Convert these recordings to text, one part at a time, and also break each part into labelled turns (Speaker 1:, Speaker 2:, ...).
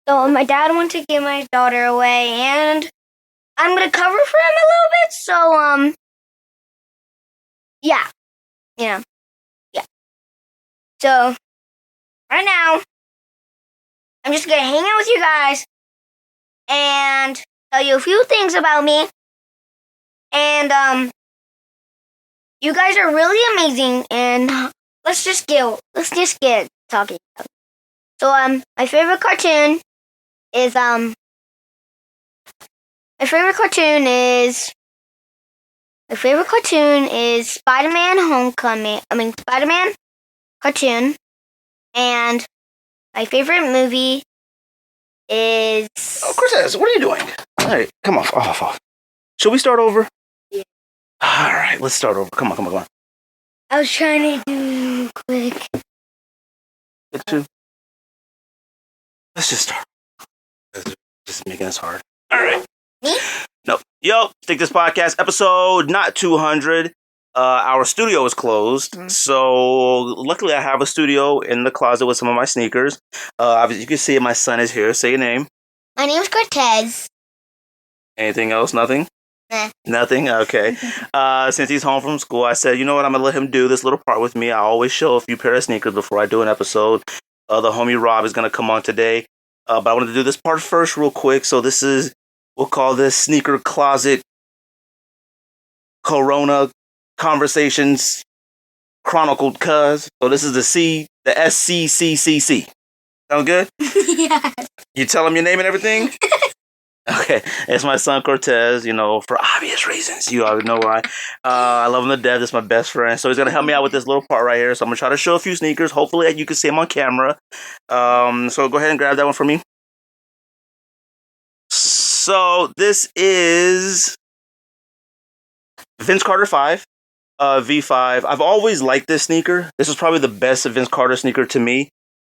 Speaker 1: So my dad went to give my daughter away, and I'm gonna cover for him a little bit. So yeah, yeah. So right now, I'm just gonna hang out with you guys and tell you a few things about me. And you guys are really amazing. And let's just get talking. So my favorite cartoon is Spider-Man Homecoming. Spider-Man cartoon. And my favorite movie is...
Speaker 2: Oh, Cortez, what are you doing? All right, come off. Should we start over?
Speaker 1: Yeah.
Speaker 2: All right, let's start over. Come on.
Speaker 1: I was trying to do quick.
Speaker 2: Let's just start. Just making this hard. All right.
Speaker 1: Me?
Speaker 2: No. Yo, Stick This Podcast, episode not 200. Our studio is closed, so luckily I have a studio in the closet with some of my sneakers. Obviously, you can see it. My son is here. Say your name.
Speaker 1: My name's Cortez.
Speaker 2: Anything else? Nothing?
Speaker 1: Nah.
Speaker 2: Nothing? Okay. Since he's home from school, I said, you know what? I'm going to let him do this little part with me. I always show a few pair of sneakers before I do an episode. The homie Rob is going to come on today. But I wanted to do this part first real quick. So we'll call this Sneaker Closet Corona Conversations Chronicled Cuz. So this is the SCCCC. Sound good?
Speaker 1: Yeah.
Speaker 2: You tell him your name and everything? Okay. It's my son Cortez, for obvious reasons. You already know why. I love him to death. It's my best friend. So he's going to help me out with this little part right here. So I'm going to try to show a few sneakers. Hopefully you can see him on camera. So go ahead and grab that one for me. So this is Vince Carter 5. V5. I've always liked this sneaker. This is probably the best Vince Carter sneaker to me.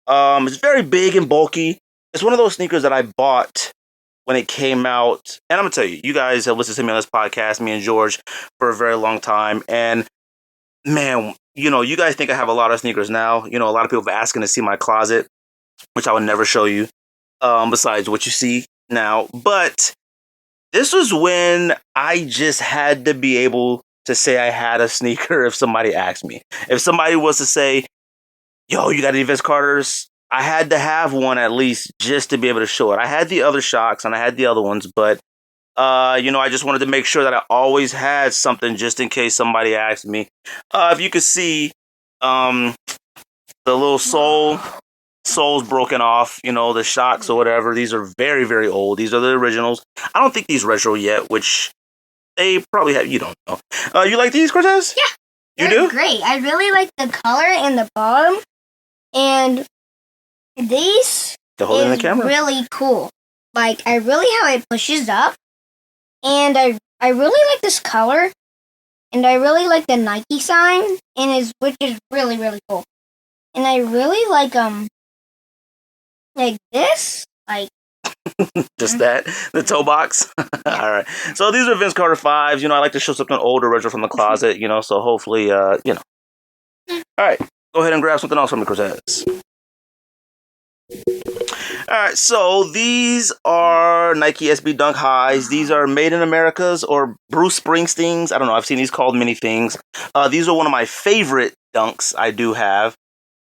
Speaker 2: It's very big and bulky. It's one of those sneakers that I bought when it came out. And I'm going to tell you, you guys have listened to me on this podcast, me and George, for a very long time. And man, you guys think I have a lot of sneakers now. A lot of people have asking to see my closet, which I would never show you, besides what you see now. But this was when I just had to be able to say I had a sneaker if somebody asked me. If somebody was to say, yo, you got any Vince Carters? I had to have one at least just to be able to show it. I had the other Shocks and I had the other ones, but, I just wanted to make sure that I always had something just in case somebody asked me. If you could see, the little sole's broken off, the Shocks or whatever. These are very, very old. These are the originals. I don't think these retro yet, which they probably have. You don't know. You like these, Cortez?
Speaker 1: Yeah.
Speaker 2: You do?
Speaker 1: Great. I really like the color and the bottom. And these
Speaker 2: in the camera.
Speaker 1: Really cool. Like, I really how it pushes up. And I really like this color. And I really like the Nike sign. Which is really, really cool. And I really like this.
Speaker 2: Just that? The toe box? All right. So these are Vince Carter 5s. I like to show something old or retro from the closet, so hopefully, All right. Go ahead and grab something else from the Cortez. All right. So these are Nike SB Dunk Highs. These are Made in America's or Bruce Springsteen's. I don't know. I've seen these called many things. These are one of my favorite dunks I do have.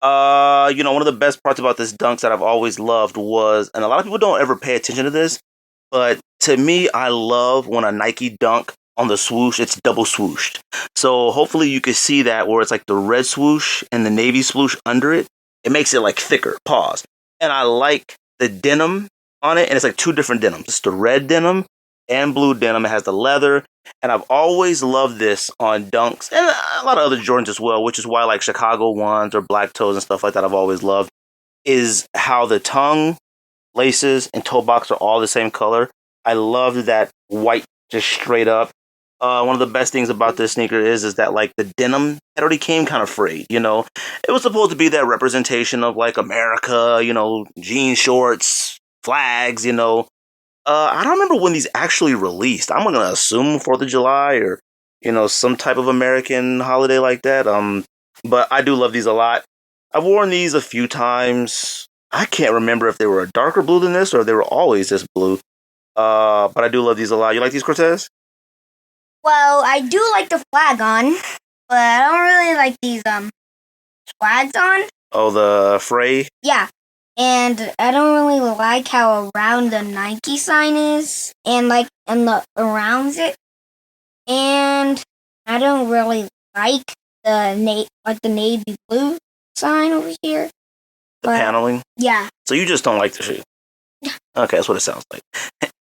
Speaker 2: One of the best parts about this dunks that I've always loved was, and a lot of people don't ever pay attention to this, but to me, I love when a Nike dunk on the swoosh, it's double swooshed. So hopefully you can see that where it's like the red swoosh and the navy swoosh under it. It makes it like thicker. Pause. And I like the denim on it, and it's like two different denims. It's the red denim and blue denim. It has the leather. And I've always loved this on dunks and a lot of other Jordans as well, which is why like Chicago ones or black toes and stuff like that I've always loved, is how the tongue, laces, and toe box are all the same color. I love that white just straight up. One of the best things about this sneaker is that like the denim, it already came kind of frayed, It was supposed to be that representation of like America, jean shorts, flags, I don't remember when these actually released. I'm going to assume 4th of July or, some type of American holiday like that. But I do love these a lot. I've worn these a few times. I can't remember if they were a darker blue than this or if they were always this blue. But I do love these a lot. You like these, Cortez?
Speaker 1: Well, I do like the flag on, but I don't really like these flags on.
Speaker 2: Oh, the fray?
Speaker 1: Yeah. And I don't really like how around the Nike sign is and the around it. And I don't really like the navy blue sign over here.
Speaker 2: The paneling?
Speaker 1: Yeah.
Speaker 2: So you just don't like the shoe? Okay, that's what it sounds like.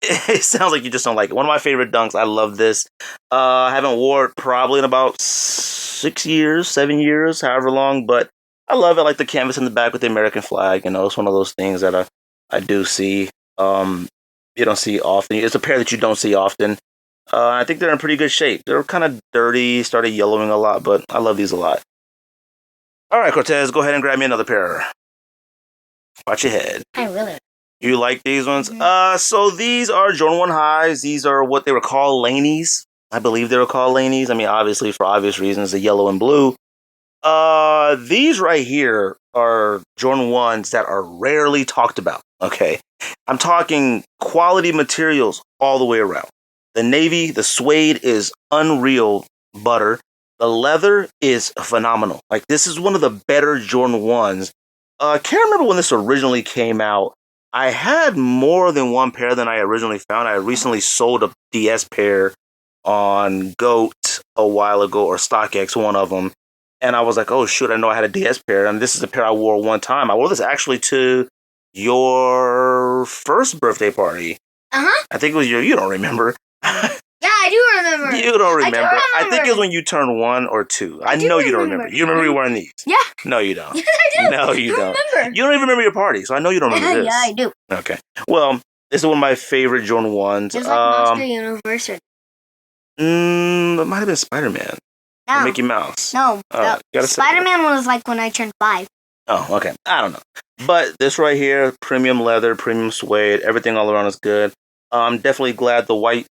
Speaker 2: It sounds like you just don't like it. One of my favorite dunks. I love this. I haven't wore it probably in about 6 years, 7 years, however long, but I love it. I like the canvas in the back with the American flag. You know, it's one of those things that I do see. You don't see often. It's a pair that you don't see often. I think they're in pretty good shape. They're kind of dirty, started yellowing a lot, but I love these a lot. All right, Cortez, go ahead and grab me another pair. Watch your head.
Speaker 1: I really.
Speaker 2: You like these ones?
Speaker 1: Mm-hmm.
Speaker 2: So these are Jordan 1 highs. These are what they were called Laneys. I believe they were called Laneys. I mean, obviously, for obvious reasons, the yellow and blue. These right here are Jordan 1s that are rarely talked about, okay? I'm talking quality materials all the way around. The navy, the suede is unreal butter. The leather is phenomenal. Like, this is one of the better Jordan 1s. I can't remember when this originally came out. I had more than one pair than I originally found. I recently sold a DS pair on GOAT a while ago, or StockX, one of them. And I was like, oh, shoot, I know I had a DS pair. And this is a pair I wore one time. I wore this actually to your first birthday party.
Speaker 1: Uh-huh.
Speaker 2: I think it was you don't remember.
Speaker 1: Yeah, I do remember.
Speaker 2: You don't remember.
Speaker 1: I
Speaker 2: I think it was when you turned 1 or 2. I know you don't remember. You remember you wearing these?
Speaker 1: Yeah.
Speaker 2: No, you don't.
Speaker 1: Yes, I do.
Speaker 2: No, you don't.
Speaker 1: Remember.
Speaker 2: You don't even remember your party, so I know you don't remember this.
Speaker 1: Yeah, I do.
Speaker 2: Okay. Well, this is one of my favorite Jordan 1s.
Speaker 1: It's like Monster University.
Speaker 2: It might have been Spider-Man.
Speaker 1: No.
Speaker 2: Or Mickey Mouse.
Speaker 1: No.
Speaker 2: Oh,
Speaker 1: no. Spider-Man was like when I turned 5.
Speaker 2: Oh, okay. I don't know. But this right here, premium leather, premium suede, everything all around is good. I'm definitely glad the white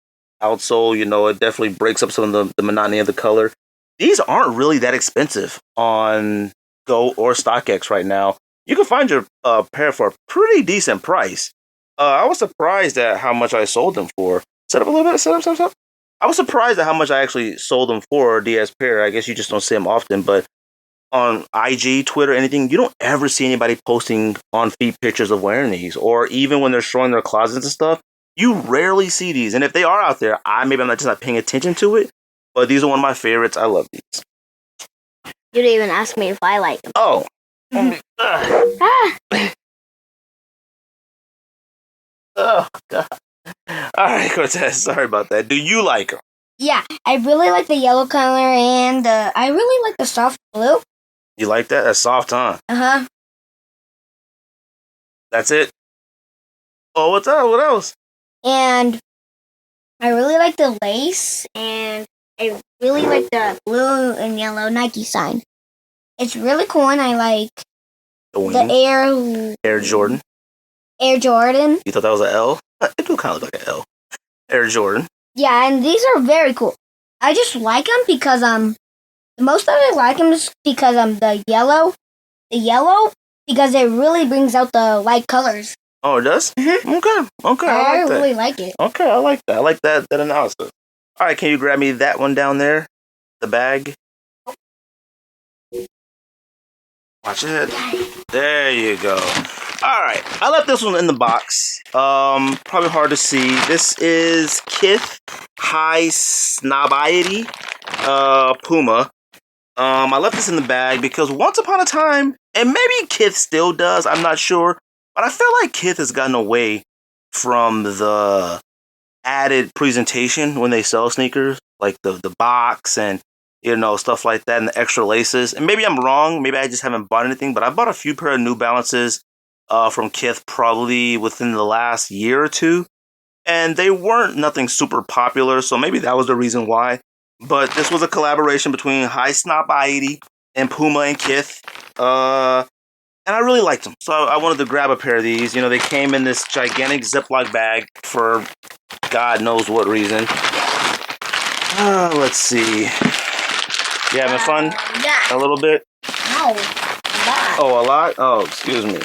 Speaker 2: outsole, it definitely breaks up some of the monotony of the color. These aren't really that expensive on Go or StockX right now. You can find your pair for a pretty decent price. I was surprised at how much I sold them for. Set up a little bit. Set up. I was surprised at how much I actually sold them for a DS pair. I guess you just don't see them often, but on IG, Twitter, anything, you don't ever see anybody posting on feed pictures of wearing these, or even when they're showing their closets and stuff. You rarely see these, and if they are out there, I'm just not paying attention to it. But these are one of my favorites. I love these.
Speaker 1: You didn't even ask me if I like them.
Speaker 2: Oh. Oh, God. All right, Cortez. Sorry about that. Do you like them?
Speaker 1: Yeah, I really like the yellow color, and I really like the soft blue.
Speaker 2: You like that? That's soft, huh?
Speaker 1: Uh-huh.
Speaker 2: That's it? Oh, what's up? What else?
Speaker 1: And I really like the lace, and I really like the blue and yellow Nike sign. It's really cool, and I like the
Speaker 2: Air Jordan.
Speaker 1: Air Jordan.
Speaker 2: You thought that was an L? It do kind of look like an L. Air Jordan.
Speaker 1: Yeah, and these are very cool. I just like them because the most that I like them is because the yellow because it really brings out the light colors.
Speaker 2: Oh, it does?
Speaker 1: Mm-hmm.
Speaker 2: Okay.
Speaker 1: I
Speaker 2: like that.
Speaker 1: really like it.
Speaker 2: Okay, I like that. I like that analysis. All right, can you grab me that one down there? The bag? Watch it. There you go. All right, I left this one in the box. Probably hard to see. This is Kith High Snobiety Puma. I left this in the bag because once upon a time, and maybe Kith still does, I'm not sure, but I feel like Kith has gotten away from the added presentation when they sell sneakers, like the box and stuff like that, and the extra laces. And maybe I'm wrong. Maybe I just haven't bought anything, but I bought a few pair of New Balances from Kith probably within the last year or two, and they weren't nothing super popular, so maybe that was the reason why. But this was a collaboration between High Snobiety and Puma and Kith, and I really liked them, so I wanted to grab a pair of these. They came in this gigantic Ziploc bag for God knows what reason. Let's see. You having fun?
Speaker 1: Yeah.
Speaker 2: A little bit?
Speaker 1: No, a lot.
Speaker 2: Oh, a lot? Oh, excuse me.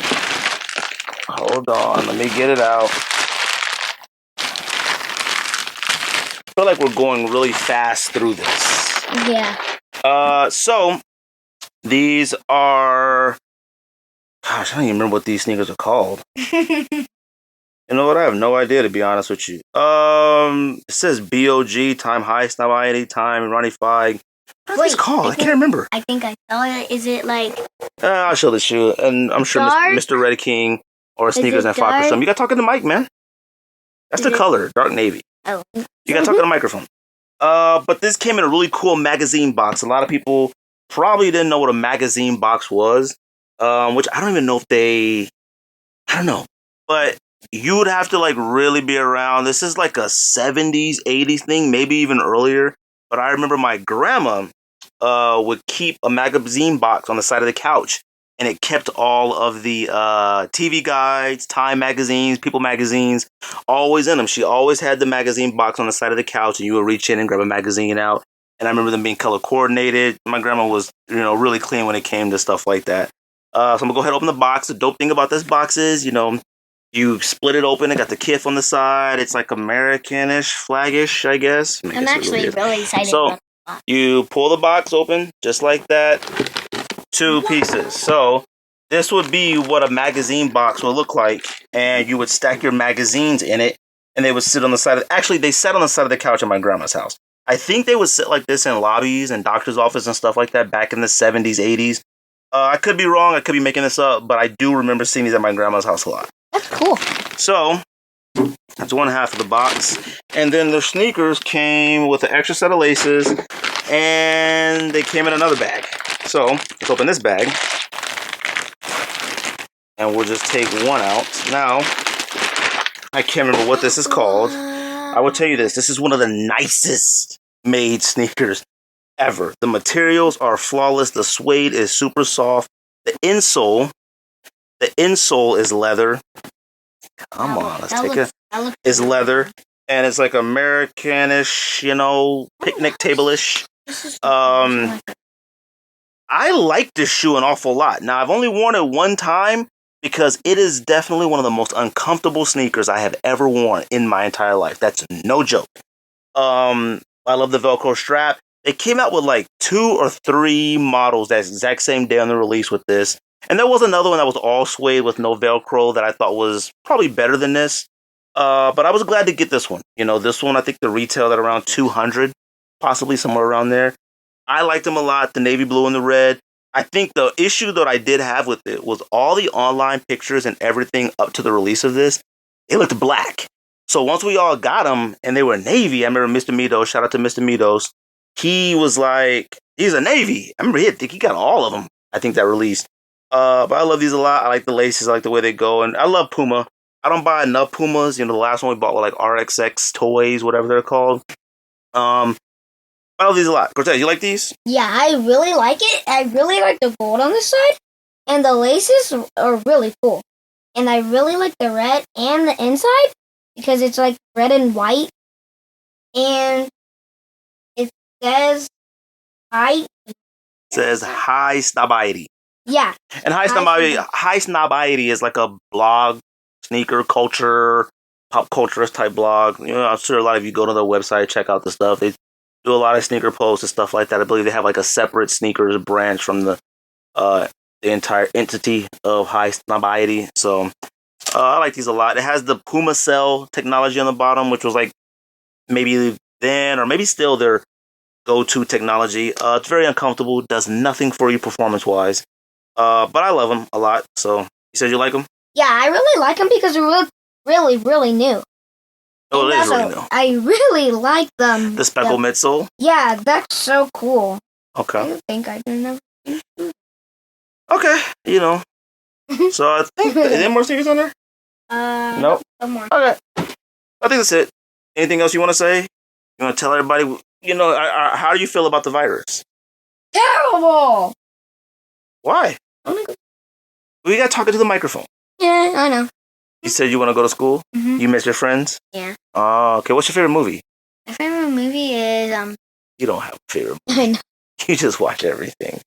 Speaker 2: Hold on, let me get it out. I feel like we're going really fast through this.
Speaker 1: Yeah.
Speaker 2: So these are. Gosh, I don't even remember what these sneakers are called. You know what? I have no idea, to be honest with you. It says BOG, Time High, Snobby, Time, Ronnie Feig. What are these called? I can't remember.
Speaker 1: I think I saw it. Is it like...
Speaker 2: I'll show the shoe, and I'm sure Mr. Red King or Sneakers and Fox or something. You gotta talk in the mic, man. That's the color, dark navy.
Speaker 1: Oh.
Speaker 2: You gotta talk in the microphone. But this came in a really cool magazine box. A lot of people probably didn't know what a magazine box was, which I don't even know if I don't know. But you would have to like really be around. This is like a 70s, 80s thing, maybe even earlier. But I remember my grandma would keep a magazine box on the side of the couch, and it kept all of the TV guides, Time magazines, People magazines, always in them. She always had the magazine box on the side of the couch, and you would reach in and grab a magazine out. And I remember them being color coordinated. My grandma was, really clean when it came to stuff like that. So I'm gonna go ahead and open the box. The dope thing about this box is, you split it open. It got the KIF on the side. It's like Americanish, flagish, I guess.
Speaker 1: I'm actually really excited.
Speaker 2: So you pull the box open just like that. 2 pieces. So this would be what a magazine box would look like, and you would stack your magazines in it, and they would sit on the side of. Actually, they sat on the side of the couch at my grandma's house. I think they would sit like this in lobbies and doctor's office and stuff like that back in the 70s, 80s. I could be wrong. I could be making this up, but I do remember seeing these at my grandma's house a lot.
Speaker 1: That's cool.
Speaker 2: So that's one half of the box. And then the sneakers came with an extra set of laces, and they came in another bag. So let's open this bag, and we'll just take one out. Now, I can't remember what this is called. I will tell you this. This is one of the nicest made sneakers ever. The materials are flawless. The suede is super soft. The insole is leather. Come on, let's take it. It's leather, and it's like Americanish, picnic table-ish. I like this shoe an awful lot. Now, I've only worn it one time because it is definitely one of the most uncomfortable sneakers I have ever worn in my entire life. That's no joke. I love the Velcro strap. They came out with like 2 or 3 models that exact same day on the release with this. And there was another one that was all suede with no Velcro that I thought was probably better than this. But I was glad to get this one. This one, I think the retail at around $200, possibly somewhere around there. I liked them a lot, the navy blue and the red. I think the issue that I did have with it was all the online pictures and everything up to the release of this, it looked black. So once we all got them and they were navy, I remember Mr. Midos, shout out to Mr. Midos, he was like, he's a navy. I remember he got all of them, I think, that released. But I love these a lot. I like the laces, I like the way they go, and I love Puma. I don't buy enough Pumas. The last one we bought were like RXX toys, whatever they're called. I love these a lot. Cortez, you like these?
Speaker 1: Yeah, I really like it. I really like the gold on the side, and the laces are really cool. And I really like the red and the inside because it's like red and white, and it says high.
Speaker 2: It says high snobiety.
Speaker 1: Yeah.
Speaker 2: And high snobiety is like a blog, sneaker culture, pop culturist type blog. I'm sure a lot of you go to their website, check out the stuff. They do a lot of sneaker posts and stuff like that. I believe they have like a separate sneakers branch from the entire entity of high snobiety. So I like these a lot. It has the Puma Cell technology on the bottom, which was like maybe then or maybe still their go-to technology. It's very uncomfortable. Does nothing for you performance-wise. But I love them a lot. So you said you like them?
Speaker 1: Yeah, I really like them because they're really, really new.
Speaker 2: Oh, it is really new.
Speaker 1: I really like them.
Speaker 2: The speckle midsole?
Speaker 1: Yeah, that's so cool.
Speaker 2: Okay.
Speaker 1: I think I can never.
Speaker 2: Okay, So I think, is there more sneakers on there? Nope.
Speaker 1: Some more.
Speaker 2: Okay. I think that's it. Anything else you want to say? You want to tell everybody, how do you feel about the virus?
Speaker 1: Terrible!
Speaker 2: Why? We got talking to the microphone.
Speaker 1: Yeah, I know.
Speaker 2: You said you want to go to school?
Speaker 1: Mm-hmm.
Speaker 2: You miss your friends?
Speaker 1: Yeah.
Speaker 2: Oh, okay. What's your favorite movie?
Speaker 1: My favorite movie is
Speaker 2: You don't have a favorite
Speaker 1: movie. I know.
Speaker 2: You just watch everything.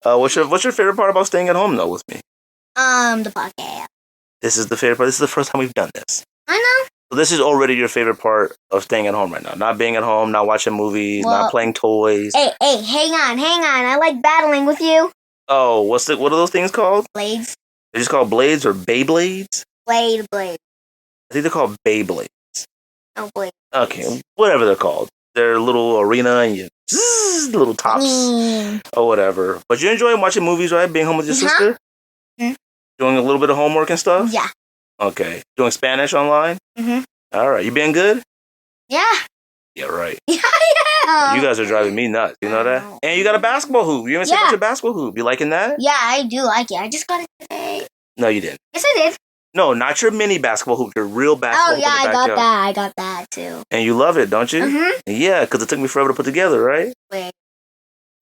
Speaker 2: What's your favorite part about staying at home though with me?
Speaker 1: The podcast.
Speaker 2: This is the favorite part. This is the first time we've done this.
Speaker 1: I know.
Speaker 2: So this is already your favorite part of staying at home right now. Not being at home, not watching movies, not playing toys.
Speaker 1: Hey, hang on. I like battling with you.
Speaker 2: Oh, what are those things called?
Speaker 1: Blades.
Speaker 2: They're just called blades or Beyblades?
Speaker 1: Blade.
Speaker 2: I think they're called Beyblades.
Speaker 1: Oh, blade.
Speaker 2: Okay, whatever they're called. They're little arena and you little tops or whatever. But you enjoy watching movies, right? Being home with your sister?
Speaker 1: Mm-hmm.
Speaker 2: Doing a little bit of homework and stuff?
Speaker 1: Yeah.
Speaker 2: Okay. Doing Spanish online?
Speaker 1: Mm-hmm.
Speaker 2: All right. You being good?
Speaker 1: Yeah.
Speaker 2: Yeah, right.
Speaker 1: Yeah.
Speaker 2: You guys are driving me nuts. You know that? And you got a basketball hoop. You haven't seen your basketball hoop. You liking that?
Speaker 1: Yeah, I do like it. I just got it today.
Speaker 2: No, you didn't.
Speaker 1: Yes, I did.
Speaker 2: No, not your mini basketball hoop. Your real basketball hoop.
Speaker 1: Oh, yeah,
Speaker 2: in the backyard.
Speaker 1: I got that too.
Speaker 2: And you love it, don't you?
Speaker 1: Mm-hmm.
Speaker 2: Yeah, because it took me forever to put together, right?
Speaker 1: Wait.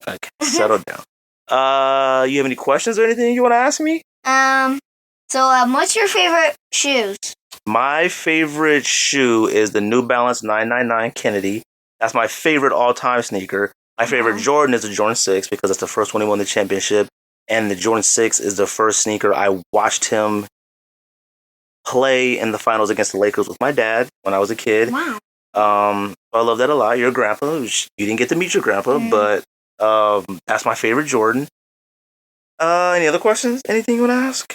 Speaker 2: Okay, settle down. You have any questions or anything you want to ask me?
Speaker 1: So, what's your favorite shoes?
Speaker 2: My favorite shoe is the New Balance 999 Kennedy. That's my favorite all-time sneaker. My favorite Jordan is the Jordan 6 because it's the first one he won the championship. And the Jordan 6 is the first sneaker I watched him play in the finals against the Lakers with my dad when I was a kid.
Speaker 1: Wow.
Speaker 2: I love that a lot. Your grandpa, you didn't get to meet your grandpa, but that's my favorite Jordan. Any other questions? Anything you want to ask?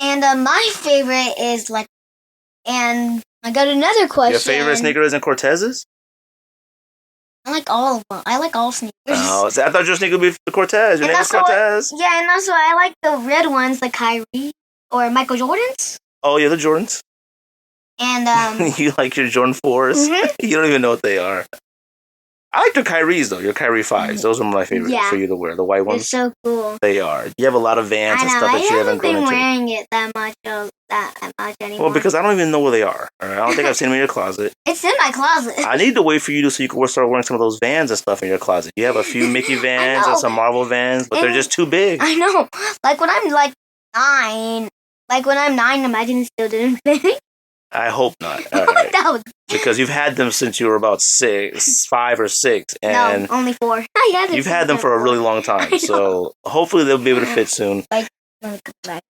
Speaker 1: And my favorite is and I got another question.
Speaker 2: Your favorite sneaker isn't Cortez's?
Speaker 1: I like all of them. I like all sneakers.
Speaker 2: Oh, so I thought your sneaker would be the Cortez. Your name is Cortez?
Speaker 1: Yeah, and also I like the red ones, like Kyrie or Michael Jordan's.
Speaker 2: Oh, yeah, the Jordans.
Speaker 1: And
Speaker 2: you like your Jordan 4s? Mm-hmm. You don't even know what they are. I like your Kyries, though. Your Kyrie 5s. Those are my favorite for you to wear. The white ones.
Speaker 1: They're so cool.
Speaker 2: They are. You have a lot of Vans and stuff that you haven't grown into.
Speaker 1: I haven't been wearing it that much anymore.
Speaker 2: Well, because I don't even know where they are. All right? I don't think I've seen them in your closet.
Speaker 1: It's in my closet.
Speaker 2: I need to wait for you so you can start wearing some of those Vans and stuff in your closet. You have a few Mickey Vans and some Marvel Vans, but they're just too big.
Speaker 1: I know. Like when I'm 9. Like when I'm 9, imagine still doing things.
Speaker 2: I hope not. All right. Because you've had them since you were about 5 or 6. And
Speaker 1: no, only 4.
Speaker 2: You've had them for a really long time. So hopefully they'll be able to fit soon.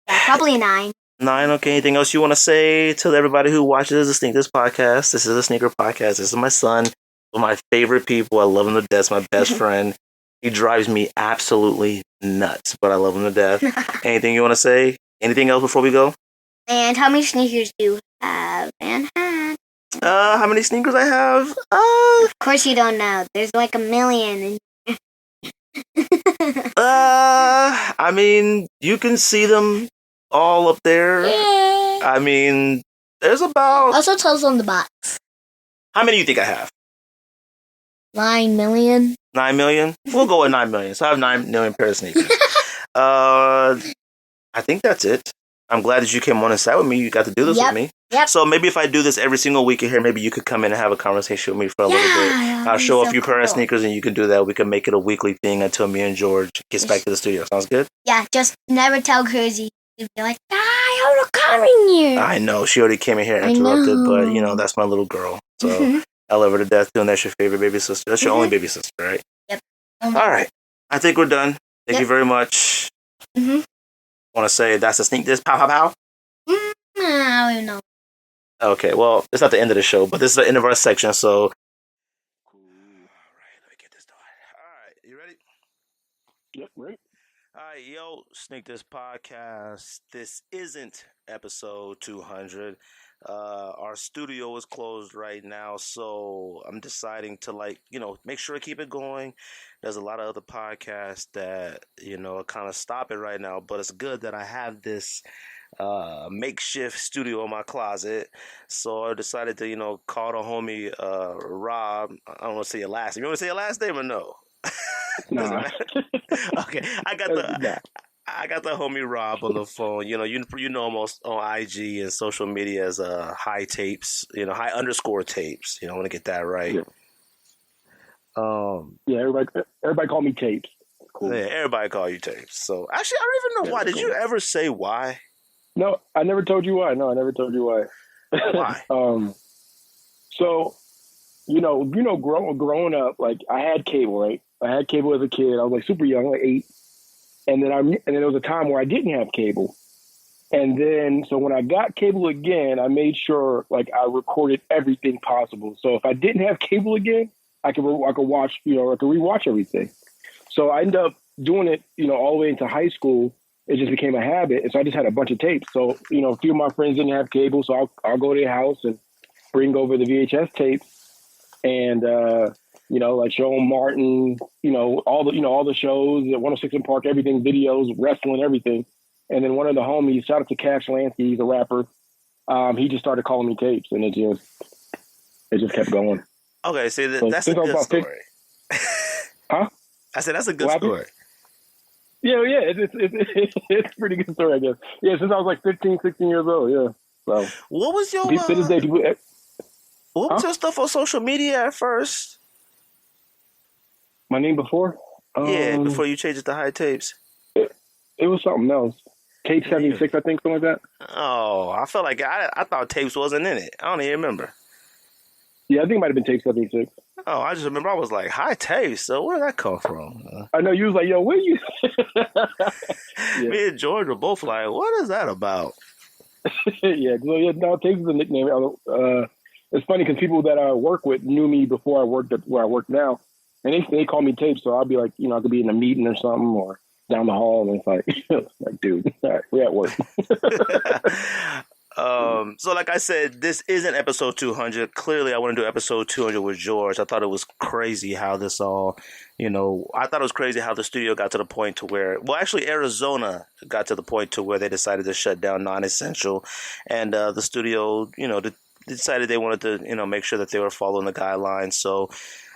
Speaker 1: Probably 9.
Speaker 2: 9, okay. Anything else you want to say to everybody who watches the Sneakers podcast? This is a sneaker podcast. This is my son. One of my favorite people. I love him to death. My best friend. He drives me absolutely nuts, but I love him to death. Anything you want to say? Anything else before we go?
Speaker 1: And how many sneakers do you have and had?
Speaker 2: How many sneakers I have?
Speaker 1: Of course you don't know. There's like 1 million.
Speaker 2: I mean, you can see them all up there.
Speaker 1: Yeah.
Speaker 2: I mean, there's about...
Speaker 1: Also tell us on the box.
Speaker 2: How many do you think I have?
Speaker 1: 9 million.
Speaker 2: 9 million? We'll go with 9 million. So I have 9 million pair of sneakers. I think that's it. I'm glad that you came on and sat with me. You got to do this with me.
Speaker 1: Yep.
Speaker 2: So maybe if I do this every single week in here, maybe you could come in and have a conversation with me for a little bit. I'll show a few pair of sneakers and you can do that. We can make it a weekly thing until me and George gets back to the studio. Sounds good?
Speaker 1: Yeah, just never tell Crazy. You'd be like, I'm coming here.
Speaker 2: I know. She already came in here and interrupted, but, that's my little girl. So I love her to death, too, and that's your favorite baby sister. That's your only baby sister, right?
Speaker 1: Yep.
Speaker 2: All right. I think we're done. Thank you very much. Want to say that's a sneak diss? Pow, pow, pow?
Speaker 1: I don't even know.
Speaker 2: Okay, well, it's not the end of the show, but this is the end of our section, so... All right, let me get this started. All right, you ready?
Speaker 3: Yep, right.
Speaker 2: All right, yo, Sneak This Podcast. This isn't episode 200. Our studio is closed right now, so I'm deciding to, make sure I keep it going. There's a lot of other podcasts that, kind of stop it right now, but it's good that I have this makeshift studio in my closet. So I decided to, call the homie Rob. I don't want to say your last name. You want to say your last name or no?
Speaker 3: No.
Speaker 2: Okay, I got the homie Rob on the phone. You know him on IG and social media as high tapes. High_ tapes. I want to get that right.
Speaker 3: Yeah. Everybody call me Tapes. Cool.
Speaker 2: Yeah, everybody call you Tapes. So actually, I don't even know why. Did you ever say why?
Speaker 3: No, I never told you why. No, I never told you why.
Speaker 2: Why?
Speaker 3: So, growing up, I had cable, right? I had cable as a kid. I was super young, 8. And then there was a time where I didn't have cable. And then, so when I got cable again, I made sure like I recorded everything possible. So if I didn't have cable again, I could watch, I could rewatch everything. So I ended up doing it, all the way into high school. It just became a habit. And so I just had a bunch of tapes. So, a few of my friends didn't have cable. So I'll go to their house and bring over the VHS tapes and, like show them Martin, all the shows at 106 in Park, everything, videos, wrestling, everything. And then one of the homies, shout out to Cash Lansky, he's a rapper. He just started calling me tapes, and it just kept going.
Speaker 2: Okay, see, that's a good story.
Speaker 3: Huh?
Speaker 2: I said that's a good story.
Speaker 3: Yeah, it's a pretty good story, I guess. Yeah, since I was like 15, 16 years old, yeah. So
Speaker 2: what was your what was your stuff on social media at first?
Speaker 3: My name before?
Speaker 2: Before you changed it to High Tapes.
Speaker 3: It was something else. Tape 76, I think, something like that.
Speaker 2: Oh, I felt like I thought Tapes wasn't in it. I don't even remember.
Speaker 3: Yeah, I think it might have been Tape 76.
Speaker 2: Oh, I just remember I was like, High Tapes? So where did that come from?
Speaker 3: I know, you was like, yo, where you? Yeah.
Speaker 2: Me and George were both like, what is that about?
Speaker 3: Yeah, no, Tapes is a nickname. It's funny because people that I work with knew me before I worked at where I work now. And they call me Tapes, so I'll be like, I could be in a meeting or something or down the hall, and it's like, dude, all right, we're at work.
Speaker 2: So like I said, this isn't episode 200. Clearly, I want to do episode 200 with George. I thought it was crazy how this all, I thought it was crazy how the studio got to the point to where, well, actually Arizona got to the point to where they decided to shut down non-essential, and the studio, decided they wanted to, make sure that they were following the guidelines. So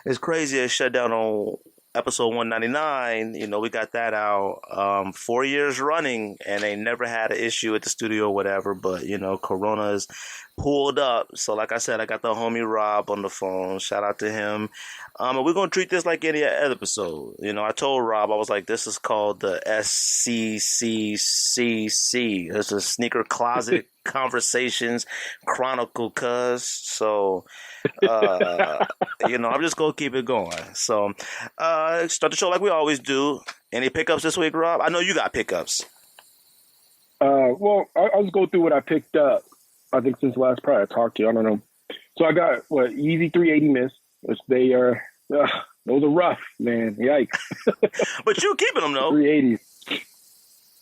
Speaker 2: it's crazy they shut down on episode 199, we got that out 4 years running, and they never had an issue at the studio or whatever, but Corona is pulled up. So like I said, I got the homie Rob on the phone. Shout out to him. And we're gonna treat this like any other episode. I told Rob, I was like, this is called the SCCCC. It's a Sneaker Closet Conversations Chronicle, so I'm just gonna keep it going. So start the show like we always do. Any pickups this week, Rob? I know you got pickups.
Speaker 3: Well, I'll just go through what I picked up. I think since last probably I talked to you, I don't know. So I got Yeezy 380 Miss, which they are. Those are rough, man. Yikes!
Speaker 2: But you keeping them though?
Speaker 3: 380s.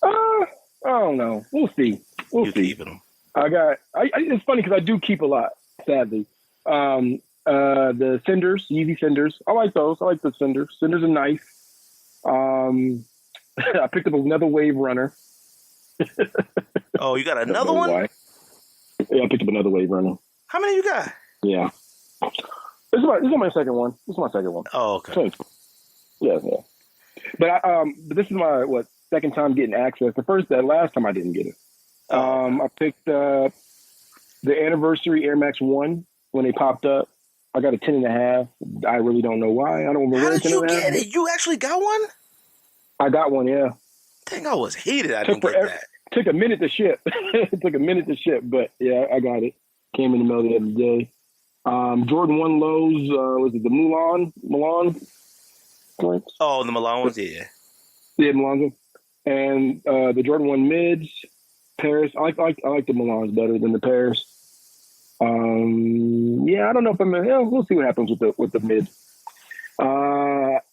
Speaker 3: I don't know. We'll see. We'll see.
Speaker 2: Keeping them.
Speaker 3: It's funny because I do keep a lot. Sadly, the Cinders, Yeezy Cinders. I like those. I like the Cinders. Cinders are nice. I picked up another Wave Runner.
Speaker 2: Oh, you got another one?
Speaker 3: Why. Yeah, I picked up another Wave Runner.
Speaker 2: How many you got?
Speaker 3: Yeah. This is my second one.
Speaker 2: Oh, okay.
Speaker 3: Yeah. But this is my second time getting access. That last time I didn't get it. I picked up the anniversary Air Max 1 when they popped up. I got a 10.5. I really don't know why. I don't remember.
Speaker 2: How did you get it? You actually got one?
Speaker 3: I got one, yeah.
Speaker 2: Dang, I was heated. I didn't get that.
Speaker 3: Took a minute to ship. But yeah, I got it. Came in the mail the other day. Jordan 1 lows, was it the Milan?
Speaker 2: Oh, the Milan ones, yeah.
Speaker 3: Yeah, Milan. And the Jordan 1 mids, Paris. I like the Milans better than the Paris. Yeah, I don't know if we'll see what happens with the mids.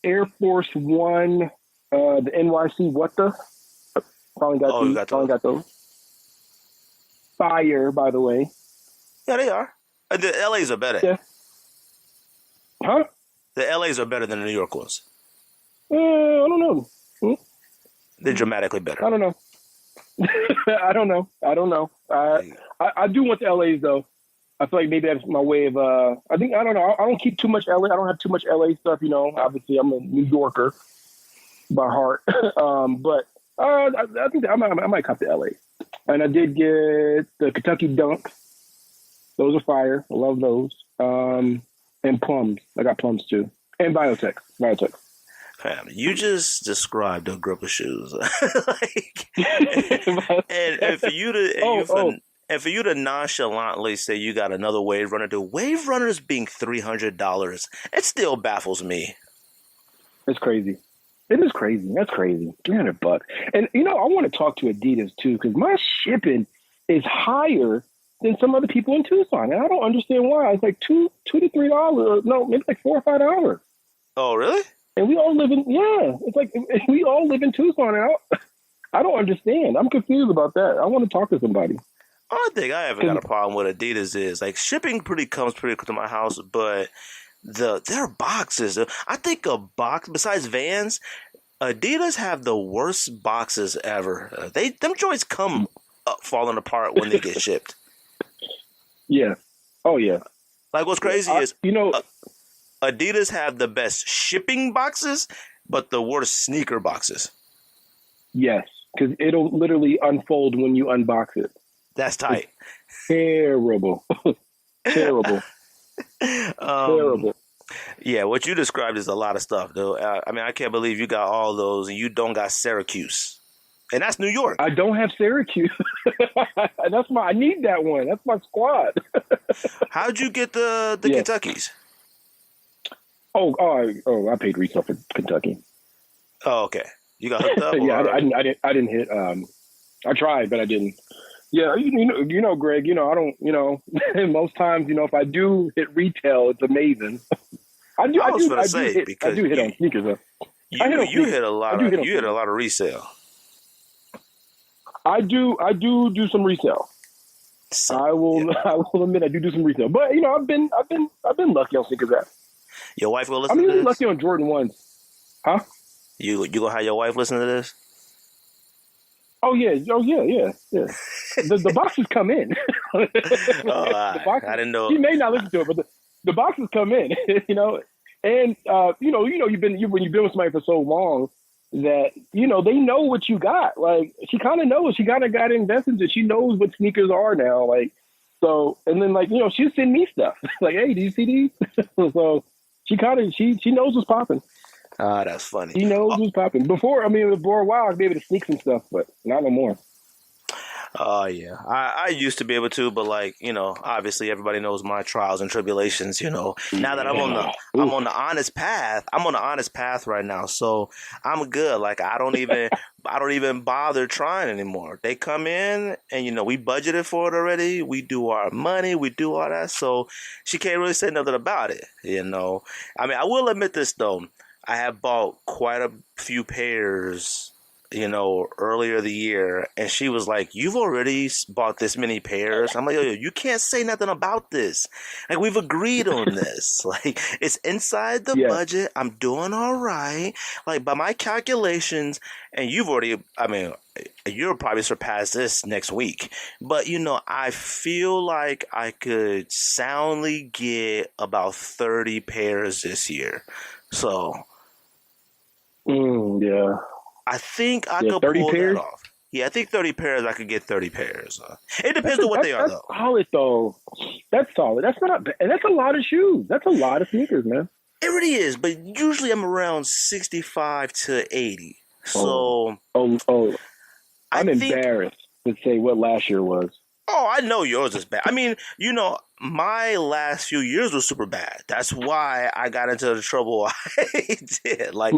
Speaker 3: Air Force 1, the NYC what the? Finally got those. Fire, by the way.
Speaker 2: Yeah, they are. The LAs are better.
Speaker 3: Yeah. Huh?
Speaker 2: The LAs are better than the New York ones.
Speaker 3: I don't know.
Speaker 2: They're dramatically better.
Speaker 3: I don't know. I don't know. I do want the LAs though. I feel like maybe that's my way of. I don't know. I don't keep too much LA. I don't have too much LA stuff. Obviously I'm a New Yorker by heart. But I think I might cop the LA. And I did get the Kentucky Dunk. Those are fire. I love those. And plums. I got plums too. And Biotech.
Speaker 2: Fam, you just described a group of shoes. and for you to nonchalantly say you got another Wave Runner, the Wave Runners being $300, it still baffles me.
Speaker 3: It's crazy. It is crazy. That's crazy. $300. And I want to talk to Adidas too, because my shipping is higher than some other people in Tucson, and I don't understand why. It's like $2 to $3. No, maybe like $4 or $5.
Speaker 2: Oh, really?
Speaker 3: And we all live in It's like we all live in Tucson. And I don't understand. I'm confused about that. I want to talk to somebody.
Speaker 2: I think I haven't got a problem with Adidas is like shipping comes pretty quick to my house, but their boxes. I think a box besides Vans, Adidas have the worst boxes ever. Them joints come up falling apart when they get shipped.
Speaker 3: Yeah. Oh yeah.
Speaker 2: Like what's crazy is Adidas have the best shipping boxes, but the worst sneaker boxes.
Speaker 3: Yes, because it'll literally unfold when you unbox it.
Speaker 2: That's tight.
Speaker 3: Terrible. Terrible. Terrible.
Speaker 2: Yeah, what you described is a lot of stuff, though. I mean, I can't believe you got all those and you don't got Syracuse. And that's New York.
Speaker 3: I don't have Syracuse. I need that one. That's my squad.
Speaker 2: How'd you get the Kentuckys?
Speaker 3: I paid retail for Kentucky.
Speaker 2: Oh, okay. You got hooked up?
Speaker 3: Yeah, I didn't hit. I tried, but I didn't. Yeah, Greg. I don't. Most times, if I do hit retail, it's amazing. I do hit on sneakers. Though.
Speaker 2: You hit a lot of resale.
Speaker 3: I do some resale. I will admit I do some resale, but I've been lucky on sneakers.
Speaker 2: Your wife will listen to this?
Speaker 3: I'm lucky on Jordan 1s. Huh?
Speaker 2: You gonna have your wife listen to this?
Speaker 3: Oh yeah. The boxes come in.
Speaker 2: I didn't know.
Speaker 3: She may not listen to it, but the boxes come in. And you've been with somebody for so long that they know what you got. Like she kind of knows. She kind of got invested in. She knows what sneakers are now. Like so, and then she'll send me stuff like, "Hey, do you see these?" So she knows what's popping.
Speaker 2: Ah, that's funny.
Speaker 3: He knows what's popping. Before a while, I'd be able to sneak some stuff, but not no more.
Speaker 2: Oh, yeah. I used to be able to, but obviously everybody knows my trials and tribulations, Now that I'm on the honest path, right now. So I'm good. Like I don't even bother trying anymore. They come in and, we budgeted for it already. We do our money. We do all that. So she can't really say nothing about it, I mean, I will admit this though. I have bought quite a few pairs, earlier the year, and she was like, "You've already bought this many pairs." I'm like, "Yo, you can't say nothing about this. Like we've agreed on this. Like it's inside the budget. I'm doing all right. Like by my calculations, and you've already. I mean, you'll probably surpass this next week. But I feel like I could soundly get about 30 pairs this year. So."
Speaker 3: Yeah.
Speaker 2: I think I could
Speaker 3: 30
Speaker 2: pull
Speaker 3: pairs?
Speaker 2: that off. Yeah, I think 30 pairs, I could get 30 pairs. It depends on what they are, though.
Speaker 3: That's solid, though. That's solid. That's not bad. And that's a lot of shoes. That's a lot of sneakers, man.
Speaker 2: It really is, but usually I'm around 65 to 80. So...
Speaker 3: I'm embarrassed to say what last year was.
Speaker 2: Oh, I know yours is bad. I mean, my last few years was super bad. That's why I got into the trouble I did. Like,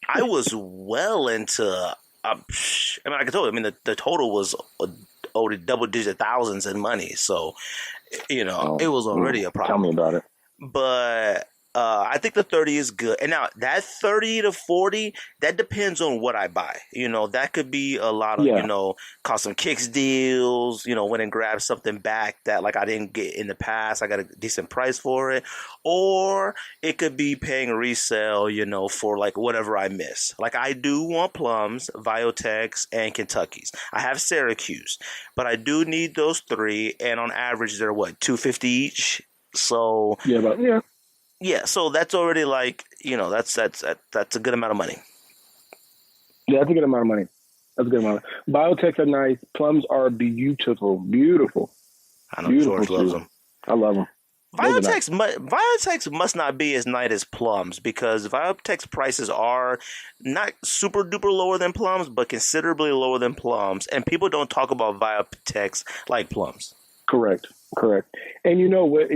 Speaker 2: I was well into, I can tell you, the total was double-digit thousands in money. So, it was already a problem.
Speaker 3: Tell me about it.
Speaker 2: But I think the 30 is good. And now that 30 to 40, that depends on what I buy. That could be a lot of, caught some kicks deals, went and grabbed something back that like I didn't get in the past. I got a decent price for it. Or it could be paying resale, for like whatever I miss. Like I do want Plums, Viotechs, and Kentuckys. I have Syracuse, but I do need those three. And on average, they're what, $250 each? So yeah, so that's already like, that's a good amount of money.
Speaker 3: Yeah, that's a good amount of money. Biotechs are nice. Plums are beautiful. Beautiful.
Speaker 2: I know George loves them.
Speaker 3: I love them.
Speaker 2: Biotechs must not be as nice as Plums because Biotech's prices are not super duper lower than Plums, but considerably lower than Plums. And people don't talk about Biotechs like Plums.
Speaker 3: Correct. And you know what,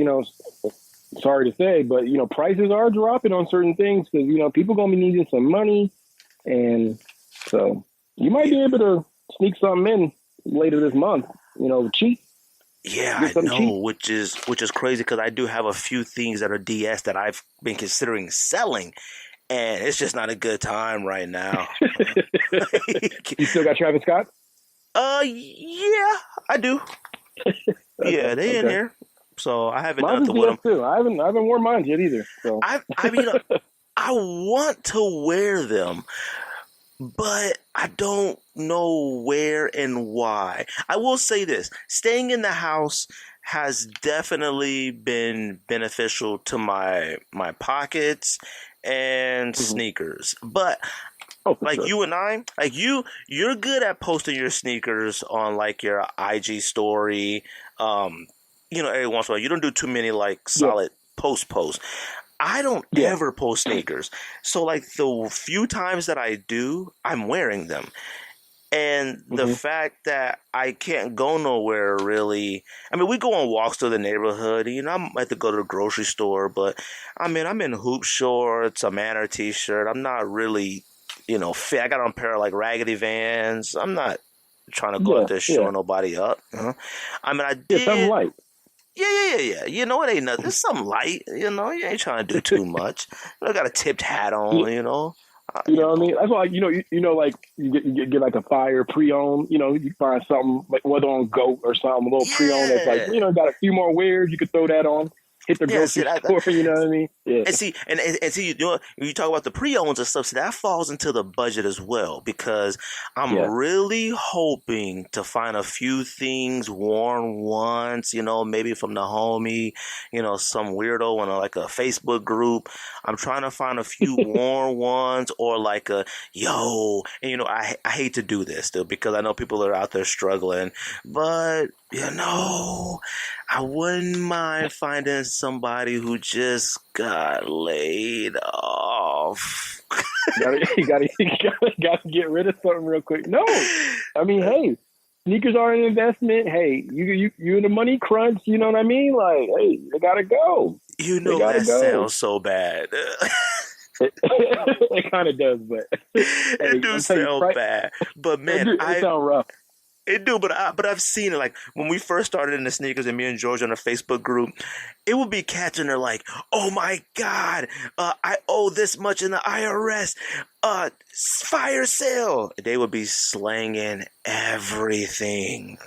Speaker 3: sorry to say, but prices are dropping on certain things because people gonna be needing some money. And so you might be able to sneak something in later this month, cheap.
Speaker 2: Yeah, I know,
Speaker 3: cheap.
Speaker 2: which is crazy because I do have a few things that are DS that I've been considering selling, and it's just not a good time right now.
Speaker 3: You still got Travis Scott?
Speaker 2: Yeah, I do. Yeah, they in here. So I haven't done nothing with them
Speaker 3: too. I haven't worn mine yet either. So
Speaker 2: I mean, I want to wear them, but I don't know where and why. I will say this: staying in the house has definitely been beneficial to my pockets and sneakers. But like sure. You and I, like you're good at posting your sneakers on like your IG story. Every once in a while, you don't do too many like solid posts. I don't ever post sneakers. So like the few times that I do, I'm wearing them. And the fact that I can't go nowhere really, I mean, we go on walks through the neighborhood, I might have to go to the grocery store, but I mean, I'm in hoop shorts, a Manor t-shirt. I'm not really, fit. I got on a pair of like raggedy Vans. I'm not trying to go out there showing nobody up. I mean, I did.
Speaker 3: Something light.
Speaker 2: Yeah. It ain't nothing. It's something light. You ain't trying to do too much. I got a tipped hat on.
Speaker 3: You know what I mean? That's why like you get like a fire pre-owned. You find something like whether on GOAT or something, a little pre-owned that's like got a few more wears. You could throw that on. Hit the grocery store, you know what I mean? Yeah.
Speaker 2: And see, you talk about the pre-owns and stuff, so that falls into the budget as well, because I'm really hoping to find a few things worn once, maybe from the homie, some weirdo in like a Facebook group. I'm trying to find a few worn ones, or like and I hate to do this still because I know people are out there struggling, but I wouldn't mind finding somebody who just got laid off.
Speaker 3: you gotta get rid of something real quick. No, I mean, hey, sneakers are an investment. Hey, you in a money crunch. You know what I mean? Like, hey, they gotta go.
Speaker 2: That sounds so bad.
Speaker 3: It kind of does, but
Speaker 2: it do sound bad. But man,
Speaker 3: it sound rough.
Speaker 2: It do, but I've seen it. Like when we first started in the sneakers, and me and George on a Facebook group, it would be cats and they're like, "Oh my God, I owe this much in the IRS, fire sale." They would be slanging everything.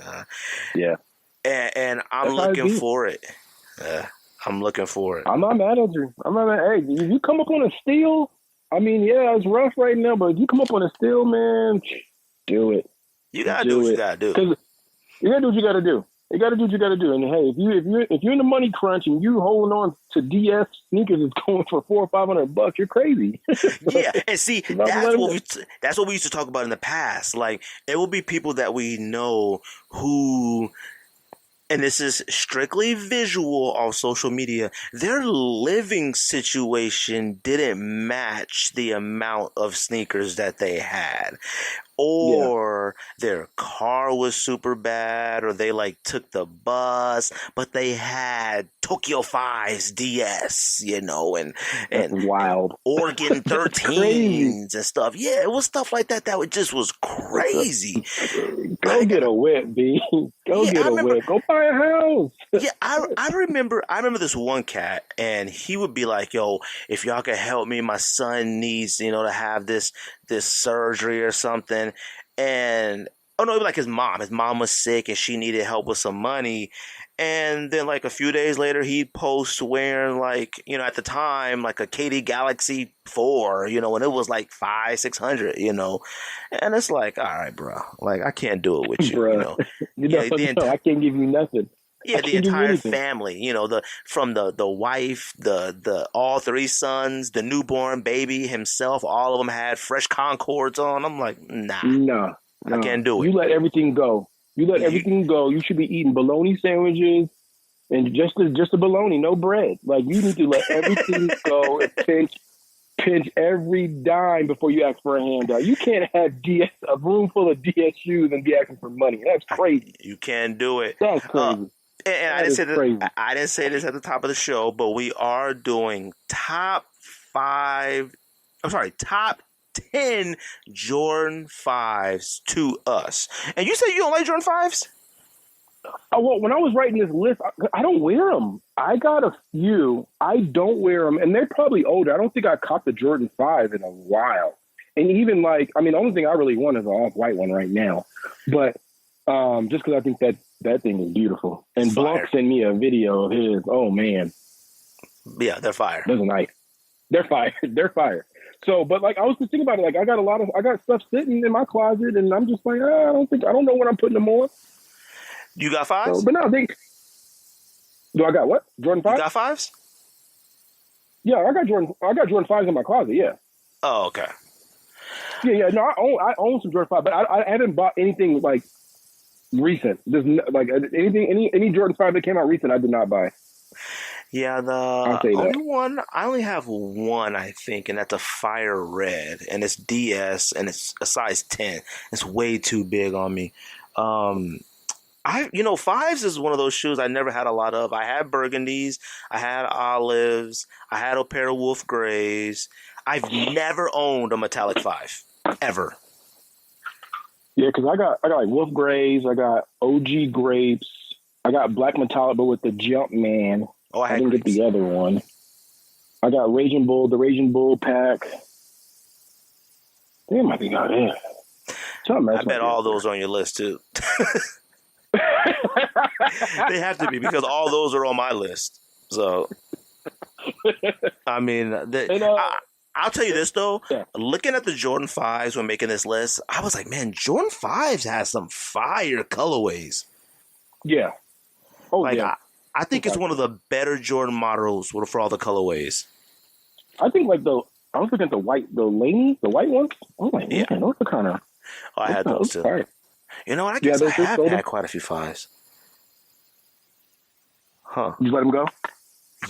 Speaker 2: And I'm looking for it. I'm looking for it.
Speaker 3: I'm not mad at you. Hey, if you come up on a steal, I mean, it's rough right now, but if you come up on a steal, man, do it.
Speaker 2: You gotta do what you gotta do.
Speaker 3: Because you gotta do what you gotta do. You gotta do what you gotta do. And hey, if you're in the money crunch and you holding on to DS sneakers is going for $400 or $500, you're crazy.
Speaker 2: Yeah, and see, that's what we used to talk about in the past. Like, it will be people that we know who. And this is strictly visual on social media, their living situation didn't match the amount of sneakers that they had. Or their car was super bad, or they like took the bus, but they had Tokyo 5's DS, and
Speaker 3: wild.
Speaker 2: And Oregon 13s and stuff. Yeah, it was stuff like that just was crazy.
Speaker 3: Go get a whip, B. Go get a whip. Go buy a house.
Speaker 2: Yeah, I remember this one cat, and he would be like, "Yo, if y'all can help me, my son needs, to have this surgery or something." And it was like his mom was sick and she needed help with some money. And then like a few days later, he posts wearing like, at the time, like a KD Galaxy 4, and it was like $500-$600, and it's like, all right, bro, like I can't do it with you,
Speaker 3: I can't give you nothing.
Speaker 2: Yeah, the entire family, from the wife, the all three sons, the newborn baby himself, all of them had fresh Concords on. I'm like, nah. I can't do it.
Speaker 3: You let everything go. Everything go. You should be eating bologna sandwiches and just a bologna, no bread. Like, you need to let everything go and pinch every dime before you ask for a handout. You can't have a room full of DS shoes and be asking for money. That's crazy.
Speaker 2: You can't do it.
Speaker 3: That's crazy.
Speaker 2: And I didn't say this at the top of the show, but we are doing top 10 Jordan 5s to us. And you said you don't like Jordan 5s?
Speaker 3: Well, when I was writing this list, I don't wear them. I got a few. I don't wear them, and they're probably older. I don't think I caught the Jordan 5 in a while. And even the only thing I really want is an off-white one right now. But just because I think that thing is beautiful. And Blanc sent me a video of his. Oh, man.
Speaker 2: Yeah, they're fire.
Speaker 3: Those are nice. They're fire. They're fire. So, but I was just thinking about it. I got stuff sitting in my closet, and I'm just like, I don't know when I'm putting them on.
Speaker 2: You got 5s?
Speaker 3: So, but no, do I got what? Jordan 5?
Speaker 2: You got 5s?
Speaker 3: Yeah, I got Jordan 5s in my closet. Yeah.
Speaker 2: Oh, okay.
Speaker 3: Yeah. No, I own some Jordan 5, but I haven't bought anything like recent. There's any Jordan 5 that came out recent, I did not buy.
Speaker 2: Yeah, I only have one, I think, and that's a fire red, and it's DS, and it's a size 10. It's way too big on me. 5s is one of those shoes I never had a lot of. I had burgundies, I had olives, I had a pair of wolf grays. I've never owned a metallic 5 ever.
Speaker 3: Yeah, because I got like wolf grays, I got OG grapes, I got black metallic, but with the Jump Man.
Speaker 2: Oh,
Speaker 3: I didn't get the other one. I got the Raging Bull pack. Damn, I think I did.
Speaker 2: I bet all those are on your list too. They have to be, because all those are on my list. So, I mean, I'll tell you this though. Yeah. Looking at the Jordan 5s when making this list, I was like, man, Jordan 5s has some fire colorways.
Speaker 3: Yeah. Oh, yeah.
Speaker 2: I think it's one of the better Jordan models for all the colorways.
Speaker 3: I think I was looking at the white ones. Oh my god, those are kind of.
Speaker 2: Oh, I had those too. Fire. You know what? I guess I have had quite a few 5s. Huh.
Speaker 3: You let them go?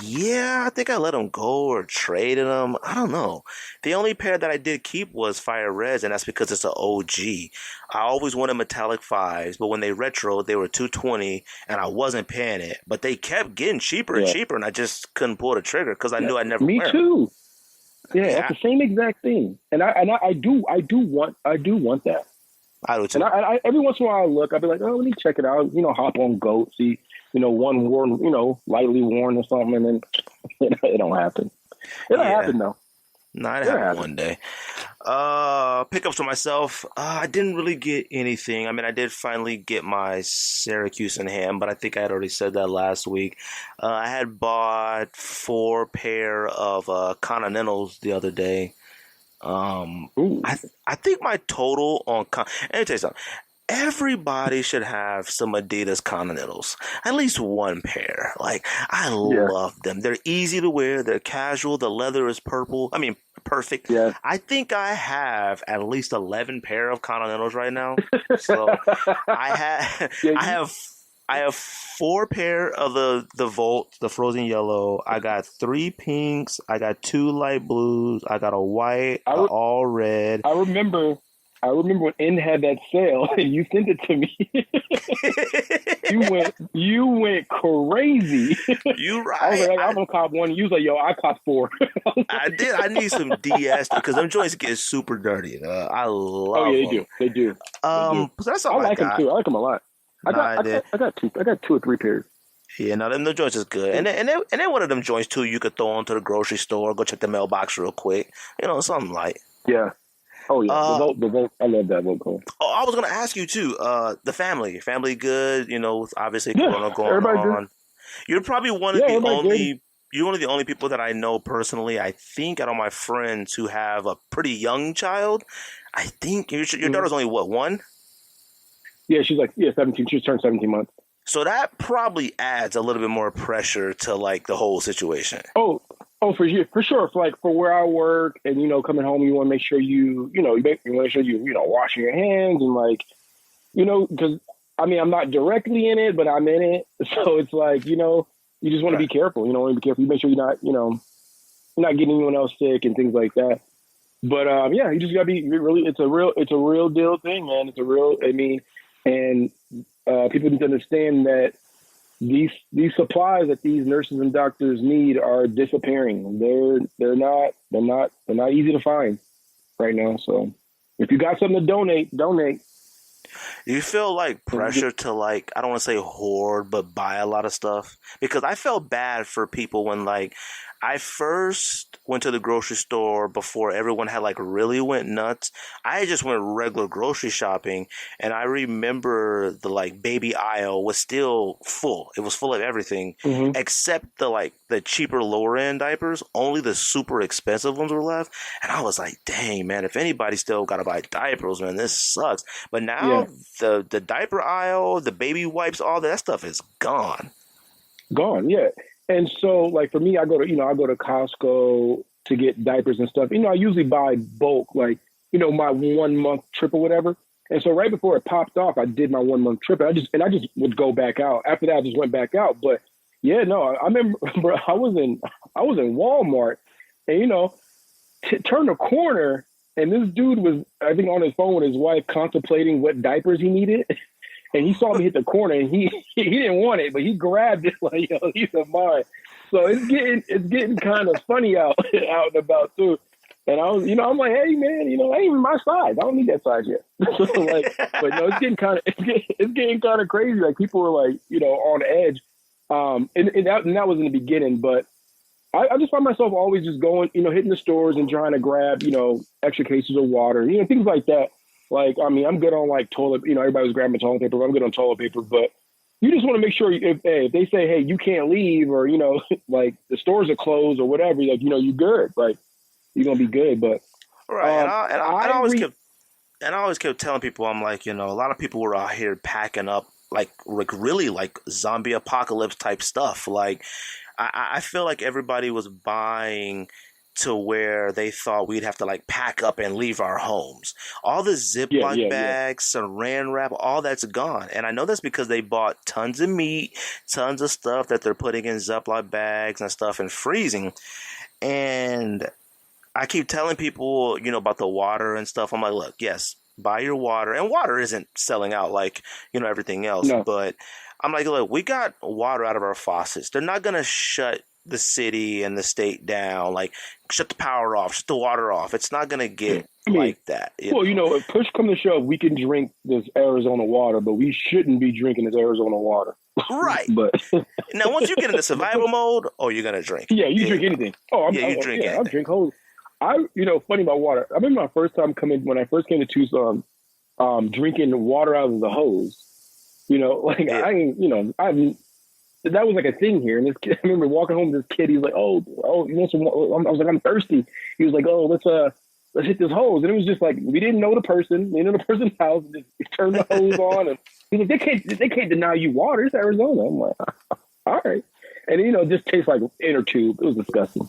Speaker 2: Yeah, I think I let them go or traded them. I don't know. The only pair that I did keep was Fire Reds, and that's because it's an OG. I always wanted metallic 5s, but when they retroed, they were $220, and I wasn't paying it. But they kept getting cheaper and cheaper, and I just couldn't pull the trigger because I knew I'd never wear them. Me
Speaker 3: too. Yeah, that's the same exact thing. And I do want that.
Speaker 2: I do too.
Speaker 3: And I every once in a while I look, I'll be like, oh, let me check it out. Hop on GOAT, see, one worn, lightly worn or something, and then it don't happen. It'll happen though.
Speaker 2: No, it happened one day. Pickups for myself. I didn't really get anything. I mean, I did finally get my Syracuse in hand, but I think I had already said that last week. I had bought 4 pair of Continentals the other day. I think my total on let me tell you something. Everybody should have some Adidas Continentals. At least one pair. Like, I love them. They're easy to wear. They're casual. The leather is perfect.
Speaker 3: Yeah.
Speaker 2: I think I have at least 11 pair of Continentals right now. So I have 4 pair of the Volt, the frozen yellow. I got 3 pinks. I got 2 light blues. I got a white, all red.
Speaker 3: I remember when N had that sale and you sent it to me. you went crazy.
Speaker 2: You right.
Speaker 3: I was like, I'm gonna cop one. You was like, yo, I cop 4.
Speaker 2: I did. I need some DS because them joints get super dirty. I love.
Speaker 3: Oh yeah,
Speaker 2: them.
Speaker 3: They do.
Speaker 2: So that's all
Speaker 3: I like them too. I like them a lot. I got 2 or 3 pairs.
Speaker 2: Yeah, no, them joints is good, and then one of them joints too. You could throw onto the grocery store, go check the mailbox real quick. Something light.
Speaker 3: Yeah. Oh yeah, the Volt. I love that Volt color.
Speaker 2: Oh, I was gonna ask you too. The family good. Obviously Corona going on. Good. You're probably one of the only. Good. You're one of the only people that I know personally. I think out of my friends who have a pretty young child. I think your daughter's only what, 1?
Speaker 3: Yeah, she's 17. She's turned 17 months.
Speaker 2: So that probably adds a little bit more pressure to the whole situation.
Speaker 3: Oh, for sure. For where I work and, coming home, you want to make sure you want to make sure you washing your hands and because I'm not directly in it, but I'm in it. So it's you just want to be careful. You want to be careful. You make sure you're not getting anyone else sick and things like that. But you just gotta be really. It's a real deal thing, man. It's a real. And people need to understand that these supplies that these nurses and doctors need are disappearing. They're not easy to find. right now. So if you got something to donate.
Speaker 2: Do you feel like pressure to like, I don't want to say hoard, but buy a lot of stuff? Because I felt bad for people when like I first went to the grocery store before everyone had like really went nuts. I just went regular grocery shopping, and I remember the like baby aisle was still full. It was full of everything except the like the cheaper lower end diapers. Only the super expensive ones were left. And I was like, dang man, if anybody still gotta buy diapers, man, this sucks. But now the diaper aisle, the baby wipes, all that stuff is gone.
Speaker 3: Yeah. And so, like for me, I go to Costco to get diapers and stuff. I usually buy bulk, like my 1 month trip or whatever. And so, right before it popped off, I did my 1 month trip. I just would go back out. After that, I just went back out. But yeah, no, I remember I was in Walmart, and turned a corner, and this dude was, I think, on his phone with his wife, contemplating what diapers he needed. And he saw me hit the corner, and he didn't want it, but he grabbed it like, yo, these are mine. So it's getting kind of funny out and about too. And I was, I'm like, hey man, I ain't even my size. I don't need that size yet. So like, but no, it's getting kind of crazy. Like people were like, on edge. And that was in the beginning, but I just find myself always just going, hitting the stores and trying to grab, extra cases of water, things like that. Like, I mean, I'm good on like toilet, everybody was grabbing toilet paper, but I'm good on toilet paper, but you just want to make sure if they say, hey, you can't leave, or, like the stores are closed or whatever, like, you good, like you're going to be good. But
Speaker 2: right. I always kept telling people, I'm like, a lot of people were out here packing up like really like zombie apocalypse type stuff. Like I feel like everybody was buying to where they thought we'd have to like pack up and leave our homes. All the Ziploc bags, saran wrap, all that's gone. And I know that's because they bought tons of meat, tons of stuff that they're putting in Ziploc bags and stuff and freezing. And I keep telling people, about the water and stuff. I'm like, look, yes, buy your water. And water isn't selling out like, everything else. No. But I'm like, look, we got water out of our faucets. They're not going to shut the city and the state down, like shut the power off, shut the water off. It's not going to get like that.
Speaker 3: If push come to shove, we can drink this Arizona water, but we shouldn't be drinking this Arizona water.
Speaker 2: Right.
Speaker 3: But
Speaker 2: now, once you get into survival mode, you're going to drink.
Speaker 3: Yeah, you drink anything.
Speaker 2: You drink anything.
Speaker 3: I'll drink hose. Funny about water. I remember my first time when I first came to Tucson, drinking water out of the hose. That was like a thing here. And this kid, I remember walking home with this kid. He was like, oh, you want some water? I was like, I'm thirsty. He was like, oh, let's hit this hose. And it was just like, we didn't know the person. We didn't know the person's house. Just turned the hose on. And he's like, they can't deny you water. It's Arizona. I'm like, all right. And, it just tastes like inner tube. It was disgusting.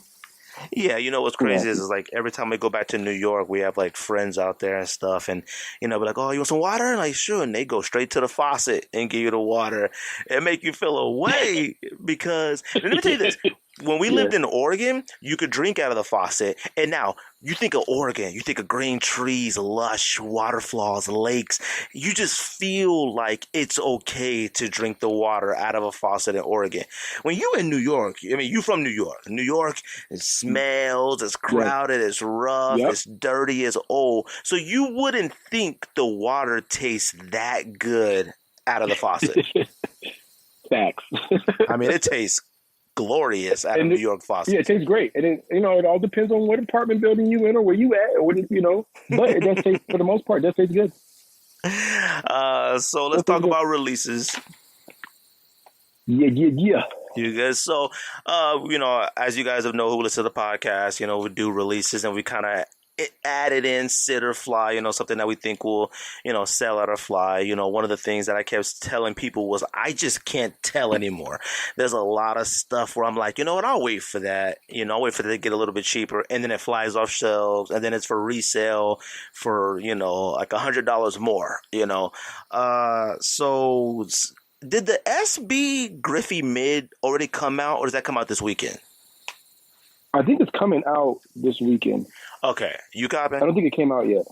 Speaker 2: Yeah, what's crazy is like every time we go back to New York, we have like friends out there and stuff, and be like, "Oh, you want some water?" And like, sure, and they go straight to the faucet and give you the water and make you feel away because let me tell you this: when we lived in Oregon, you could drink out of the faucet, and now you think of Oregon, you think of green trees, lush waterfalls, lakes. You just feel like it's okay to drink the water out of a faucet in Oregon. When you in New York, I mean, you from New York. New York, it smells, it's crowded, it's rough, it's dirty, it's old. So you wouldn't think the water tastes that good out of the faucet.
Speaker 3: Facts.
Speaker 2: I mean, it tastes glorious out of New York faucet.
Speaker 3: Yeah, it tastes great. And it all depends on what apartment building you in or where you at, or but it does taste, for the most part, it does taste good.
Speaker 2: So let's talk about releases.
Speaker 3: Yeah.
Speaker 2: You guys, so as you guys have know who listen to the podcast, we do releases and we kind of added in sit or fly, something that we think will, sell at or fly. One of the things that I kept telling people was I just can't tell anymore. There's a lot of stuff where I'm like, I'll wait for that. I'll wait for it to get a little bit cheaper, and then it flies off shelves, and then it's for resale for, like $100 more, So did the SB Griffey Mid already come out, or does that come out this weekend?
Speaker 3: I think it's coming out this weekend.
Speaker 2: Okay, you copping?
Speaker 3: I don't think it came out yet.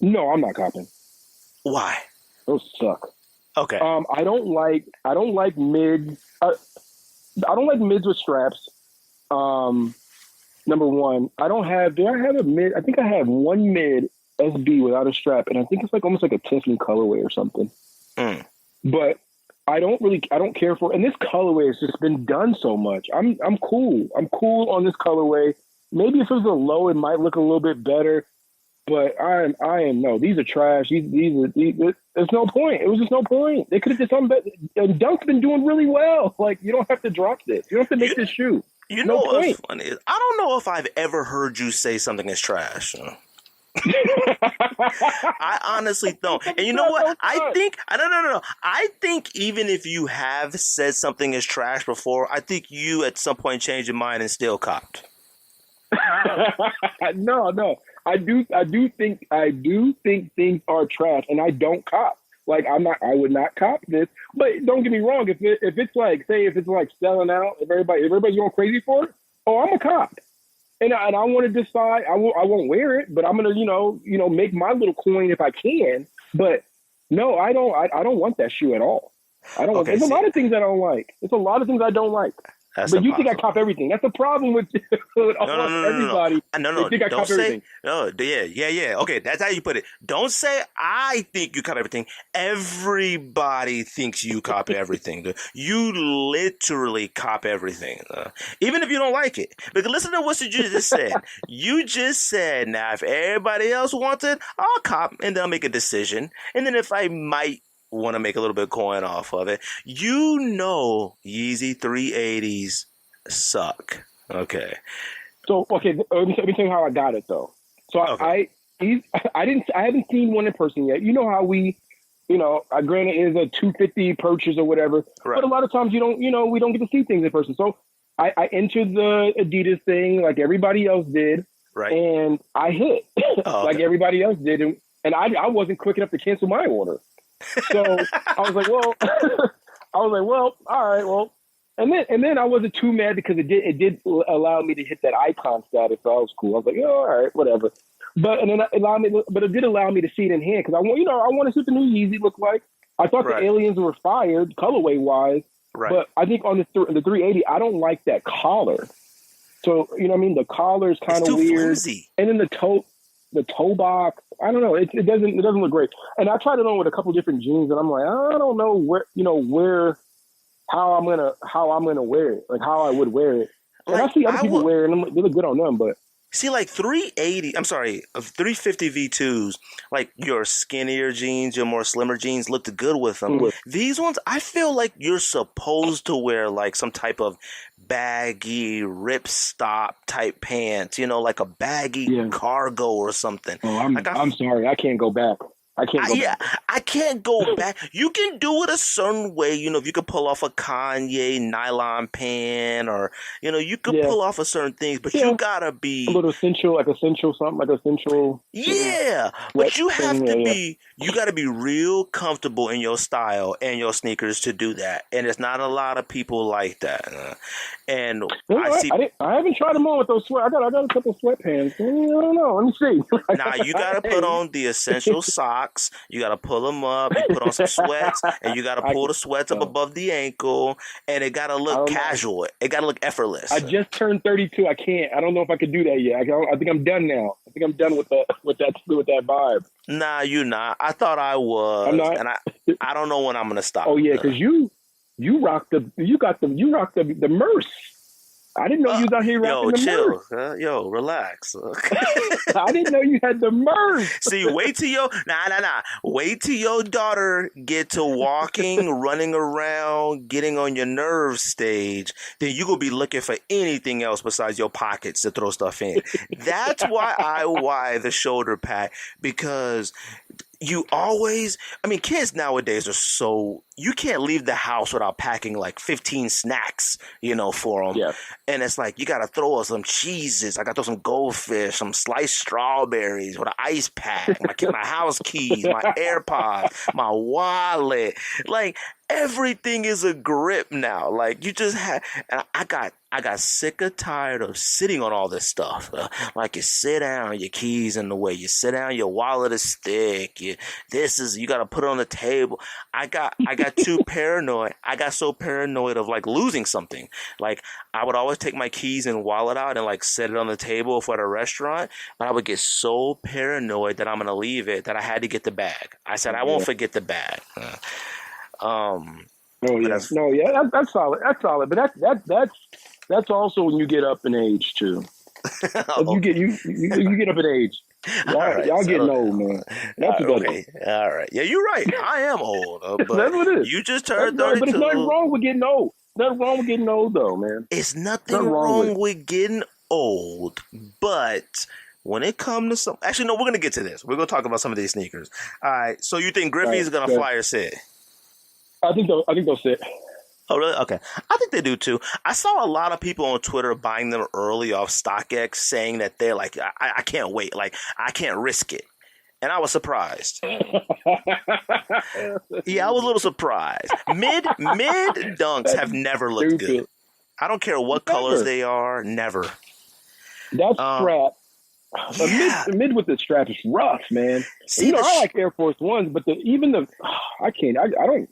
Speaker 3: No, I'm not copping.
Speaker 2: Why?
Speaker 3: Those suck.
Speaker 2: Okay.
Speaker 3: I don't like mids. I don't like mids with straps. number one, I don't have. Do I have a mid? I think I have one mid SB without a strap, and I think it's like almost like a Tiffany colorway or something. But I don't care for. And this colorway has just been done so much. I'm cool. I'm cool on this colorway. Maybe if it was a low, it might look a little bit better. But I am no. These are trash. There's no point. It was just no point. They could have just done better. And Dunk's been doing really well. Like, you don't have to drop this. You don't have to make this shoe.
Speaker 2: You know what's funny is I don't know if I've ever heard you say something is trash. I honestly don't. And you know what? I think no. I think even if you have said something is trash before, I think you at some point changed your mind and still copped.
Speaker 3: No. I do think things are trash, and I don't cop. Like, I would not cop this. But don't get me wrong. If it's like selling out, if everybody's going crazy for it, I'm a cop. And I want to decide. I won't wear it, but I'm gonna make my little coin if I can. But no, I don't want that shoe at all. I don't. There's a lot of things I don't like. There's a lot of things I don't like.
Speaker 2: That's
Speaker 3: but you think I cop everything? That's the problem with everybody.
Speaker 2: No.
Speaker 3: They think I cop everything.
Speaker 2: No, yeah. Okay, that's how you put it. Don't say I think you cop everything. Everybody thinks you cop everything. You literally cop everything, even if you don't like it. Because listen to what you just said. You just said, now if everybody else wants it, I'll cop, and then I'll make a decision. And then if I might want to make a little bit of coin off of it, Yeezy 380s suck. Okay. So
Speaker 3: let me tell you how I got it though. So okay. I haven't seen one in person yet. You know how granted it is a 250 purchase or whatever, right. But a lot of times we don't get to see things in person. So I entered the Adidas thing like everybody else did, right? And I hit like everybody else did, and I wasn't quick enough to cancel my order. So I was like, well, all right, well, and then I wasn't too mad because it did allow me to hit that icon status, so I was cool. I was like, all right, whatever. But it did allow me to see it in hand because I want to see what the new Yeezy looked like. I thought the aliens were fired colorway wise, right. But I think on the 380, I don't like that collar. So you know what I mean? The collar is kind of weird, flimsy. And then the toe box, I don't know. It doesn't look great. And I tried it on with a couple different jeans, and I'm like, I don't know how I'm gonna wear it, like how I would wear it. And I see other people wear it, and they look good on them, but.
Speaker 2: See, like 350 V2s, like your skinnier jeans, your more slimmer jeans looked good with them. Mm-hmm. These ones, I feel like you're supposed to wear like some type of baggy ripstop type pants, like a baggy cargo or something.
Speaker 3: Oh, I'm sorry, I can't go back. I
Speaker 2: can't go back. You can do it a certain way, if you could pull off a Kanye nylon pant or, you could pull off a certain things, but you gotta be
Speaker 3: a little essential, something like essential.
Speaker 2: Yeah, but you have to be, you gotta be real comfortable in your style and your sneakers to do that. And it's not a lot of people like that. And
Speaker 3: I haven't tried them on with those I got a couple sweatpants. I don't know. Let me see.
Speaker 2: Now you gotta put on the essential socks. You got to pull them up. You put on some sweats, and you got to pull the sweats up above the ankle, and it got to look casual. It got to look effortless.
Speaker 3: I just turned 32. I can't. I don't know if I could do that yet. I think I'm done now. I think I'm done with that vibe.
Speaker 2: Nah, you're not. I thought I was.
Speaker 3: I'm not.
Speaker 2: And I don't know when I'm gonna stop.
Speaker 3: Oh yeah, because you rock the Merce. I didn't know you was out here rocking the Merce.
Speaker 2: Yo, relax.
Speaker 3: I didn't know you had the Merce.
Speaker 2: See, wait till Wait till your daughter get to walking, running around, getting on your nerve stage. Then you gonna be looking for anything else besides your pockets to throw stuff in. That's why I wear the shoulder pad, because kids nowadays are so, you can't leave the house without packing like 15 snacks, for them. Yeah. And it's like, you got to throw some cheeses. I got to throw some goldfish, some sliced strawberries with an ice pack, my house keys, my AirPods, my wallet. Like, everything is a grip now. Like you just had, and I got sick or tired of sitting on all this stuff. Like you sit down, your keys in the way. You sit down, your wallet is thick. You got to put it on the table. I got too paranoid. I got so paranoid of like losing something. Like I would always take my keys and wallet out and like set it on the table if we're at a restaurant. But I would get so paranoid that I'm gonna leave it that I had to get the bag. I said I won't forget the bag.
Speaker 3: That's solid. That's solid. But that's also when you get up in age too. You get up in age. Y'all getting old, man. That's
Speaker 2: okay. All right. Yeah, you're right. I am old. But
Speaker 3: that's what it is.
Speaker 2: You just turned 32.
Speaker 3: But it's nothing wrong with getting old. Nothing wrong with getting old, though, man.
Speaker 2: It's nothing wrong with getting old, but when it comes to some, actually, no, we're gonna get to this. We're gonna talk about some of these sneakers. All right. So you think Griffey's gonna fly or sit?
Speaker 3: I think they'll sit.
Speaker 2: Oh, really? Okay. I think they do too. I saw a lot of people on Twitter buying them early off StockX saying that they're like, I can't wait. Like, I can't risk it. And I was surprised. Yeah, I was a little surprised. Mid dunks have never looked good. I don't care what colors they are. Never.
Speaker 3: That strap. The mid with the strap is rough, man. See, I like Air Force Ones, but I can't. I don't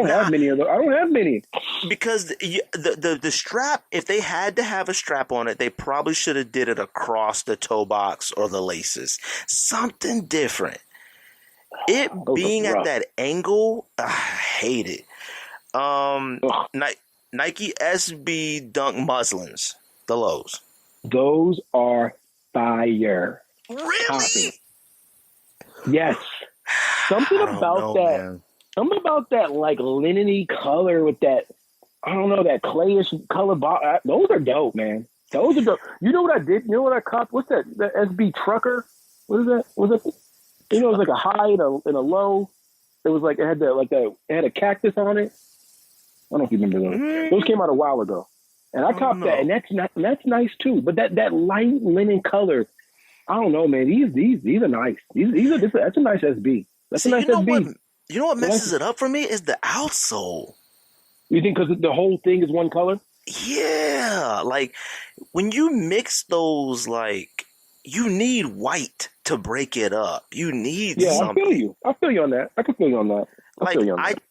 Speaker 3: have many of those. I don't have many
Speaker 2: because the strap. If they had to have a strap on it, they probably should have did it across the toe box or the laces. Something different. It being at that angle, I hate it. Nike SB Dunk muslins, the lows.
Speaker 3: Those are fire.
Speaker 2: Really?
Speaker 3: Topping. Yes. Something about that like linen-y color with that, I don't know, that clayish color. Those are dope, man. Those are dope. You know what I did? You know what I copped? What's that? The SB Trucker? What is that? Was it? You know, it was like a high and a low. It was like it had a cactus on it. I don't know if you remember those. Those came out a while ago. And I copped that, and that's nice too. But that light linen color, I don't know, man. These are nice. That's a nice SB. That's a nice SB.
Speaker 2: You know what messes it up for me is the outsole.
Speaker 3: You think because the whole thing is one color?
Speaker 2: Yeah, like when you mix those, like you need white to break it up. You need something.
Speaker 3: I feel you on that. I can feel you on that.
Speaker 2: I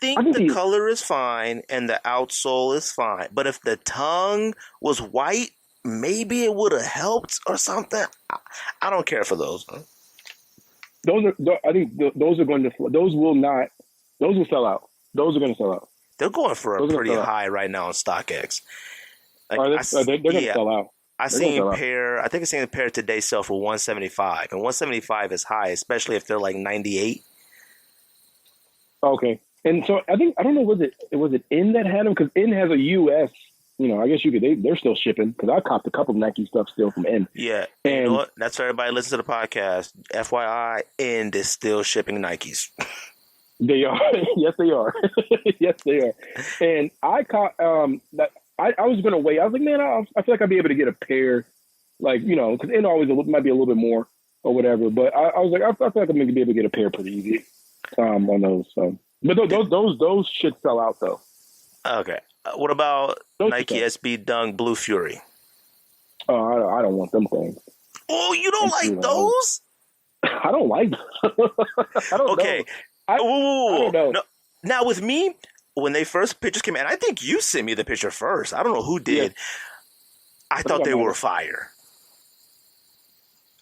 Speaker 2: think the color is fine and the outsole is fine. But if the tongue was white, maybe it would have helped or something. I don't care for those. Huh?
Speaker 3: I think those are going to. Those will sell out. Those are going to sell out.
Speaker 2: They're going for a pretty high right now on StockX.
Speaker 3: Like, they're going to sell out.
Speaker 2: I think I seen a pair today sell for $175, and $175 is high, especially if they're like 98.
Speaker 3: Okay, and so I don't know, was it In that had them? Because In has a US. You know, I guess they're still shipping because I copped a couple of Nike stuff still from In.
Speaker 2: Yeah, and you know what? That's for everybody listen to the podcast. FYI, In is still shipping Nikes.
Speaker 3: They are. Yes, they are. Yes, they are. And I caught that. I was going to wait. I was like, man, I feel like I'd be able to get a pair, like, you know, because In always might be a little bit more or whatever. But I was like, I feel like I'm going to be able to get a pair pretty easy on those. But those should sell out though.
Speaker 2: Okay. What about Nike SB Dunk Blue Fury?
Speaker 3: Oh, I don't want them things.
Speaker 2: Oh, you don't like those?
Speaker 3: I don't like them. I don't know. I don't know.
Speaker 2: No. Now with me, when they first pictures came in, I think you sent me the picture first. I don't know who did. Yeah. I thought they were fire.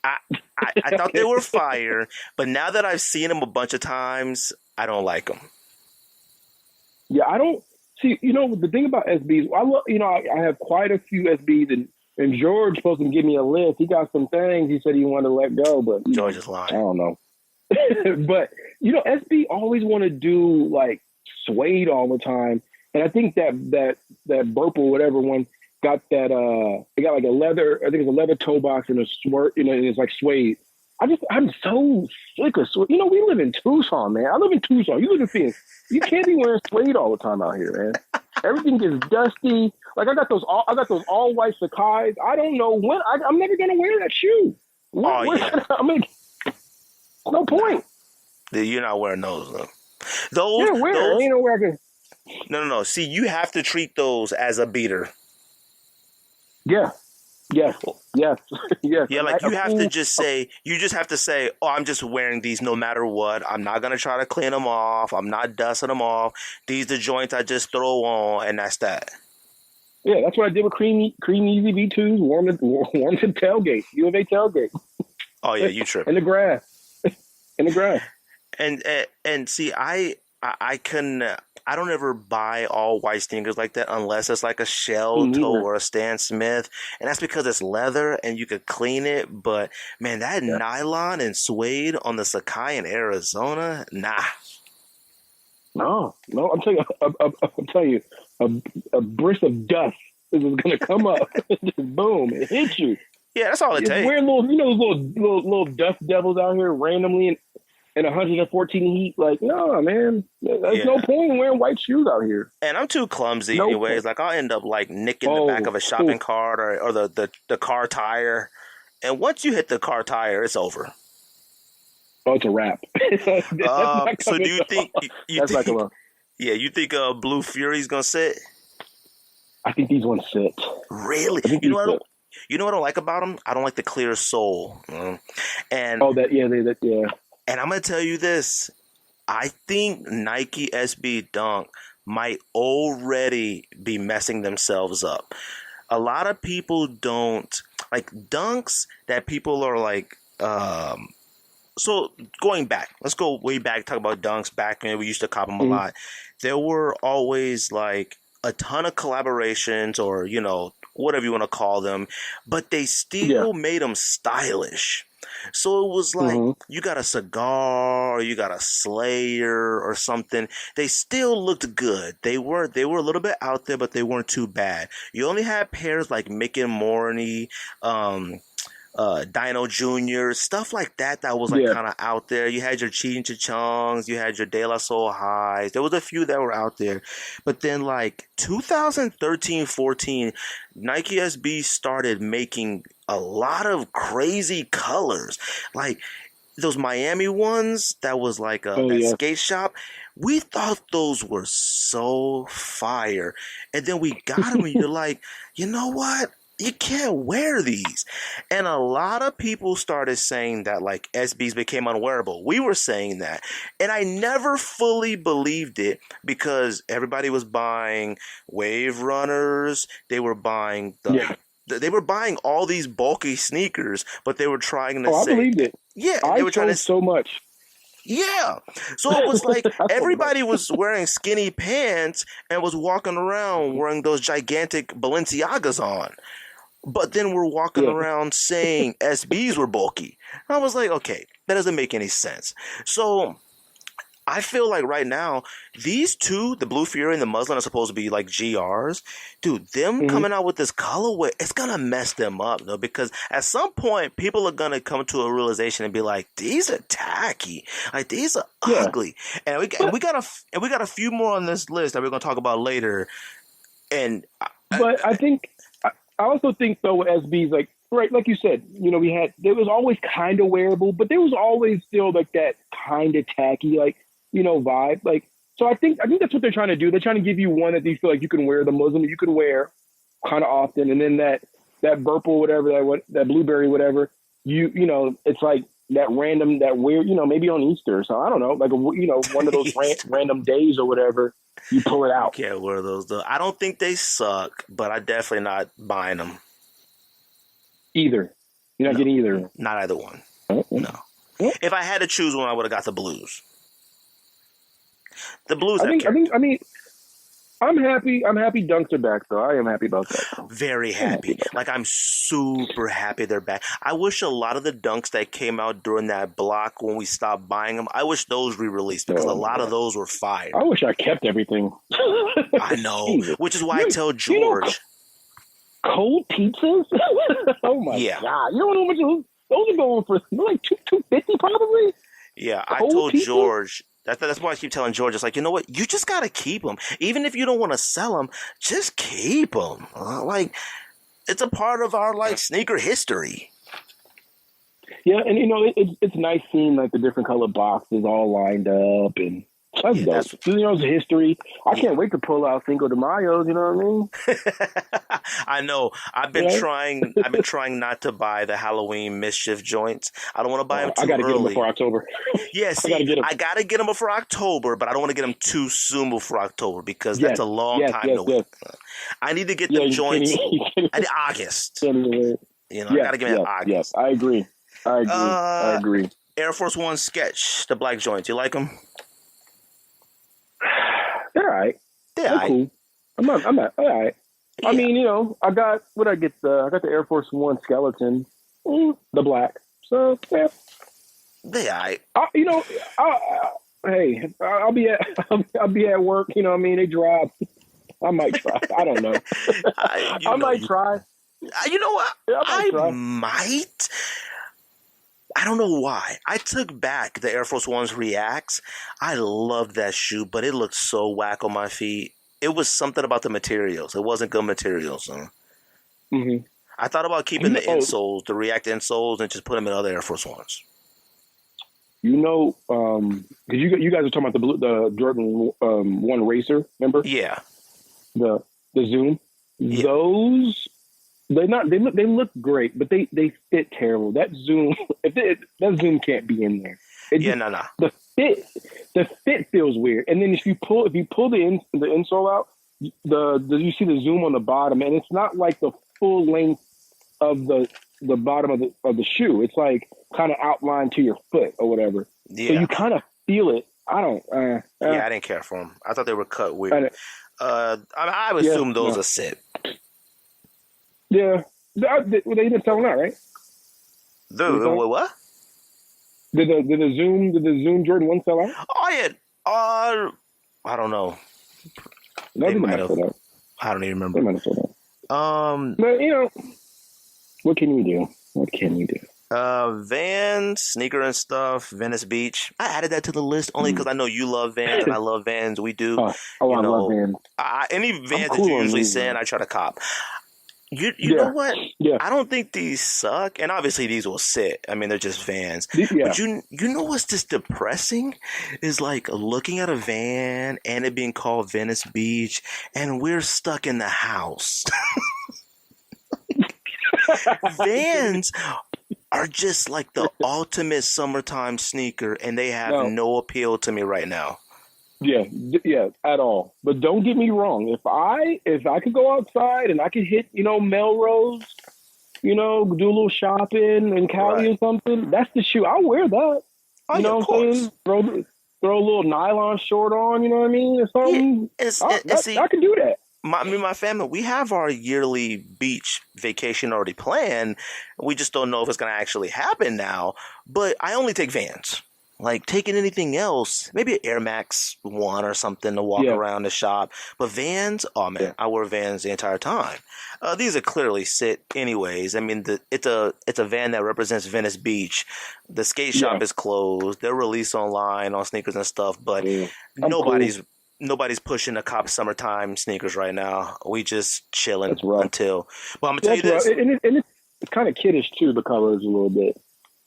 Speaker 2: I thought they were fire, but now that I've seen them a bunch of times, I don't like them.
Speaker 3: Yeah, I don't see. You know, the thing about SBs, I have quite a few SBs, and George supposed to give me a list. He got some things he said he wanted to let go, but
Speaker 2: George is lying.
Speaker 3: I don't know. But you know, SB always want to do like suede all the time, and I think that Burp or whatever one got that. They got like a leather. I think it's a leather toe box and a swerve. You know, and it's like suede. I'm so sick of suede. You know, we live in Tucson, man. I live in Tucson. You live in Phoenix. You can't be wearing suede all the time out here, man. Everything gets dusty. Like I got those all white Sacai's. I don't know when. I'm never gonna wear that shoe.
Speaker 2: Yeah.
Speaker 3: I mean, no point.
Speaker 2: You're not wearing those though. Those.
Speaker 3: Yeah, where? Ain't nowhere I can.
Speaker 2: No. See, you have to treat those as a beater.
Speaker 3: Yeah. Yes. Yes. Yes.
Speaker 2: Yeah, like you have to just say, oh, I'm just wearing these no matter what. I'm not gonna try to clean them off. I'm not dusting them off. These the joints I just throw on, and that's that.
Speaker 3: Yeah, that's what I did with Cream Easy V2s. Warm the tailgate, U of A tailgate.
Speaker 2: Oh yeah, you tripping.
Speaker 3: In the grass. In the grass.
Speaker 2: And see, I don't ever buy all white sneakers like that unless it's like a shell toe or a Stan Smith, and that's because it's leather and you could clean it. But man, that nylon and suede on the Sakai in Arizona, nah.
Speaker 3: No, I'm telling you, a bris of dust is going to come up, just boom, it hits you.
Speaker 2: Yeah, that's all it takes.
Speaker 3: Wearing those little dust devils out here randomly in 114 heat, like, no, man, there's no point in wearing white shoes out here.
Speaker 2: And I'm too clumsy anyways. Like, I'll end up like nicking the back of a shopping cart or the car tire. And once you hit the car tire, it's over.
Speaker 3: Oh, it's a wrap.
Speaker 2: So do you think you think Blue Fury's gonna sit?
Speaker 3: I think these ones sit.
Speaker 2: Really? You know what I don't like about them? I don't like the clear sole. And
Speaker 3: And
Speaker 2: I'm gonna tell you this. I think Nike SB Dunk might already be messing themselves up. A lot of people don't like dunks that people are like. So going back, let's go way back. Talk about dunks back when we used to cop them a lot. There were always like a ton of collaborations, or whatever you want to call them, but they still made them stylish. So it was like you got a cigar, or you got a Slayer or something. They still looked good. They were a little bit out there, but they weren't too bad. You only had pairs like Mick and Morny, Dino Jr., stuff like that was like kind of out there. You had your Cheech and Chongs, you had your De La Soul Highs. There was a few that were out there. But then like 2013-14, Nike SB started making a lot of crazy colors. Like those Miami ones that was like that skate shop. We thought those were so fire. And then we got them and you're like, you know what? You can't wear these. And a lot of people started saying that like SBs became unwearable. We were saying that. And I never fully believed it because everybody was buying Wave Runners. They were buying they were buying all these bulky sneakers, but they were trying to say,
Speaker 3: I believed it.
Speaker 2: Yeah.
Speaker 3: They were trying to so much.
Speaker 2: Yeah. So it was like everybody was wearing skinny pants and was walking around wearing those gigantic Balenciagas on. But then we're walking around saying SBs were bulky. I was like, okay, that doesn't make any sense. So I feel like right now, these two, the Blue Fury and the Muslin, are supposed to be like GRs. Dude, them coming out with this colorway, it's going to mess them up, though, because at some point, people are going to come to a realization and be like, these are tacky. Like, these are ugly. And we got a few more on this list that we're going to talk about later.
Speaker 3: But I also think though with SBs, like you said, there was always kind of wearable, but there was always still like that kind of tacky, vibe. Like, so I think that's what they're trying to do. They're trying to give you one that you feel like you can wear, the Muslim you can wear kind of often, and then that Burple, whatever, that blueberry, whatever, it's like that random, that weird, maybe on Easter. So I don't know, like one of those random days or whatever. You pull it out.
Speaker 2: Can't wear those though. I don't think they suck, but I definitely not buying them.
Speaker 3: Either. You're not getting either.
Speaker 2: Not either one.
Speaker 3: Mm-hmm.
Speaker 2: No. Mm-hmm. If I had to choose one, I would have got the blues. The blues.
Speaker 3: I'm happy. I'm happy Dunks are back, though. I am happy about that.
Speaker 2: Very happy. Like, I'm super happy they're back. I wish a lot of the Dunks that came out during that block when we stopped buying them, I wish those re-released because a lot of those were fire.
Speaker 3: I wish I kept everything.
Speaker 2: I know. Which is why I tell George.
Speaker 3: Cold pizzas? Oh, my God. You don't know how much those are going for. Like $2.50 probably?
Speaker 2: Yeah,
Speaker 3: cold
Speaker 2: I told
Speaker 3: pizza?
Speaker 2: George. That's why I keep telling George, it's like, you know what? You just got to keep them. Even if you don't want to sell them, just keep them. Like, it's a part of our, sneaker history.
Speaker 3: Yeah, and, it's nice seeing, the different color boxes all lined up. And That's
Speaker 2: Yeah,
Speaker 3: dope.
Speaker 2: that's.
Speaker 3: It's history. I can't wait to pull out Cinco de Mayo's. You know what I mean?
Speaker 2: I know. I've been
Speaker 3: Right?
Speaker 2: trying. I've been trying not to buy the Halloween mischief joints. I don't want to buy them
Speaker 3: I
Speaker 2: too
Speaker 3: got to get them
Speaker 2: early.
Speaker 3: before October.
Speaker 2: Yeah,
Speaker 3: I got
Speaker 2: see,
Speaker 3: to get them.
Speaker 2: I gotta get them before October, but I don't want to get them too soon before October because that's a long time to wait. I need to get them joints in August.
Speaker 3: You
Speaker 2: know, I gotta get them in August.
Speaker 3: Yes, I agree. I agree.
Speaker 2: Air Force One sketch, the black joints. You like them?
Speaker 3: They're all right. They're cool. I'm not. All right. Yeah. I mean, I got I got the Air Force One skeleton, the black. So yeah,
Speaker 2: they all right.
Speaker 3: Hey, I'll be at work. You know what I mean? They drop. I might try. I don't know. I might try.
Speaker 2: You know what?
Speaker 3: Yeah,
Speaker 2: I might. I don't know why. I took back the Air Force One's Reacts. I loved that shoe, but it looked so whack on my feet. It was something about the materials. It wasn't good materials.
Speaker 3: Mm-hmm.
Speaker 2: I thought about keeping the insoles, the React insoles, and just put them in other Air Force Ones. Because
Speaker 3: you guys are talking about the Jordan 1 Racer, remember?
Speaker 2: Yeah.
Speaker 3: The Zoom.
Speaker 2: Yeah.
Speaker 3: Those they look great, but they fit terrible. That Zoom that Zoom can't be in there.
Speaker 2: No.
Speaker 3: The fit feels weird. And then if you pull the insole out, you see the Zoom on the bottom, and it's not like the full length of the bottom of the shoe. It's like kind of outlined to your foot or whatever.
Speaker 2: Yeah.
Speaker 3: So you kind of feel it. I don't.
Speaker 2: I didn't care for them. I thought they were cut weird. I would assume those are sit.
Speaker 3: Yeah, they didn't sell them out, right?
Speaker 2: What?
Speaker 3: Did the Zoom Jordan 1 sell out?
Speaker 2: Oh yeah. I don't know.
Speaker 3: They might have sold out.
Speaker 2: I don't even remember.
Speaker 3: They might have sold out. But what can we do?
Speaker 2: Vans, sneaker and stuff, Venice Beach. I added that to the list only because I know you love Vans and I love Vans. We do.
Speaker 3: I love Vans.
Speaker 2: Any Vans that you usually send, I try to cop. You know what?
Speaker 3: Yeah.
Speaker 2: I don't think these suck, and obviously these will sit. I mean, they're just Vans.
Speaker 3: Yeah.
Speaker 2: But you know what's just depressing is like looking at a van and it being called Venice Beach, and we're stuck in the house. Vans are just like the ultimate summertime sneaker, and they have no appeal to me right now.
Speaker 3: Yeah, at all. But don't get me wrong. If I could go outside and I could hit, Melrose, do a little shopping in Cali or something, that's the shoe. I'll wear that.
Speaker 2: Oh,
Speaker 3: you know what I'm saying? Throw a little nylon short on, you know what I mean? Or something. I can do that.
Speaker 2: My family, we have our yearly beach vacation already planned. We just don't know if it's going to actually happen now. But I only take Vans. Like, taking anything else, maybe an Air Max 1 or something to walk around the shop. But Vans, I wear Vans the entire time. These are clearly sit anyways. I mean, it's a van that represents Venice Beach. The skate shop is closed. They're released online on sneakers and stuff. But nobody's pushing the cop summertime sneakers right now. We just chilling until. Well, I'm going to tell you this.
Speaker 3: And it's kind of kiddish, too, the colors a little bit.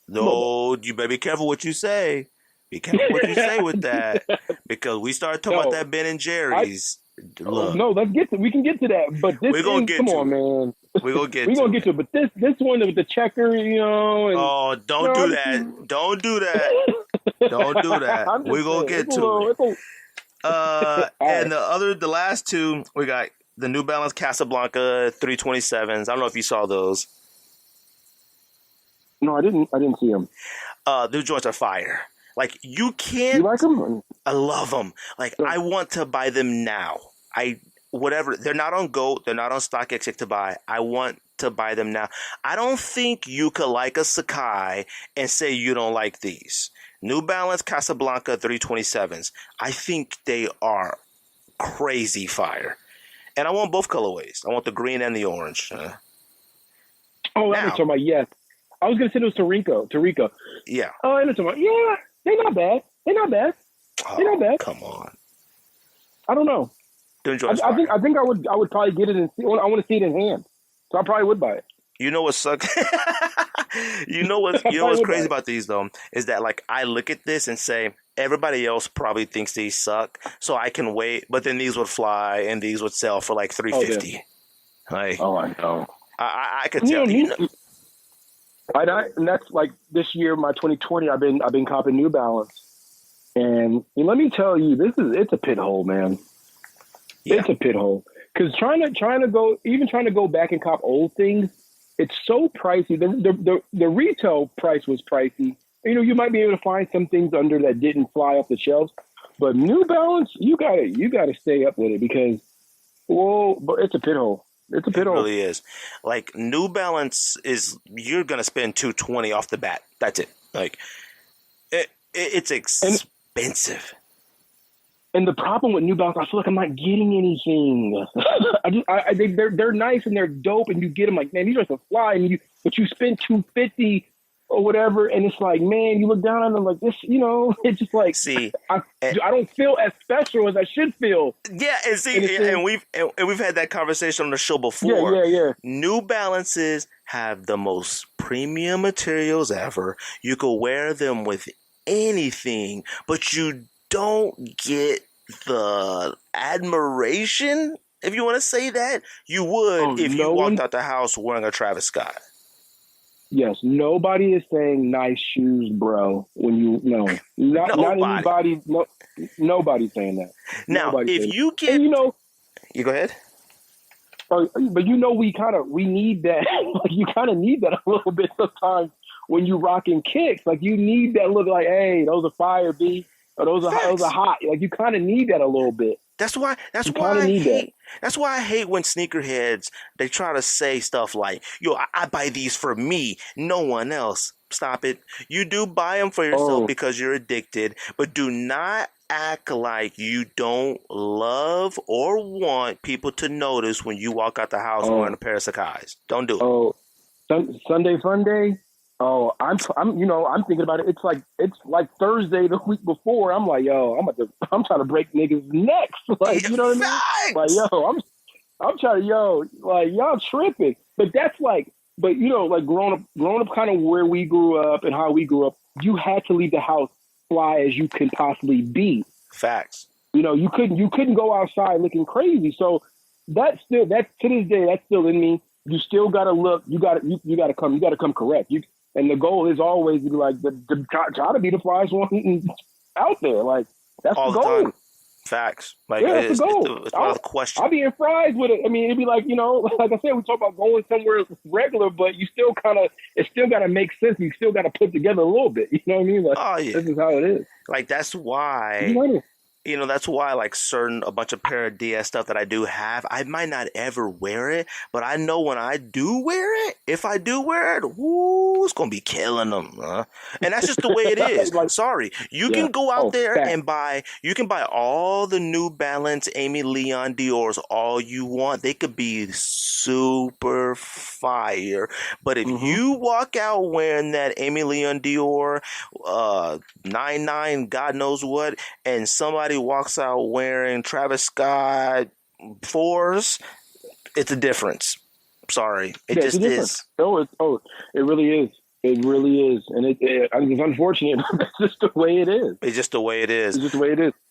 Speaker 2: No, you better be careful what you say. Be careful what you say with that, because we start talking about that Ben and Jerry's.
Speaker 3: No, we can get to that. But this come on, man.
Speaker 2: We're gonna get
Speaker 3: to it. But this one with the checker, And,
Speaker 2: don't do that. Don't do that. Don't do that. We're gonna get to it. And the last two, we got the New Balance Casablanca 327s. I don't know if you saw those.
Speaker 3: No, I didn't see them.
Speaker 2: Those joints are fire. Like, you can't.
Speaker 3: You like them?
Speaker 2: I love them. Like, I want to buy them now. They're not on GOAT. They're not on StockX to buy. I want to buy them now. I don't think you could like a Sakai and say you don't like these. New Balance Casablanca 327s. I think they are crazy fire. And I want both colorways. I want the green and the orange.
Speaker 3: That's what I'm talking about. Yes. I was going to say it was Tarico.
Speaker 2: Yeah.
Speaker 3: Oh, I know what I'm talking about. Yeah, they're not bad.
Speaker 2: Oh,
Speaker 3: they're not bad.
Speaker 2: Come on.
Speaker 3: I don't know.
Speaker 2: I
Speaker 3: think I would probably get it and see. I want to see it in hand, so I probably would buy it.
Speaker 2: You know what sucks? You know what's crazy about these though is that like I look at this and say everybody else probably thinks these suck, so I can wait. But then these would fly and these would sell for like $350. Like,
Speaker 3: I know.
Speaker 2: I could tell.
Speaker 3: And that's like this year, my 2020. I've been copping New Balance, and let me tell you, it's a pit hole, man. Yeah. It's a pit hole because trying to go back and cop old things, it's so pricey. The retail price was pricey. You might be able to find some things under that didn't fly off the shelves, but New Balance, you gotta stay up with it because, but it's a pit hole. It's a pit hole.
Speaker 2: It really is. Like New Balance you're gonna spend $220 off the bat. That's it. Like it's expensive.
Speaker 3: And the problem with New Balance, I feel like I'm not getting anything. They're nice and they're dope, and you get them like, man, these are some fly, but you spend $250 or whatever, and it's like, man, you look down on them like this, it's just like,
Speaker 2: see,
Speaker 3: I don't feel as special as I should feel.
Speaker 2: Yeah, and see, and we've had that conversation on the show before.
Speaker 3: Yeah.
Speaker 2: New Balances have the most premium materials ever. You could wear them with anything, but you don't get the admiration, if you want to say that, you would if you walked out the house wearing a Travis Scott.
Speaker 3: Yes, nobody is saying nice shoes, bro. Not anybody. Nobody's saying that.
Speaker 2: Now, if you get, you go ahead.
Speaker 3: But we need that. Like you kind of need that a little bit sometimes when you rocking kicks. Like you need that look. Like, hey, those are fire, B. Or those are hot. Like you kind of need that a little bit. That's why I hate when sneakerheads, they try to say stuff like, yo, I buy these for me, no one else. Stop it. You do buy them for yourself because you're addicted, but do not act like you don't love or want people to notice when you walk out the house wearing a pair of Sacai's. Don't do it. Sunday Fun Day. Oh, I'm thinking about it. It's like Thursday the week before. I'm like, yo, I'm trying to break niggas' necks. Like, you know what I mean? Like, yo, I'm trying to, like, y'all tripping. But that's like, like growing up kind of where we grew up and how we grew up, you had to leave the house fly as you can possibly be.
Speaker 2: Facts.
Speaker 3: You couldn't go outside looking crazy. So that's to this day, that's still in me. You still gotta look. You gotta come correct. And the goal is always to be like to try to be the flyest one out there. Like that's
Speaker 2: all
Speaker 3: the goal.
Speaker 2: Time. Facts. Like
Speaker 3: that's the goal.
Speaker 2: It's not a question.
Speaker 3: I'll be in fries with it. I mean, it'd be like like I said, we talk about going somewhere regular, but you still it still got to make sense. You still got to put together a little bit. You know what I mean? Like, this is how it is.
Speaker 2: Like that's why. That's why like a bunch of pair of DS stuff that I do have, I might not ever wear it, but I know when I do wear it, if I do wear it, it's going to be killing them. And that's just the way it is. Sorry. You can go out there and you can buy all the New Balance Amy Leon Dior's all you want. They could be super fire. But if you walk out wearing that Amy Leon Dior 99 God knows what, and somebody walks out wearing Travis Scott 4s, it's a difference. Sorry. It just is.
Speaker 3: It really is. It really is. And it's unfortunate. It's just the way it is.
Speaker 2: It's just the way it is.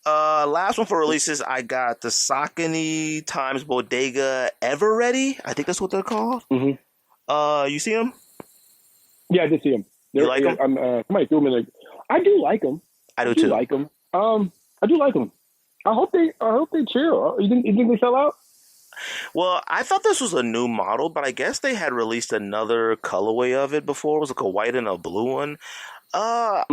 Speaker 2: Last one for releases, I got the Saucony times Bodega Ever Ready. I think that's what they're called. Mm-hmm. You see them? Yeah, I did see them. You like them? Somebody threw them in I do like them. I do too. Like them. I do like them. I hope they chill. You think they sell out? Well, I thought this was a new model, but I guess they had released another colorway of it before. It was like a white and a blue one. I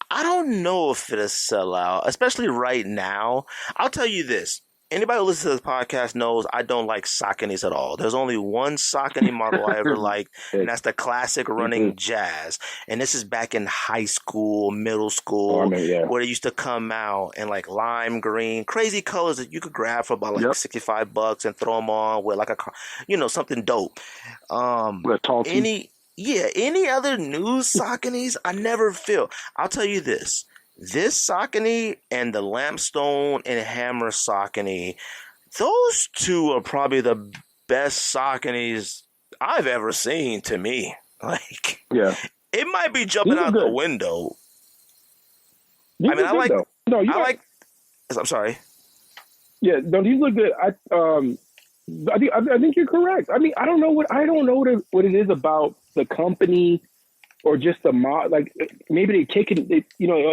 Speaker 2: don't know if it'll sell out, especially right now. I'll tell you this. Anybody who listens to this podcast knows I don't like Sauconys at all. There's only one Saucony model I ever liked, and that's the classic running Jazz. And this is back in high school, middle school, where it used to come out in like lime green, crazy colors that you could grab for about like $65 and throw them on with like something dope. Any other new Sauconys, I never feel. I'll tell you this. This Saucony and the Lampstone and Hammer Saucony, those two are probably the best Sauconys I've ever seen to me. Like,
Speaker 3: Yeah.
Speaker 2: it might be jumping
Speaker 3: These are
Speaker 2: out the
Speaker 3: good.
Speaker 2: window.
Speaker 3: These
Speaker 2: I mean,
Speaker 3: look
Speaker 2: I
Speaker 3: good,
Speaker 2: like,
Speaker 3: though. No,
Speaker 2: I like, I'm sorry.
Speaker 3: Yeah, no, these look good. I think you're correct. I mean, I don't know what it is about the company or just the mod. Like maybe they kick it. It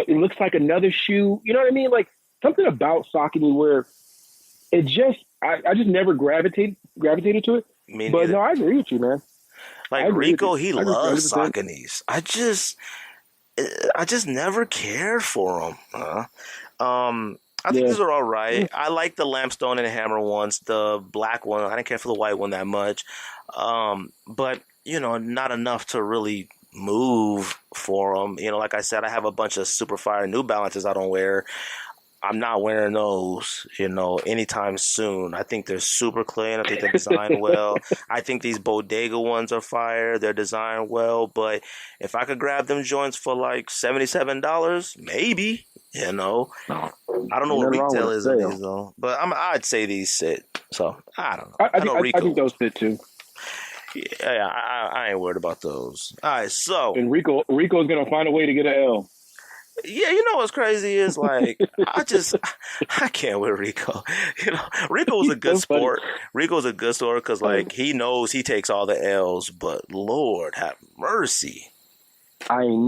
Speaker 3: looks like another shoe. You know what I mean? Like something about Saucony where it just I just never gravitated to it.
Speaker 2: Me
Speaker 3: But
Speaker 2: neither.
Speaker 3: no, I agree with you, man. I
Speaker 2: Like
Speaker 3: agree with
Speaker 2: Rico,
Speaker 3: you.
Speaker 2: he
Speaker 3: I agree
Speaker 2: loves
Speaker 3: 100%.
Speaker 2: Sauconys. I just never cared for them. I think
Speaker 3: Yeah.
Speaker 2: these are all right. I like the Lampstone and Hammer ones. The black one, I didn't care for the white one that much. But not enough to really move for them. Like I said, I have a bunch of super fire New Balances I don't wear. I'm not wearing those, anytime soon. I think they're super clean. I think they're designed well. I think these Bodega ones are fire. They're designed well. But if I could grab them joints for like $77, maybe, I don't know what
Speaker 3: Nothing wrong
Speaker 2: retail
Speaker 3: with
Speaker 2: is
Speaker 3: a
Speaker 2: on
Speaker 3: sale.
Speaker 2: these though. But I'd say these sit. So I don't know.
Speaker 3: I think those fit too.
Speaker 2: Yeah, I ain't worried about those. All right, so
Speaker 3: And Rico's gonna find a way to get an L.
Speaker 2: yeah, what's crazy is like I can't with Rico. Rico's a good
Speaker 3: so funny.
Speaker 2: sport. Rico's a good sport because like he knows he takes all the L's, but Lord have mercy.
Speaker 3: Man.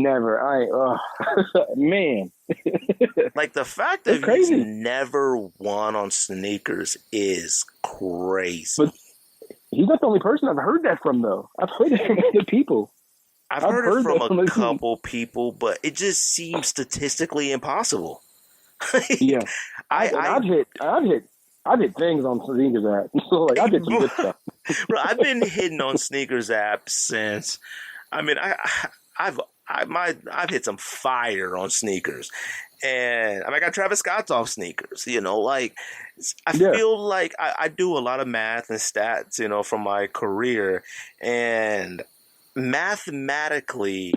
Speaker 2: Like the fact that
Speaker 3: That's
Speaker 2: he's
Speaker 3: crazy.
Speaker 2: never won on sneakers is crazy.
Speaker 3: But he's not the only person I've heard that from, though. I've heard it from other people.
Speaker 2: I've heard it from a
Speaker 3: that.
Speaker 2: couple people, but it just seems statistically impossible.
Speaker 3: Yeah, I've hit things on sneakers app. So like I did some good stuff.
Speaker 2: Bro, I've been hitting on sneakers app since. I mean, I've hit some fire on sneakers, and I got Travis Scott's off sneakers. Like I feel like I do a lot of math and stats, from my career, and mathematically,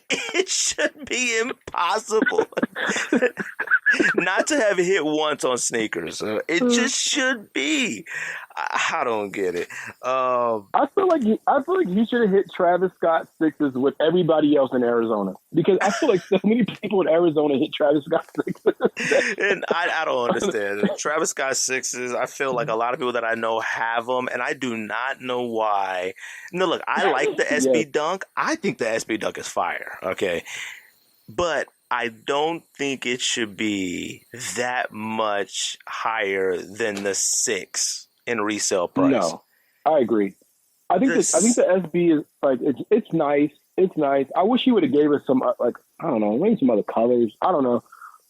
Speaker 2: it should be impossible not to have hit once on sneakers. It just should be. I don't get it.
Speaker 3: I feel like he should have hit Travis Scott sixes with everybody else in Arizona, because I feel like so many people in Arizona hit Travis Scott sixes.
Speaker 2: And I don't understand. Travis Scott sixes, I feel like a lot of people that I know have them, and I do not know why. No, look, I like the SB Dunk. I think the SB Dunk is fire, okay? But I don't think it should be that much higher than the 6 in resale price.
Speaker 3: No, I agree. I think the SB is like it's nice. It's nice. I wish he would have gave us some like I don't know, maybe some other colors. I don't know.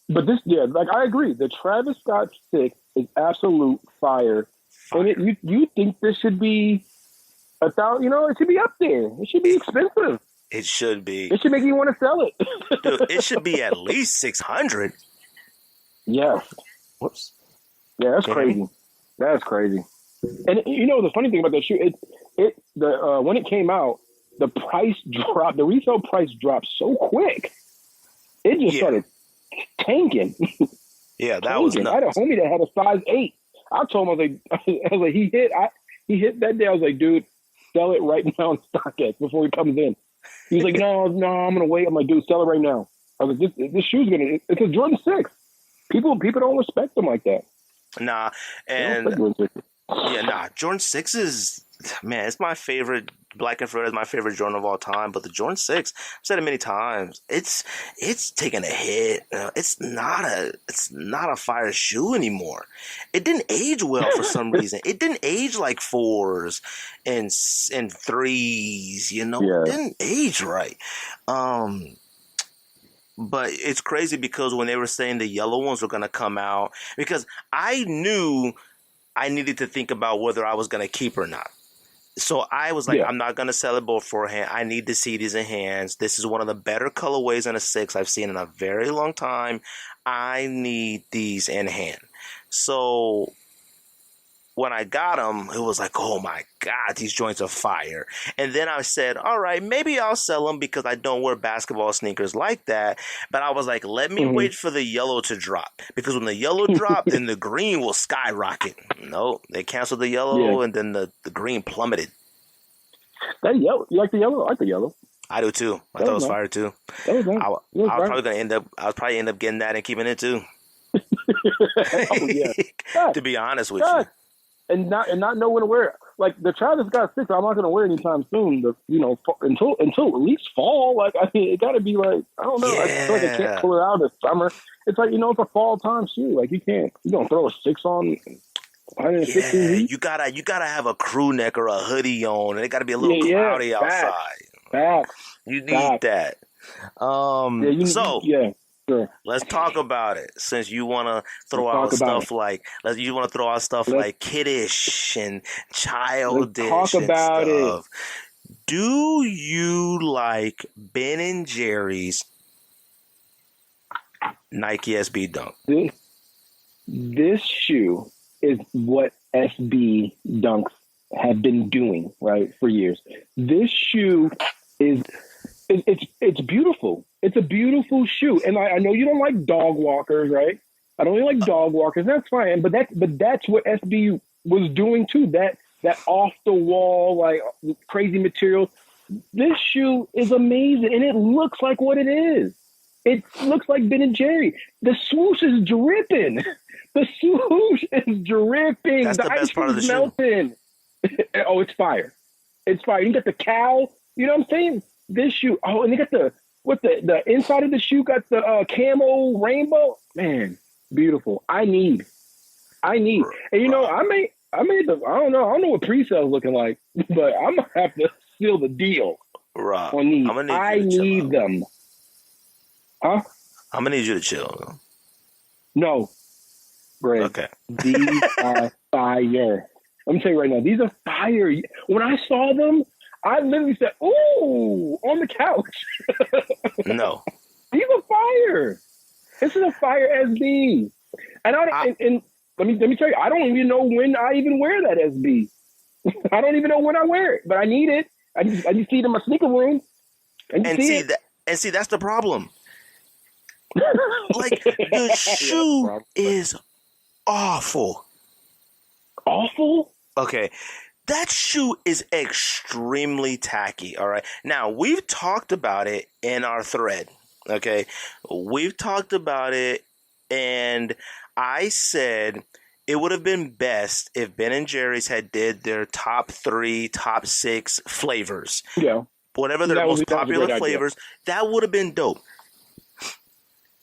Speaker 3: But this, like I agree. The Travis Scott 6 is absolute fire. And you think this should be $1,000? It should be up there. It should be expensive.
Speaker 2: It should be.
Speaker 3: It should make you want to sell it.
Speaker 2: Dude, it should be at least 600.
Speaker 3: Yes.
Speaker 2: Whoops.
Speaker 3: Yeah, that's crazy. That's crazy. And the funny thing about that shoe, when it came out, the price dropped. The retail price dropped so quick. It just started tanking.
Speaker 2: Yeah, that was nuts.
Speaker 3: I had a homie that had a size 8. I told him, I was like, he hit that day. I was like, dude, sell it right now on StockX before he comes in. He was like, no, I'm gonna wait. I'm like, dude, sell it right now. I was like, this shoe's it's a Jordan 6. People don't respect them like that.
Speaker 2: Nah, and Jordan 6 is, man, it's my favorite. Black and Fred is my favorite Jordan of all time, but the Jordan 6, I've said it many times, it's taking a hit. It's not a fire shoe anymore. It didn't age well for some reason. It didn't age like 4s and 3s, It didn't age right. But it's crazy because when they were saying the yellow ones were going to come out, because I knew I needed to think about whether I was going to keep or not. So I was like, I'm not going to sell it beforehand. I need to see these in hands. This is one of the better colorways in a 6 I've seen in a very long time. I need these in hand. So when I got them, it was like, oh my God, these joints are fire. And then I said, all right, maybe I'll sell them because I don't wear basketball sneakers like that. But I was like, let me wait for the yellow to drop. Because when the yellow dropped, then the green will skyrocket. No, they canceled the yellow and then the green plummeted.
Speaker 3: That yellow. You like the yellow? I like the yellow.
Speaker 2: I do too. I thought it was fire too.
Speaker 3: That was nice.
Speaker 2: I was probably gonna end up. I was probably end up getting that and keeping it too.
Speaker 3: Oh, yeah.
Speaker 2: To be honest with you,
Speaker 3: and not know when to wear it. Like the Travis Scott 6, I'm not gonna wear it anytime soon. Until at least fall. Like I mean, it got to be like I don't know. I feel like I can't pull it out this summer. It's like it's a fall time shoe. Like you don't throw a 6 on.
Speaker 2: You gotta have a crew neck or a hoodie on, and it gotta be a little cloudy outside. You need that.
Speaker 3: Sure.
Speaker 2: Let's talk about it. Since you want to throw out stuff like kiddish and childish.
Speaker 3: Let's talk about it.
Speaker 2: Do you like Ben and Jerry's Nike SB Dunk?
Speaker 3: This shoe is what SB Dunks have been doing, right, for years. This shoe it's beautiful. It's a beautiful shoe. And I know you don't like dog walkers, right? I don't really like dog walkers. That's fine. But that's what SB was doing too. That off the wall, like crazy material. This shoe is amazing. And it looks like what it is. It looks like Ben and Jerry. The swoosh is dripping. The swoosh is dripping.
Speaker 2: That's the best part of the
Speaker 3: melting. Oh, it's fire. It's fire. You got the cow. You know what I'm saying? This shoe. Oh, and you got the inside of the shoe got the camo rainbow. Man, beautiful. I need. And I don't know what pre-sale's looking like, but I'm gonna have to seal the deal on these. I need them. Huh?
Speaker 2: I'm gonna need you to chill.
Speaker 3: No, Greg.
Speaker 2: Okay.
Speaker 3: These are fire. Let me tell you right now, these are fire. When I saw them, I literally said, "Ooh!" on the couch.
Speaker 2: No,
Speaker 3: these are fire. This is a fire SB, and let me tell you, I don't even know when I even wear that SB. I don't even know when I wear it, but I need it. I just see it in my sneaker room,
Speaker 2: and see that's the problem. Like the shoe is awful.
Speaker 3: Awful?
Speaker 2: Okay. That shoe is extremely tacky, all right? Now, we've talked about it in our thread, okay? We've talked about it, and I said it would have been best if Ben & Jerry's had did their top 3, top 6 flavors.
Speaker 3: Yeah.
Speaker 2: Whatever their most popular flavors, that would have been dope.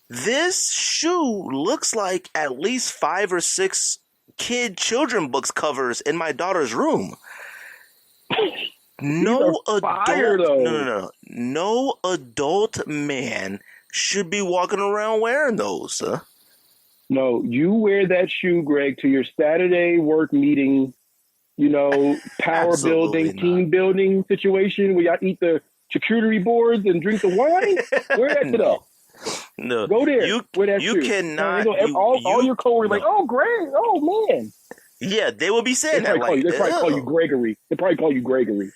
Speaker 2: This shoe looks like at least 5 or 6 children books covers in my daughter's room. No adult man should be walking around wearing those.
Speaker 3: No, you wear that shoe, Greg, to your Saturday work meeting, power building, team building situation where y'all eat the charcuterie boards and drink the wine. Wear that shit up.
Speaker 2: No,
Speaker 3: go there.
Speaker 2: You cannot.
Speaker 3: All your coworkers like, oh, Greg, oh man.
Speaker 2: Yeah, they will be saying that.
Speaker 3: They probably call you Gregory. They probably call you Gregory.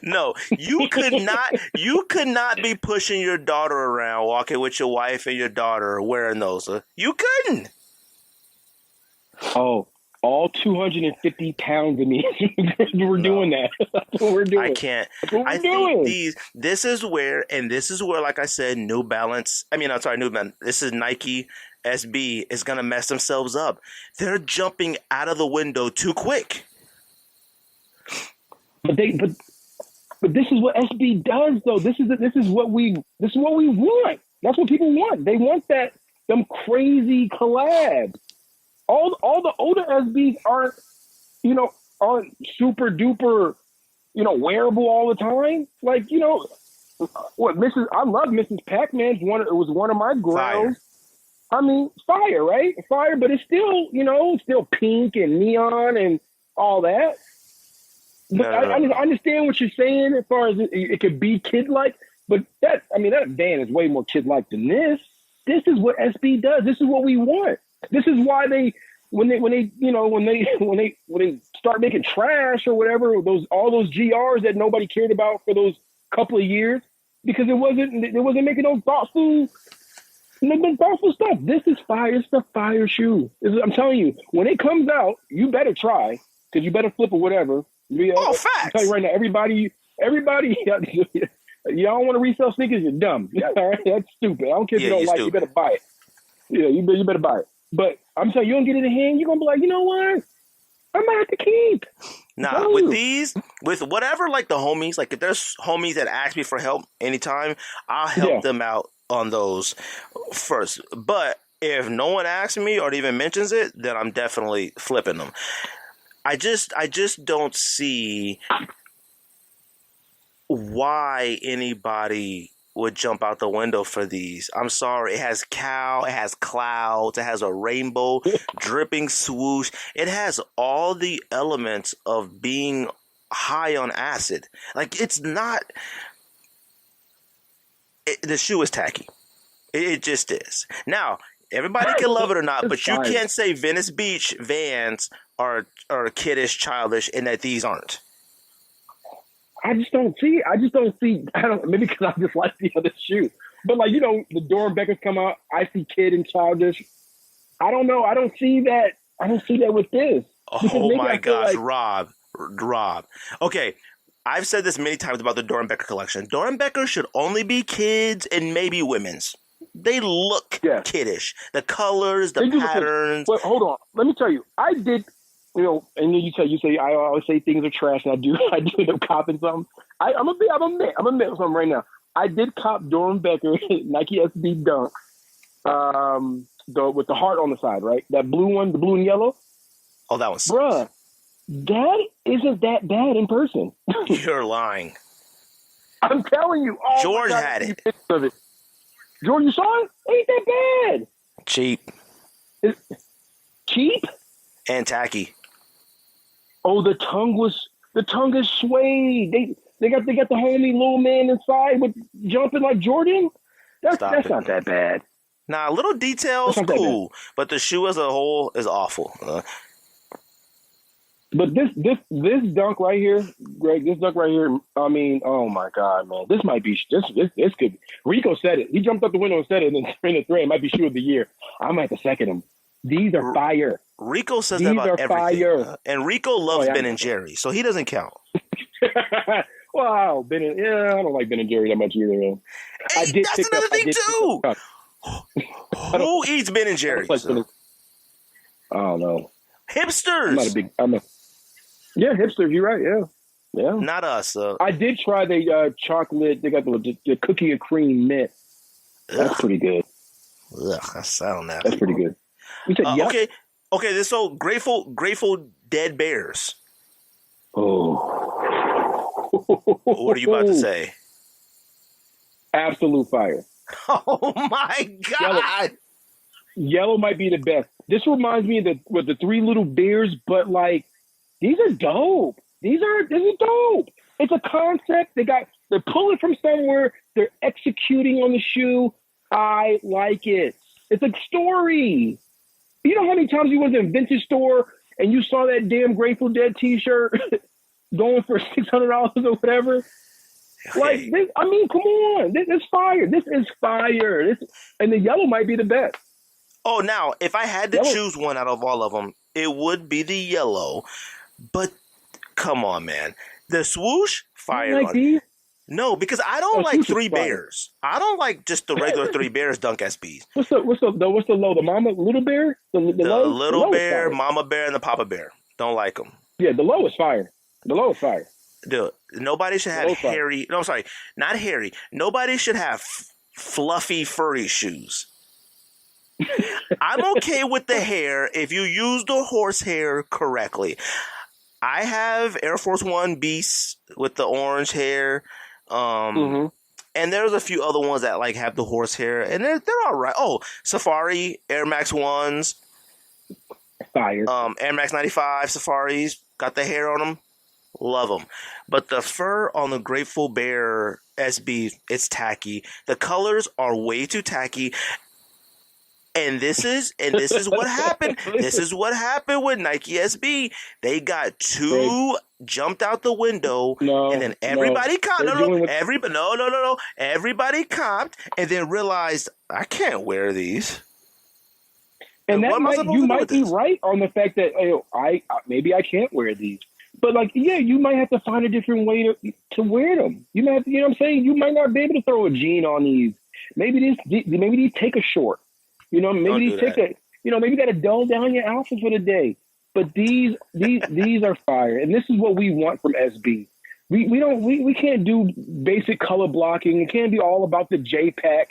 Speaker 2: No, you could not. You could not be pushing your daughter around, walking with your wife and your daughter wearing those. You couldn't.
Speaker 3: Oh, all 250 pounds of me. We're doing that. That's what we're doing.
Speaker 2: I can't. I think this is where, like I said, New Balance. This is Nike SB is going to mess themselves up. They're jumping out of the window too quick.
Speaker 3: But this is what SB does, though. This is what we want. That's what people want. They want them crazy collabs. All the older SBs aren't super duper, wearable all the time. Like, I love Mrs. Pac-Man. It was one of my girls. I mean, fire, right? Fire, but it's still, still pink and neon and all that. But I understand what you're saying as far as it could be kid-like, but that van is way more kid-like than this. This is what SB does. This is what we want. This is why when they start making trash or whatever, all those GRs that nobody cared about for those couple of years, because it wasn't making no thoughtful stuff. This is fire. It's the fire shoe. I'm telling you, when it comes out, you better try, because you better flip or whatever.
Speaker 2: Oh,
Speaker 3: I'm
Speaker 2: facts.
Speaker 3: telling you right now, everybody, you don't want to resell sneakers, you're dumb. All right? That's stupid. I don't care if you don't like it, you better buy it. Yeah, you better buy it. But I'm telling you, you don't get it in hand, you're going to be like, you know what? I might have to keep.
Speaker 2: Nah, with these, with whatever, like the homies, like if there's homies that ask me for help anytime, I'll help them out on those first. But if no one asks me or even mentions it, then I'm definitely flipping them. I just don't see why anybody would jump out the window for these. I'm sorry. It has cow, it has clouds, it has a rainbow, dripping swoosh. It has all the elements of being high on acid. Like, it's not... the shoe is tacky. It just is. Now, everybody can love it or not, but you can't say Venice Beach Vans are kiddish, childish, and that these aren't.
Speaker 3: I just don't see. Maybe because I just like the other shoe. But like, the Doran Beckers come out. I see kid and childish. I don't know. I don't see that. I don't see that with this.
Speaker 2: Oh my gosh, like... Rob. Okay, I've said this many times about the Doran Becker collection. Doran Becker should only be kids and maybe women's. They look kiddish. The colors, the patterns.
Speaker 3: But hold on. Let me tell you. I did. And you say I always say things are trash, and I do end up copping something. I'm admit something right now. I did cop Doran Becker Nike SB Dunk, with the heart on the side, right? That blue one, the blue and yellow.
Speaker 2: Oh, that was
Speaker 3: bruh. That isn't that bad in person.
Speaker 2: You're lying.
Speaker 3: I'm telling you. Oh,
Speaker 2: George had it.
Speaker 3: George, you saw it? Ain't that bad.
Speaker 2: Cheap.
Speaker 3: Cheap
Speaker 2: and tacky.
Speaker 3: Oh, the tongue is suede. They got the homie little man inside with jumping like Jordan. That's not that bad.
Speaker 2: Nah, little details cool, but the shoe as a whole is awful.
Speaker 3: But this dunk right here, Greg, I mean, oh my God, man. This might be this could Rico said it. He jumped up the window and said it, and then in the thread, it might be shoe of the year. I might have to second him. These are fire.
Speaker 2: Rico says that about everything. Fire. And Rico loves Ben and Jerry, so he doesn't count.
Speaker 3: Wow, I don't like Ben and Jerry that much either. Man.
Speaker 2: Hey, that's another thing too. Who eats Ben and Jerry's?
Speaker 3: I don't know.
Speaker 2: Hipsters.
Speaker 3: Yeah, hipsters. You're right. Yeah.
Speaker 2: Not us.
Speaker 3: I did try the chocolate. They got the cookie and cream mint. That's pretty good.
Speaker 2: Ugh, I don't know.
Speaker 3: That's pretty good.
Speaker 2: Okay. This so Grateful Dead Bears.
Speaker 3: Oh,
Speaker 2: what are you about to say?
Speaker 3: Absolute fire!
Speaker 2: Oh my God!
Speaker 3: Yellow might be the best. This reminds me of the three little bears, but like these are dope. These are dope. It's a concept. They're pulling from somewhere. They're executing on the shoe. I like it. It's a story. You know how many times you went to a vintage store and you saw that damn Grateful Dead T-shirt going for $600 or whatever? Okay. Like, this, I mean, come on. This is fire. This is fire. And the yellow might be the best.
Speaker 2: Oh, now, if I had to choose one out of all of them, it would be the yellow. But come on, man. The swoosh, fire.
Speaker 3: Like these?
Speaker 2: No, because I don't like Three Bears. I don't like just the regular Three Bears Dunk SBs.
Speaker 3: What's the low? The mama little bear? The low?
Speaker 2: Little bear, mama bear, and the papa bear. Don't like them.
Speaker 3: Yeah, the low is fire.
Speaker 2: Dude, nobody should have hairy. No, sorry, not hairy. Nobody should have fluffy, furry shoes. I'm okay with the hair if you use the horse hair correctly. I have Air Force One Beasts with the orange hair. And there's a few other ones that like have the horse hair, and they're all right. Oh, Safari Air Max 1s,
Speaker 3: fire.
Speaker 2: Air Max 95 Safaris got the hair on them, love them. But the fur on the Grateful Bear SB, it's tacky. The colors are way too tacky. And this is what happened. This is what happened with Nike SB. They got too jumped out the window, and then everybody copped. Everybody copped, and then realized I can't wear these.
Speaker 3: And that you might be right on the fact that maybe I can't wear these. But like, yeah, you might have to find a different way to wear them. You might have to, you know what I'm saying? You might not be able to throw a jean on these. Maybe these take a short. You know, maybe
Speaker 2: Don't
Speaker 3: these
Speaker 2: do
Speaker 3: take
Speaker 2: that.
Speaker 3: a, you know, maybe you got to dull down your outfit for the day. But these are fire, and this is what we want from SB. We can't do basic color blocking. It can't be all about the JPEG.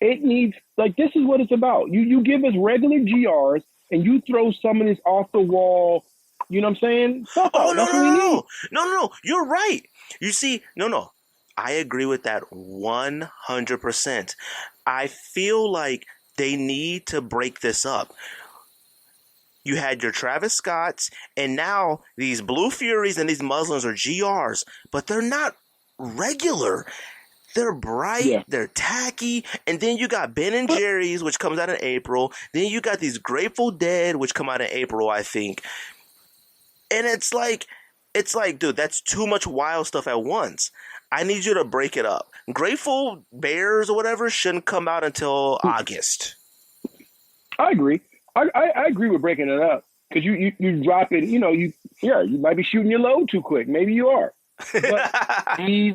Speaker 3: It needs, like, this is what it's about. You give us regular GRs and you throw some of this off the wall, you know what I'm saying? Stuff
Speaker 2: Oh,
Speaker 3: out.
Speaker 2: no,
Speaker 3: That's
Speaker 2: no,
Speaker 3: what we
Speaker 2: no,
Speaker 3: need.
Speaker 2: no. No, no, no. You're right. You see, no. I agree with that 100%. I feel like they need to break this up. You had your Travis Scotts, and now these Blue Furies and these Muslims are GRs, but they're not regular. They're bright,
Speaker 3: Yeah.
Speaker 2: they're tacky, and then you got Ben and Jerry's, which comes out in April. Then you got these Grateful Dead, which come out in April, I think. And it's like, dude, that's too much wild stuff at once. I need you to break it up. Grateful Bears or whatever shouldn't come out until August.
Speaker 3: I agree. I agree with breaking it up because you drop it. You know, you might be shooting your load too quick. Maybe you are. But these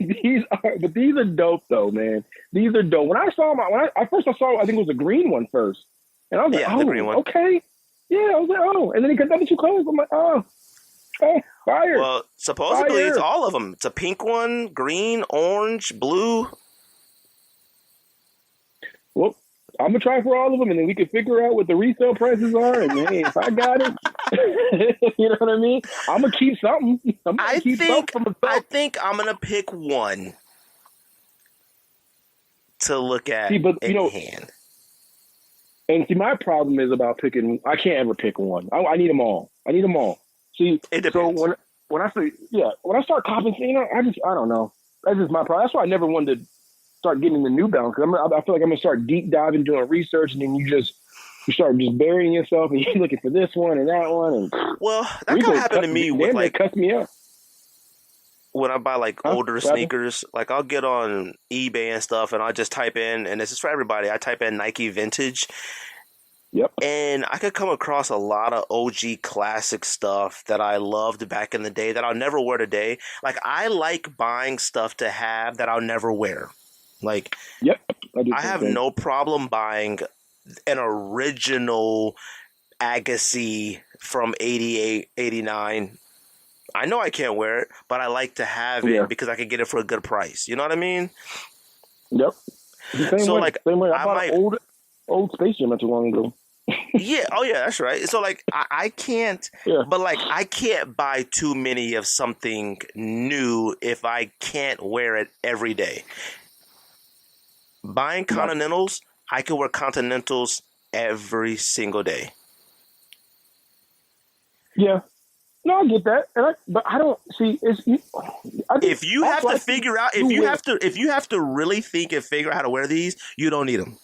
Speaker 3: these are dope though, man. These are dope. When I saw I think it was a green one first, and I was like,
Speaker 2: Yeah,
Speaker 3: oh,
Speaker 2: the green one.
Speaker 3: okay, yeah. I was like, oh, and then he got the other two colors. I'm like, oh, fire.
Speaker 2: Well, supposedly
Speaker 3: Fire.
Speaker 2: it's all of them. It's a pink one, green, orange, blue.
Speaker 3: Well, I'm gonna try for all of them, and then we can figure out what the resale prices are. And hey, if I got it, you know what I mean. I'm gonna keep something.
Speaker 2: I
Speaker 3: keep
Speaker 2: think
Speaker 3: something for myself.
Speaker 2: I'm gonna pick one to look at
Speaker 3: See, but,
Speaker 2: in hand.
Speaker 3: And see, my problem is about picking. I can't ever pick one. I need them all. See,
Speaker 2: It depends.
Speaker 3: So when I start copping, you know, I don't know. That's just my problem. That's why I never wanted to start getting the New Balance. I feel like I'm gonna start deep diving, doing research, and then you start just burying yourself, and you're looking for this one and that one. And
Speaker 2: Well, that kind of happened to me with like
Speaker 3: cuss me up.
Speaker 2: when I buy like older sneakers. Like I'll get on eBay and stuff, and I'll just type in, and this is for everybody. I type in Nike vintage.
Speaker 3: Yep.
Speaker 2: And I could come across a lot of OG classic stuff that I loved back in the day that I'll never wear today. Like I like buying stuff to have that I'll never wear. Like,
Speaker 3: yep,
Speaker 2: I have no problem buying an original Agassi from 88, 89. I know I can't wear it, but I like to have it because I can get it for a good price. You know what I mean?
Speaker 3: Yep. Same way. I bought an old Space Jam not too long ago.
Speaker 2: Yeah. Oh, yeah. That's right. So, like, I can't. Yeah. But like, I can't buy too many of something new if I can't wear it every day. Buying Continentals, I can wear Continentals every single day.
Speaker 3: Yeah. No, I get that, but I don't see.
Speaker 2: If you have to figure out, if you have to really think and figure out how to wear these, you don't need them.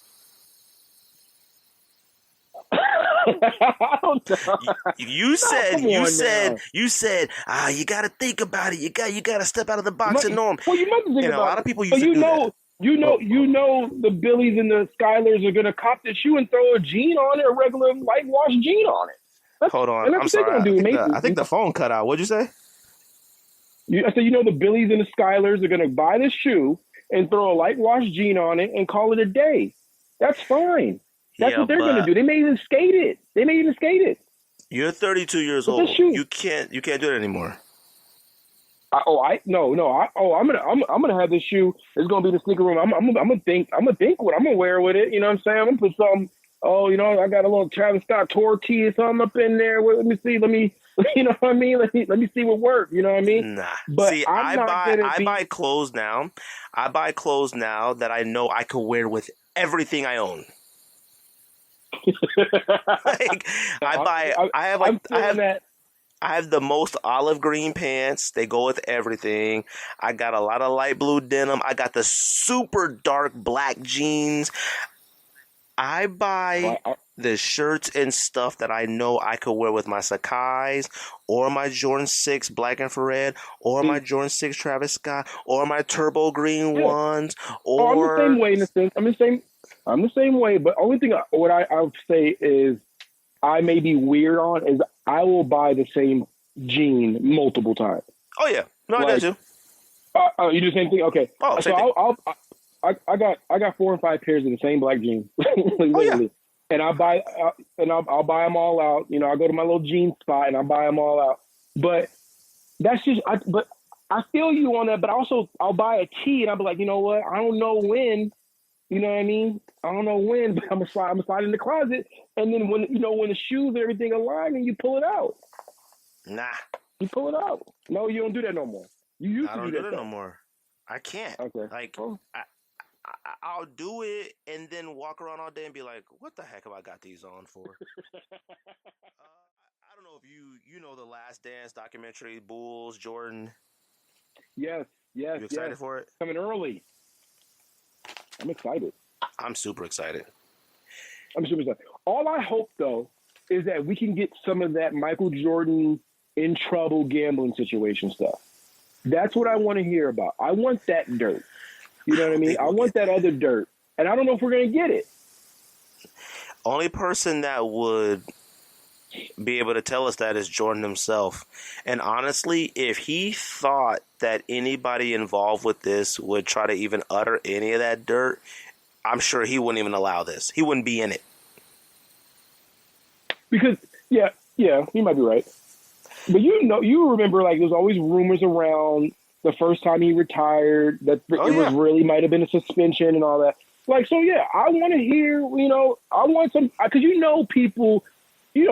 Speaker 3: I don't know.
Speaker 2: You said, you got to think about it. You got to step out of the box and norm.
Speaker 3: Well, you might think about
Speaker 2: a lot of people used to do that.
Speaker 3: You know, the Billies and the Skylers are gonna cop the shoe and throw a jean on it, a regular light wash jean on it.
Speaker 2: Hold on, I'm sorry. I think the phone cut out. What'd you say?
Speaker 3: I said, the Billies and the Skylers are gonna buy the shoe and throw a light wash jean on it and call it a day. That's fine. That's what they're gonna do. They may even skate it.
Speaker 2: You're 32 years old. You can't do it anymore.
Speaker 3: I'm gonna have this shoe. It's gonna be in the sneaker room. I'm gonna think what I'm gonna wear with it. You know what I'm saying? I'm gonna put something. Oh, I got a little Travis Scott tour tee or something up in there. Let me see. You know what I mean? Let me see what works. You know what I mean?
Speaker 2: Nah.
Speaker 3: But
Speaker 2: see, I buy clothes now. I buy clothes now that I know I could wear with everything I own. I have the most olive green pants. They go with everything. I got a lot of light blue denim. I got the super dark black jeans. I buy the shirts and stuff that I know I could wear with my Sakai's or my Jordan 6 Black Infrared or my Jordan 6 Travis Scott or my turbo green ones. Or
Speaker 3: I'm the same way in a sense. I'm the same way, but only thing what I would say is I may be weird on is I will buy the same jean multiple times.
Speaker 2: Oh yeah, no, I got you.
Speaker 3: You do the same thing? Okay.
Speaker 2: Oh,
Speaker 3: so I got 4 and 5 pairs of the same black jeans, literally.
Speaker 2: Oh, yeah.
Speaker 3: And I'll buy them all out. You know, I go to my little jean spot and I buy them all out. But that's just, but I feel you on that. But also, I'll buy a tee and I'll be like, you know what? I don't know when. You know what I mean? I don't know when, but I'm gonna slide in the closet. And then when the shoes and everything align, and you pull it out.
Speaker 2: Nah,
Speaker 3: you pull it out. No, you don't do that no more. You used
Speaker 2: I
Speaker 3: to
Speaker 2: don't
Speaker 3: do
Speaker 2: do
Speaker 3: that
Speaker 2: that no more. I can't.
Speaker 3: Okay.
Speaker 2: Like, I'll do it and then walk around all day and be like, what the heck have I got these on for? I don't know if you know the Last Dance documentary, Bulls, Jordan.
Speaker 3: Yes.
Speaker 2: You excited for it?
Speaker 3: Coming early. I'm excited.
Speaker 2: I'm super excited.
Speaker 3: All I hope, though, is that we can get some of that Michael Jordan in trouble gambling situation stuff. That's what I want to hear about. I want that dirt. You know what I mean? I want that other dirt. And I don't know if we're going to get it.
Speaker 2: Only person that would be able to tell us that is Jordan himself. And honestly, if he thought that anybody involved with this would try to even utter any of that dirt, I'm sure he wouldn't even allow this. He wouldn't be in it. Because,
Speaker 3: yeah, you might be right. But you remember, like, there's always rumors around the first time he retired that was really might have been a suspension and all that. Like, so yeah, I want to hear, I want some, because people,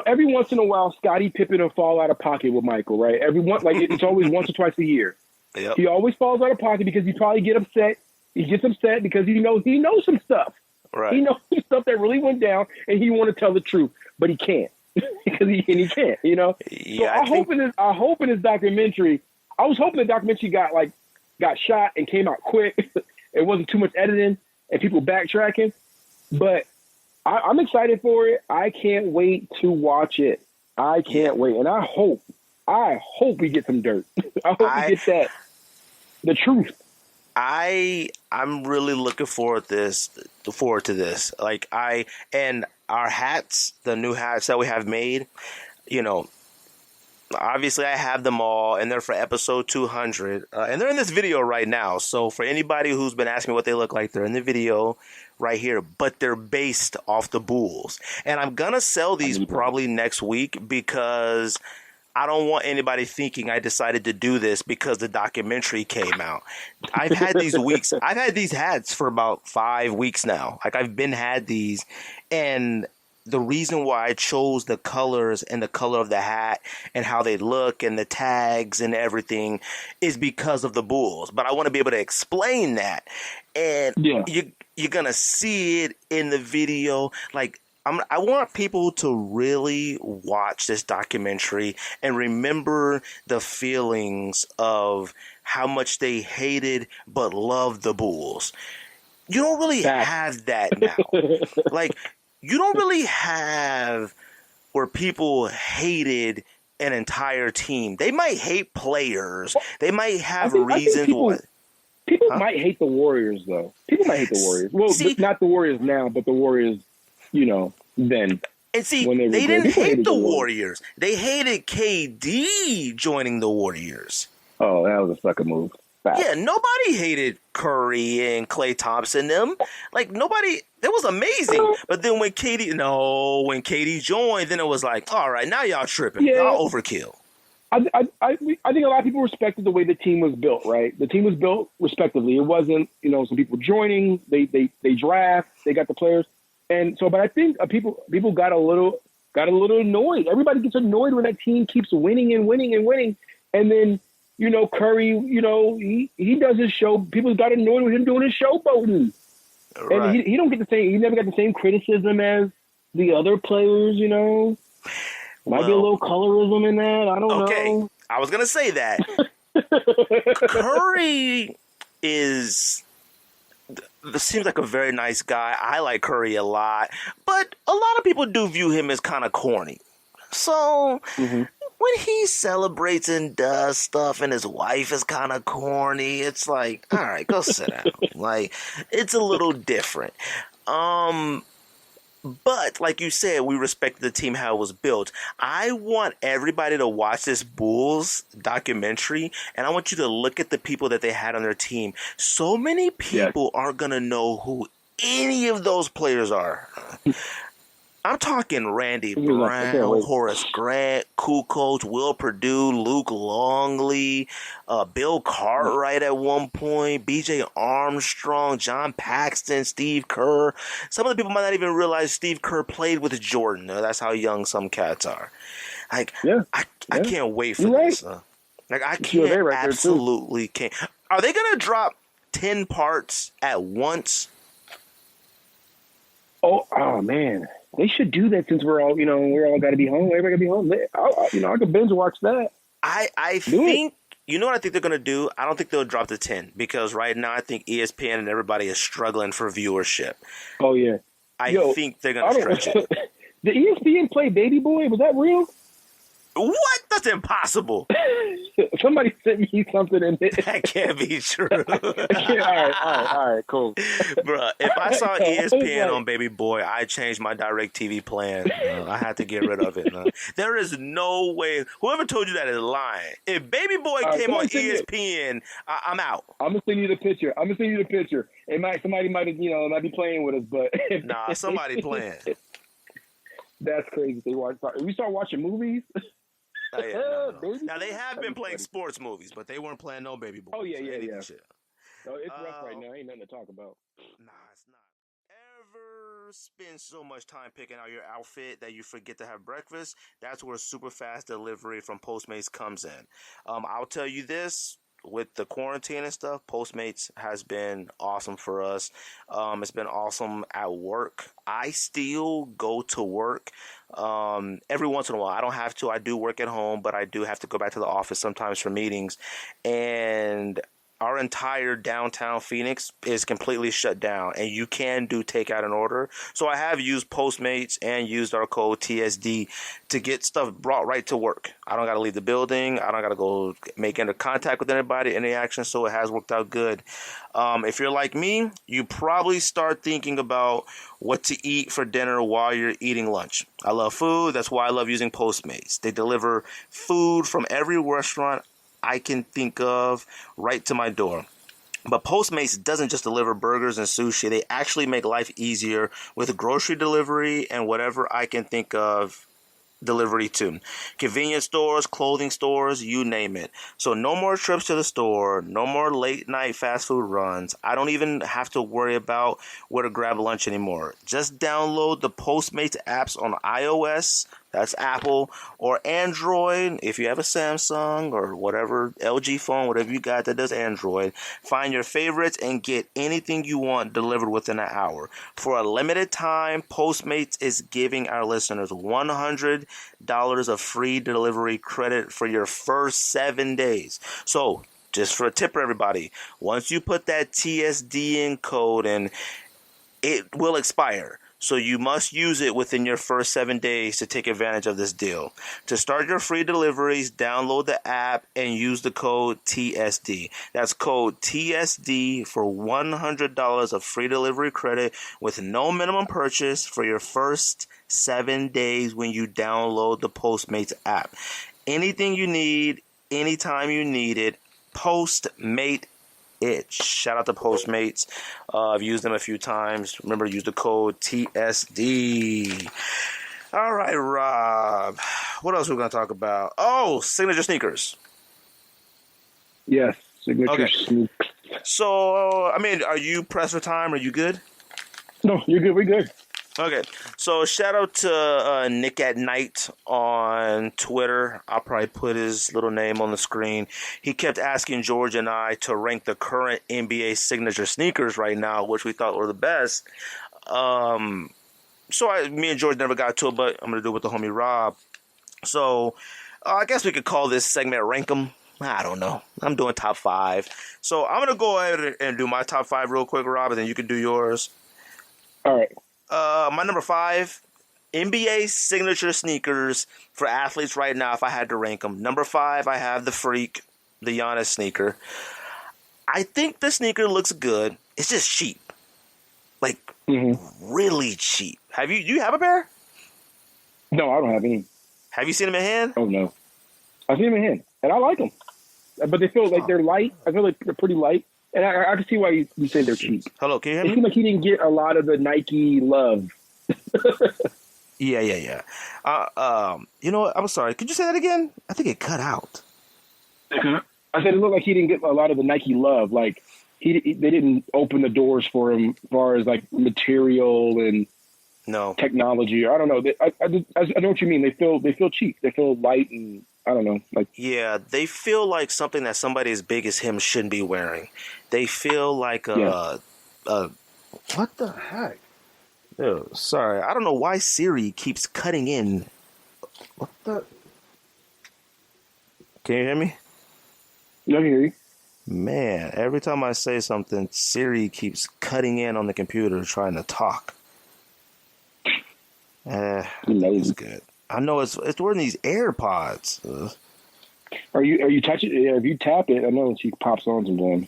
Speaker 3: every once in a while, Scottie Pippen will fall out of pocket with Michael, right? It's always once or twice a year.
Speaker 2: Yep.
Speaker 3: He always falls out of pocket because he probably gets upset. He gets upset because he knows some stuff.
Speaker 2: Right.
Speaker 3: He knows some stuff that really went down, and he want to tell the truth, but he can't because he can't.
Speaker 2: Yeah,
Speaker 3: so I hope in his documentary. I was hoping the documentary got shot and came out quick. It wasn't too much editing and people backtracking, but I'm excited for it. I can't wait to watch it. I can't wait, and I hope we get some dirt. I hope we get the truth.
Speaker 2: I'm really looking forward to this. Like and our hats, the new hats that we have made, obviously I have them all and they're for episode 200 and they're in this video right now. So for anybody who's been asking me what they look like, they're in the video right here, but they're based off the Bulls. And I'm going to sell these probably next week because I don't want anybody thinking I decided to do this because the documentary came out. I've had these hats for about 5 weeks now. Like I've had these, and the reason why I chose the colors and the color of the hat and how they look and the tags and everything is because of the Bulls. But I want to be able to explain that. And you're going to see it in the video. Like, I want people to really watch this documentary and remember the feelings of how much they hated but loved the Bulls. You don't really have that now. Like, you don't really have where people hated an entire team. They might hate players. They might have reasons.
Speaker 3: People might hate the Warriors, though. People might hate the Warriors. Well, not the Warriors now, but the Warriors, then.
Speaker 2: And see, they didn't hate the Warriors. They hated KD joining the Warriors.
Speaker 3: Oh, that was a sucker move.
Speaker 2: Yeah, nobody hated Curry and Klay Thompson. Them nobody. It was amazing. But then when KD joined, then it was like, all right, now y'all tripping. Yeah. Y'all overkill.
Speaker 3: I think a lot of people respected the way the team was built. Right, the team was built respectively. It wasn't some people joining. They draft. They got the players, and so. But I think people got a little annoyed. Everybody gets annoyed when that team keeps winning and winning and winning, and then. Curry, he does his show. People got annoyed with him doing his showboating. Right. And he don't get he never got the same criticism as the other players, Might be a little colorism in that. I don't know.
Speaker 2: Okay, I was going to say that. Curry seems like a very nice guy. I like Curry a lot. But a lot of people do view him as kind of corny. So... Mm-hmm. When he celebrates and does stuff and his wife is kind of corny, it's like, all right, go sit down. Like, it's a little different. But like you said, we respected the team, how it was built. I want everybody to watch this Bulls documentary, and I want you to look at the people that they had on their team. So many people aren't gonna know who any of those players are. I'm talking Randy Brown, Horace Grant, Kukoc, Will Perdue, Luke Longley, Bill Cartwright at one point, B.J. Armstrong, John Paxton, Steve Kerr. Some of the people might not even realize Steve Kerr played with Jordan. That's how young some cats are. Like, I can't wait for this. Like, I can't, absolutely can't. Are they going to drop 10 parts at once?
Speaker 3: Oh man. They should do that since we're all got to be home. Everybody got to be home. I could binge watch that.
Speaker 2: I think, you know what I think they're going to do? I don't think they'll drop the 10 because right now I think ESPN and everybody is struggling for viewership.
Speaker 3: Oh, yeah.
Speaker 2: I think they're going to stretch it.
Speaker 3: Did ESPN play Baby Boy? Was that real?
Speaker 2: What? That's impossible.
Speaker 3: Somebody sent me something in it.
Speaker 2: That can't be true.
Speaker 3: All right, cool.
Speaker 2: Bruh, if I saw ESPN on Baby Boy, I'd change my DirecTV plan. I had to get rid of it. There is no way. Whoever told you that is lying. If Baby Boy came on ESPN, I'm out.
Speaker 3: I'm going to send you the picture. Somebody might be playing with us, but.
Speaker 2: Nah, somebody playing.
Speaker 3: That's crazy. We start watching movies.
Speaker 2: Oh, yeah, no. Now they have been playing sports movies, but they weren't playing no Baby Boy.
Speaker 3: Oh yeah.
Speaker 2: Shit.
Speaker 3: No, it's rough right now. Ain't nothing to talk about.
Speaker 2: Nah, it's not. Ever spend so much time picking out your outfit that you forget to have breakfast? That's where super fast delivery from Postmates comes in. I'll tell you this. With the quarantine and stuff, Postmates has been awesome for us. It's been awesome at work. I still go to work every once in a while. I don't have to. I do work at home, but I do have to go back to the office sometimes for meetings. And our entire downtown Phoenix is completely shut down, and you can do takeout and order. So I have used Postmates and used our code TSD to get stuff brought right to work. I don't got to leave the building. I don't got to go make any contact with anybody, any action, so it has worked out good. If you're like me, you probably start thinking about what to eat for dinner while you're eating lunch. I love food. That's why I love using Postmates. They deliver food from every restaurant I can think of right to my door. But Postmates doesn't just deliver burgers and sushi. They actually make life easier with grocery delivery and whatever I can think of delivery to. Convenience stores, clothing stores, you name it. So no more trips to the store, no more late night fast food runs. I don't even have to worry about where to grab lunch anymore. Just download the Postmates apps on iOS, that's Apple, or Android. If you have a Samsung or whatever, LG phone, whatever you got that does Android, find your favorites and get anything you want delivered within an hour. For a limited time, Postmates is giving our listeners $100 of free delivery credit for your first 7 days. So, just for a tip for everybody, once you put that TSDN code in, it will expire. So you must use it within your first 7 days to take advantage of this deal. To start your free deliveries, download the app and use the code TSD. That's code TSD for $100 of free delivery credit with no minimum purchase for your first 7 days when you download the Postmates app. Anything you need, anytime you need it, Postmate it. Shout out to Postmates. I've used them a few times. Remember, use the code TSD. All right, Rob. What else are we going to talk about? Oh, signature sneakers.
Speaker 3: Yes, signature sneakers.
Speaker 2: So, are you pressed for time? Are you good?
Speaker 3: No, you're good. We're good.
Speaker 2: Okay, so shout out to Nick at Night on Twitter. I'll probably put his little name on the screen. He kept asking George and I to rank the current NBA signature sneakers right now, which we thought were the best. Me and George never got to it, but I'm going to do it with the homie Rob. So I guess we could call this segment Rank 'em. I don't know. I'm doing top 5. So I'm going to go ahead and do my top 5 real quick, Rob, and then you can do yours.
Speaker 3: All right.
Speaker 2: My number 5, NBA signature sneakers for athletes right now, if I had to rank them. Number 5, I have the Freak, the Giannis sneaker. I think the sneaker looks good. It's just cheap. Like, really cheap. Have you? Do you have a pair?
Speaker 3: No, I don't have any.
Speaker 2: Have you seen them in hand?
Speaker 3: Oh no, I've seen them in hand, and I like them, but they feel like they're light. I feel like they're pretty light, and I can see why you say they're cheap.
Speaker 2: Hello, can you hear
Speaker 3: It
Speaker 2: me?
Speaker 3: seems like he didn't get a lot of the Nike love.
Speaker 2: Yeah. You know what? I'm sorry. Could you say that again? I think it cut out.
Speaker 3: I said it looked like he didn't get a lot of the Nike love. Like they didn't open the doors for him as far as like material and technology. I don't know. I know what you mean. They feel cheap. They feel light and I don't know. Like
Speaker 2: they feel like something that somebody as big as him shouldn't be wearing. They feel like what the heck? Oh, sorry. I don't know why Siri keeps cutting in. What the? Can you hear me?
Speaker 3: I can hear you.
Speaker 2: Man, every time I say something, Siri keeps cutting in on the computer trying to talk. It's good. I know it's wearing these AirPods.
Speaker 3: Are you touching it? If you tap it, I know she pops on sometimes.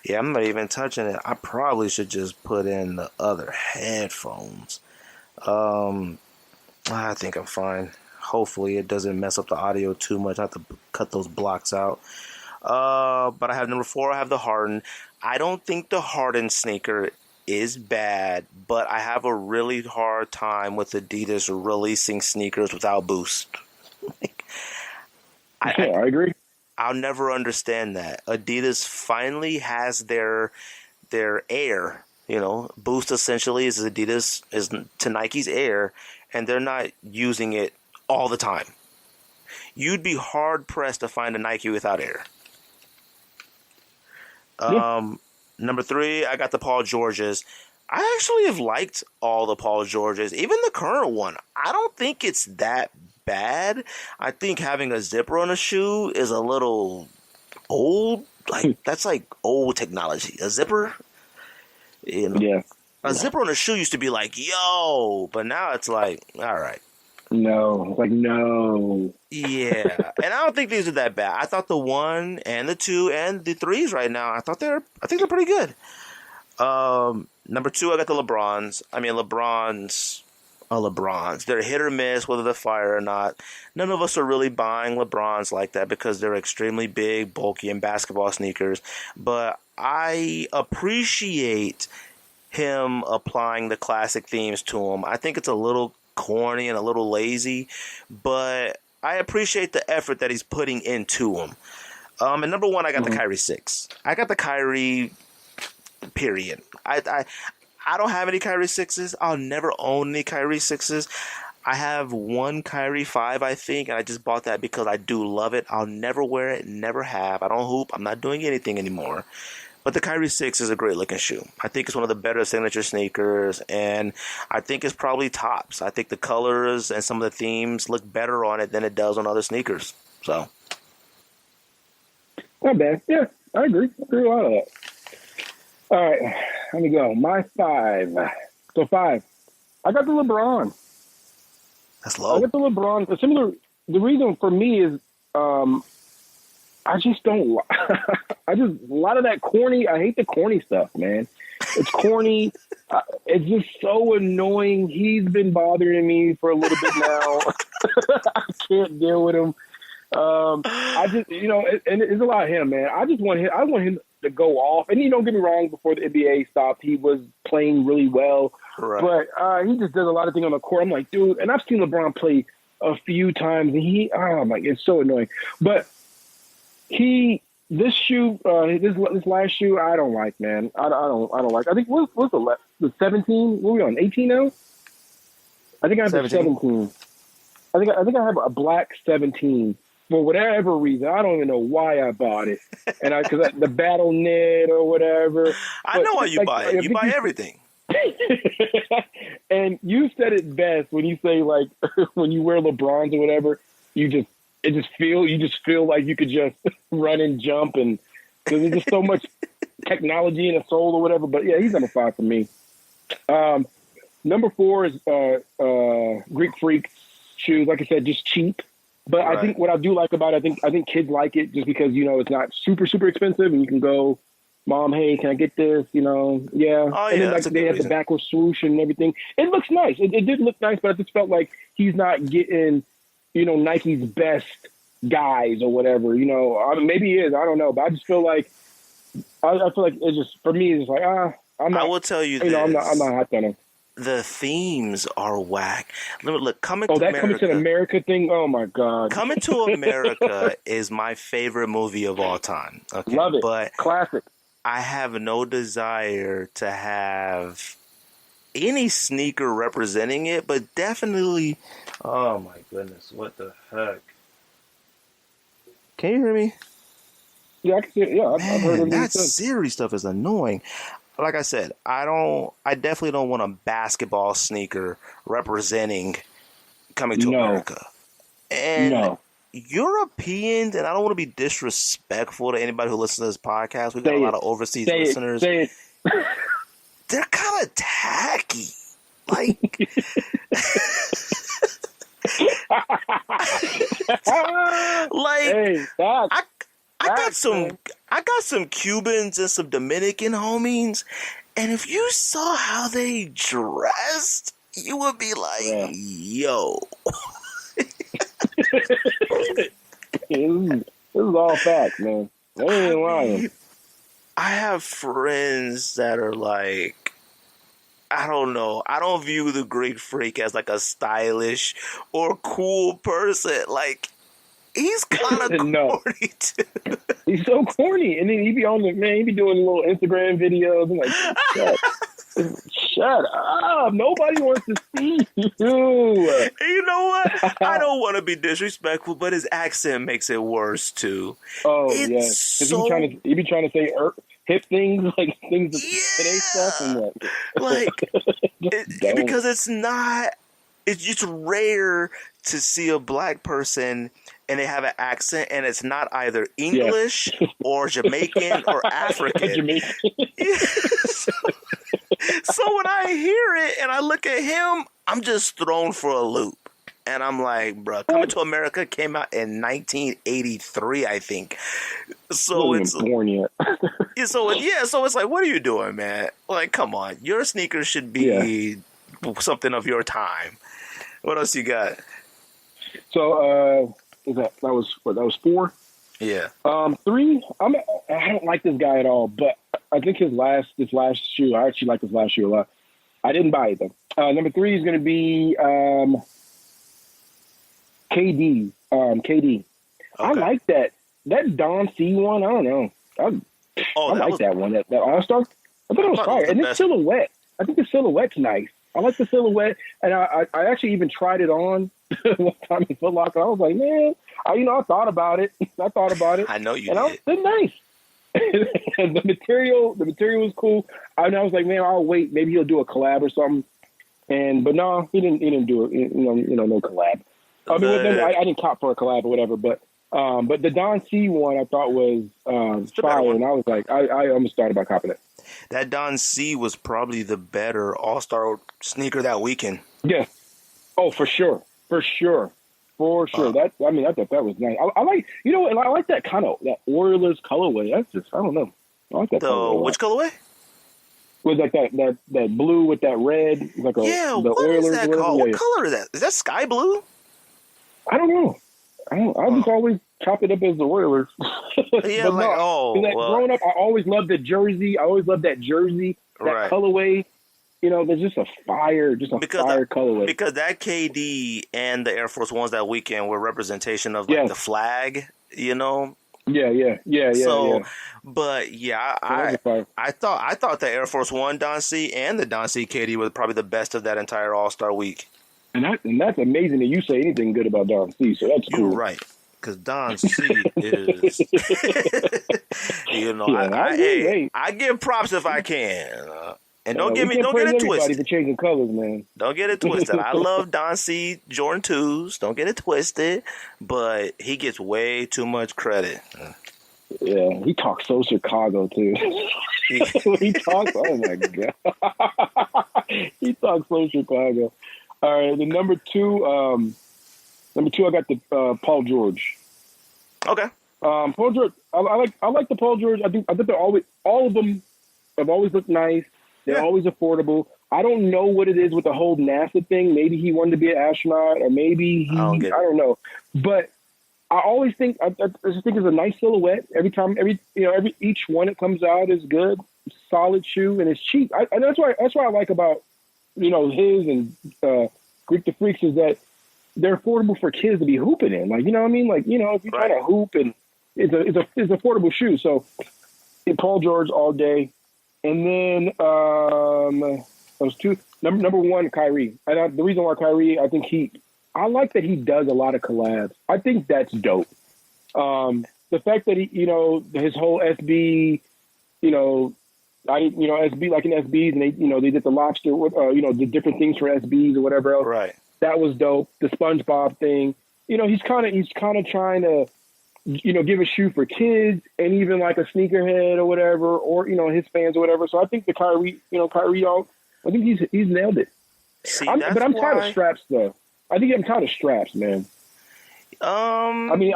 Speaker 2: Yeah, I'm not even touching it. I probably should just put in the other headphones. I think I'm fine. Hopefully it doesn't mess up the audio too much. I have to cut those blocks out. But I have number 4. I have the Harden. I don't think the Harden sneaker is bad, but I have a really hard time with Adidas releasing sneakers without boost.
Speaker 3: I agree.
Speaker 2: I'll never understand that. Adidas finally has their Air. You know, Boost essentially is Adidas is to Nike's Air, and they're not using it all the time. You'd be hard pressed to find a Nike without Air. Number 3, I got the Paul Georges. I actually have liked all the Paul Georges, even the current one. I don't think it's that bad. I think having a zipper on a shoe is a little old. Like that's like old technology. A zipper, you know.
Speaker 3: Yeah.
Speaker 2: A zipper on a shoe used to be like, yo, but now it's like, all right.
Speaker 3: No.
Speaker 2: Yeah. And I don't think these are that bad. I thought the 1 and the 2 and the 3s right now, I think they're pretty good. Number 2, I got the LeBrons. I mean, LeBrons. They're hit or miss, whether they're fire or not. None of us are really buying LeBrons like that because they're extremely big, bulky, and basketball sneakers. But I appreciate him applying the classic themes to them. I think it's a little corny and a little lazy, but I appreciate the effort that he's putting into them. And number 1, I got the Kyrie 6. I got the Kyrie, period. I don't have any Kyrie 6s. I'll never own any Kyrie 6s. I have one Kyrie 5, I think, and I just bought that because I do love it. I'll never wear it, never have. I don't hoop. I'm not doing anything anymore. But the Kyrie 6 is a great looking shoe. I think it's one of the better signature sneakers, and I think it's probably tops. I think the colors and some of the themes look better on it than it does on other sneakers. So,
Speaker 3: not bad. Yeah, I agree. I agree with a lot of that. All right, let me go. My 5. So 5. I got the LeBron.
Speaker 2: That's low.
Speaker 3: I got the LeBron. The reason for me is I just don't. A lot of that corny. I hate the corny stuff, man. It's corny. It's just so annoying. He's been bothering me for a little bit now. I can't deal with him. I just, and it's a lot of him, man. I want him to go off. And don't get me wrong. Before the NBA stopped, he was playing really well. Right. But he just does a lot of things on the court. I'm like, dude. And I've seen LeBron play a few times, and it's so annoying. But this shoe, this last shoe, I don't like, man. I don't like. I think what's the 17? What are we on? 18 now? I think I have 17. I think I have a black 17 for whatever reason. I don't even know why I bought it, and because the battle knit or whatever.
Speaker 2: I know why you buy it. You buy everything.
Speaker 3: And you said it best when you say like when you wear LeBrons or whatever, you just feel like you could just run and jump, and because there's just so much technology in a soul or whatever. But yeah, he's number 5 for me. Number 4 is Greek Freak shoes. Like I said, just cheap. But right. I think what I do like about it, I think kids like it just because it's not super super expensive, and you can go Mom, hey, can I get this? Yeah.
Speaker 2: Oh,
Speaker 3: And
Speaker 2: yeah,
Speaker 3: then
Speaker 2: that's a
Speaker 3: they
Speaker 2: good
Speaker 3: had the
Speaker 2: reason.
Speaker 3: backward swoosh and everything. It looks nice. It did look nice, but I just felt like he's not getting, Nike's best guys or whatever. I mean, maybe he is. I don't know, but I just feel like I feel like it's just for me. It's like I'm not.
Speaker 2: I will tell you this.
Speaker 3: I'm not hot on him.
Speaker 2: The themes are whack. Look, Coming
Speaker 3: Oh,
Speaker 2: to
Speaker 3: that
Speaker 2: America.
Speaker 3: Coming to America thing. Oh my God.
Speaker 2: Coming to America is my favorite movie of all time. Okay,
Speaker 3: Love it.
Speaker 2: But
Speaker 3: Classic.
Speaker 2: I have no desire to have any sneaker representing it, but definitely. Oh my goodness, what the heck? Can you hear me?
Speaker 3: Yeah, I can see it. Yeah, I've heard
Speaker 2: Man,
Speaker 3: everything.
Speaker 2: that Siri stuff is annoying. Like I said, I definitely don't want a basketball sneaker representing Coming to America. And Europeans, and I don't want to be disrespectful to anybody who listens to this podcast. We've got a lot of overseas listeners.
Speaker 3: Say it.
Speaker 2: They're kind of tacky. Like, I got some Cubans and some Dominican homies, and if you saw how they dressed, you would be like, yo.
Speaker 3: This is all facts, man. I ain't lying.
Speaker 2: I have friends that are like, I don't know. I don't view the Greek Freak as like a stylish or cool person. Like, he's kind of corny too.
Speaker 3: He's so corny, and then he be doing little Instagram videos and like, shut up. Nobody wants to see you.
Speaker 2: You know what? I don't want to be disrespectful, but his accent makes it worse too.
Speaker 3: Oh, yeah. Because he be trying to say hip things, like things that today stuff, and
Speaker 2: because it's just rare to see a black person and they have an accent, and it's not either English or Jamaican or African. So when I hear it and I look at him, I'm just thrown for a loop. And I'm like, bro, Coming to America came out in 1983, I think. So it's
Speaker 3: born yet.
Speaker 2: so it's like, what are you doing, man? Like, come on, your sneakers should be something of your time. What else you got?
Speaker 3: So that was 4?
Speaker 2: Yeah.
Speaker 3: 3. I don't like this guy at all, but I think this last shoe. I actually like this last shoe a lot. I didn't buy it though. Number 3 is going to be KD. KD. Okay. I like that Don C one. I don't know. I like that one. That All-Star. I thought it was fire. And this silhouette. I think the silhouette's nice. I like the silhouette, and I actually even tried it on one time in Foot Locker. I was like, man, I thought about it.
Speaker 2: I know you
Speaker 3: did. It's nice. And the material was cool. I was like, man, I'll wait. Maybe he'll do a collab or something. But no, he didn't do it. No collab. I mean, I didn't cop for a collab or whatever. But the Don C one I thought was fire, and I was like, I almost thought about copping it.
Speaker 2: That Don C was probably the better All-Star sneaker that weekend.
Speaker 3: Yeah. Oh, for sure. I thought that was nice. I like, and I like that kind of that Oilers colorway. That's just, I don't know. I like that.
Speaker 2: Which colorway?
Speaker 3: Was like that blue with that red, like the
Speaker 2: what
Speaker 3: Oilers.
Speaker 2: Is that called? What color is that? Is that sky blue?
Speaker 3: I don't know. I just always chop it up as the Oilers.
Speaker 2: Yeah,
Speaker 3: growing up, I always loved the jersey. That colorway. There's just a fire colorway.
Speaker 2: Because that KD and the Air Force Ones that weekend were representation of the flag, Yeah. But I thought the Air Force One Don C and the Don C KD was probably the best of that entire All-Star week.
Speaker 3: And that's amazing that you say anything good about Don C. So that's cool.
Speaker 2: You're right. Because Don C is, I give props if I can. And don't get it twisted.
Speaker 3: For changing colors, man.
Speaker 2: Don't get it twisted. I love Don C Jordan 2s. Don't get it twisted. But he gets way too much credit.
Speaker 3: Yeah, he talks so Chicago too. He talks. Oh my god, he talks so Chicago. All right, the number two. I got the Paul George.
Speaker 2: Okay.
Speaker 3: Paul George. I like the Paul George. I think they're always, all of them have always looked nice. They're always affordable. I don't know what it is with the whole NASA thing. Maybe he wanted to be an astronaut, or maybe I don't know. But I always think I just think it's a nice silhouette. Each one that comes out is good, solid shoe, and it's cheap. And that's why I like about his and Greek the Freaks is that they're affordable for kids to be hooping in. Like, you know what I mean? Like, if you're trying to hoop, and it's affordable shoe. So Paul George all day. And then those two. Number one, Kyrie. And the reason why Kyrie, I like that he does a lot of collabs. I think that's dope. The fact that he, his whole SB, SB like in SBs, and they did the lobster, the different things for SBs or whatever else.
Speaker 2: Right.
Speaker 3: That was dope. The SpongeBob thing. He's kind of trying to, give a shoe for kids and even like a sneakerhead or whatever, or his fans or whatever. So I think the Kyrie, I think he's nailed it. But I'm tired of straps though. I think I'm tired of straps, man. I mean,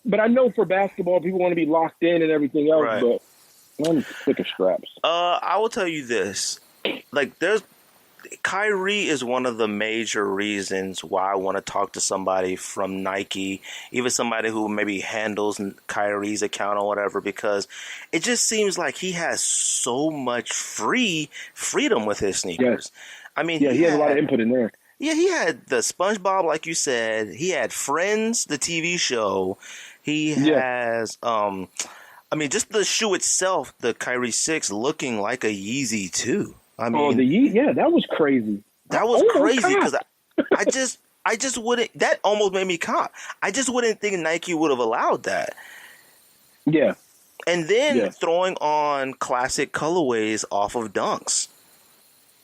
Speaker 3: but I know for basketball, people want to be locked in and everything else, right. But I'm sick of straps.
Speaker 2: I will tell you this: like, Kyrie is one of the major reasons why I want to talk to somebody from Nike, even somebody who maybe handles Kyrie's account or whatever, because it just seems like he has so much freedom with his sneakers.
Speaker 3: Yes.
Speaker 2: I mean,
Speaker 3: he has a lot of input in there.
Speaker 2: Yeah, he had the SpongeBob, like you said. He had Friends, the TV show. He has, just the shoe itself, the Kyrie 6, looking like a Yeezy too. I mean,
Speaker 3: that was crazy.
Speaker 2: That was crazy because I just wouldn't. That almost made me cop. I just wouldn't think Nike would have allowed that.
Speaker 3: Yeah,
Speaker 2: and then throwing on classic colorways off of Dunks.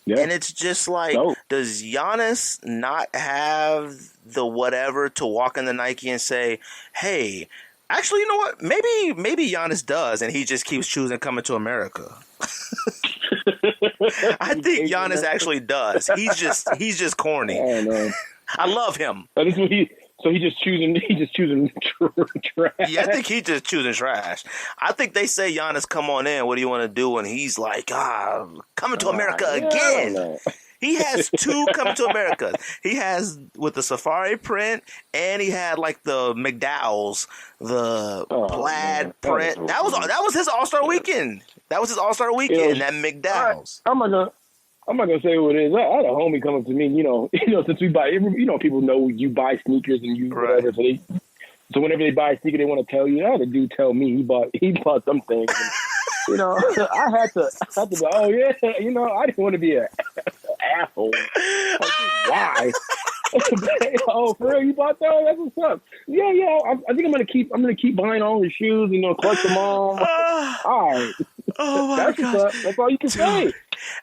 Speaker 2: Yeah. And it's just like, does Giannis not have the whatever to walk into Nike and say, "Hey, actually, you know what? Maybe Giannis does, and he just keeps choosing coming to America." I think Giannis actually does. He's just corny.
Speaker 3: Oh, no.
Speaker 2: I love him.
Speaker 3: That is what he's just choosing trash.
Speaker 2: Yeah, I think he's just choosing trash. I think they say, Giannis, come on in. What do you want to do? And he's like, coming to America again. He has two coming to America. He has with the safari print, and he had like the McDowell's, the plaid print. That was his All-Star weekend. That was his All-Star weekend. That McDowell's.
Speaker 3: I'm not gonna say what it is. I had a homie coming to me. Since we buy, people know you buy sneakers and you whatever. So whenever they buy a sneaker, they want to tell you. I had a dude tell me he bought some things. And, I had to go. Oh yeah, I didn't want to be an asshole. Like, why? Oh, for real? You bought those? That's what's up. Yeah. I think I'm gonna keep buying all his shoes. Collect them all. All right.
Speaker 2: Oh my God.
Speaker 3: That's all you can say.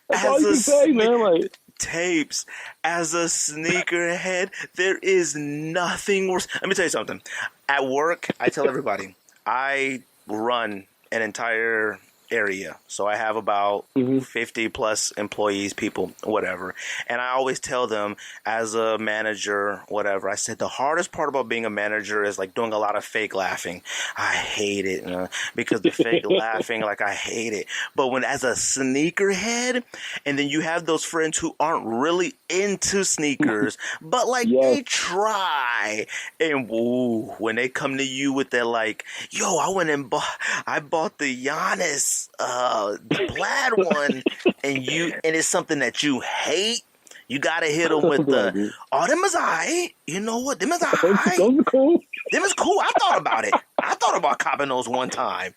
Speaker 3: That's all you can say, man. Like,
Speaker 2: Tapes, as a sneakerhead, there is nothing worse. Let me tell you something. At work, I tell everybody, I run an entire area. So I have about 50 plus employees, people, whatever. And I always tell them as a manager, whatever, I said the hardest part about being a manager is like doing a lot of fake laughing. I hate it because the fake laughing, like I hate it. But when as a sneakerhead, and then you have those friends who aren't really into sneakers, but like they try, and when they come to you with their like, yo, I bought the Giannis the plaid one, and it's something that you hate, you gotta hit them with them is aight. You know what? Them is aight.
Speaker 3: Those are cool.
Speaker 2: Them is cool. I thought about it. I thought about copping those one time.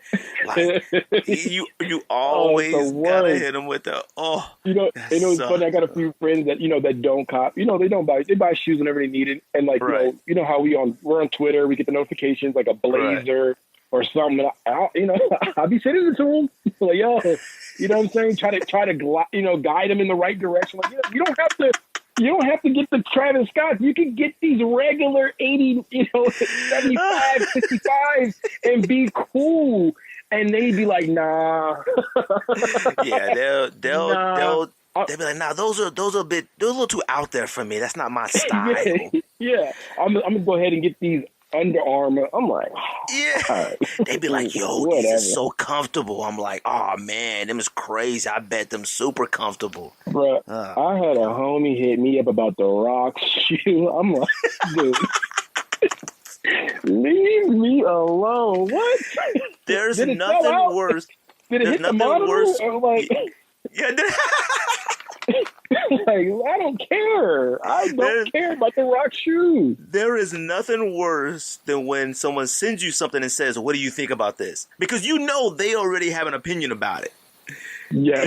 Speaker 2: Like you always gotta hit them with the
Speaker 3: it's funny. I got a few friends that that don't cop. They don't buy. They buy shoes whenever they need it, and like how we're on Twitter. We get the notifications like a blazer. Or something, I'll be sending it to them. Like, yo, you know what I'm saying? Try to guide them in the right direction. Like, you don't have to get the Travis Scott. You can get these regular 80, 75, 65 and be cool. And they'd be like, nah.
Speaker 2: Yeah, they'll be like, nah, those are a little too out there for me. That's not my style.
Speaker 3: Yeah. I'm gonna go ahead and get these Under Armour. I'm like,
Speaker 2: Yeah.
Speaker 3: all right.
Speaker 2: They be like, yo,
Speaker 3: Whatever.
Speaker 2: this is so comfortable. I'm like, oh man, them is crazy. I bet them super comfortable.
Speaker 3: Bruh, I had a homie hit me up about the Rock shoe. I'm like, dude, leave me alone. What?
Speaker 2: There's
Speaker 3: Did it
Speaker 2: nothing
Speaker 3: sell out?
Speaker 2: worse.
Speaker 3: Did it
Speaker 2: There's
Speaker 3: hit the
Speaker 2: nothing
Speaker 3: monitor?
Speaker 2: worse.
Speaker 3: I'm like,
Speaker 2: Yeah.
Speaker 3: like, I don't care. I don't care about the Rock shoe.
Speaker 2: There is nothing worse than when someone sends you something and says, what do you think about this? Because you know they already have an opinion about it.
Speaker 3: Yeah.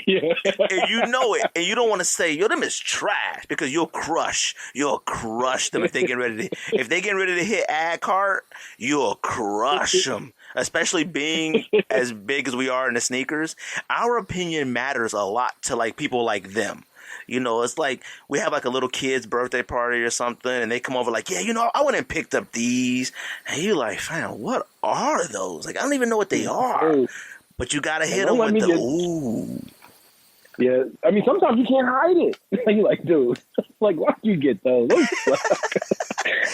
Speaker 3: Yeah.
Speaker 2: And you know it. And you don't want to say, yo, them is trash. Because you'll crush them if they get ready to hit ad cart, you'll crush them. Especially being as big as we are in the sneakers. Our opinion matters a lot to like people like them. You know, it's like we have like a little kid's birthday party or something, and they come over like, yeah, you know, I went and picked up these. And you're like, fam, what are those? Like, I don't even know what they are. But you got to hit them with the, ooh.
Speaker 3: Yeah, I mean, sometimes you can't hide it. You're like, dude, like, why do you get those? Those suck.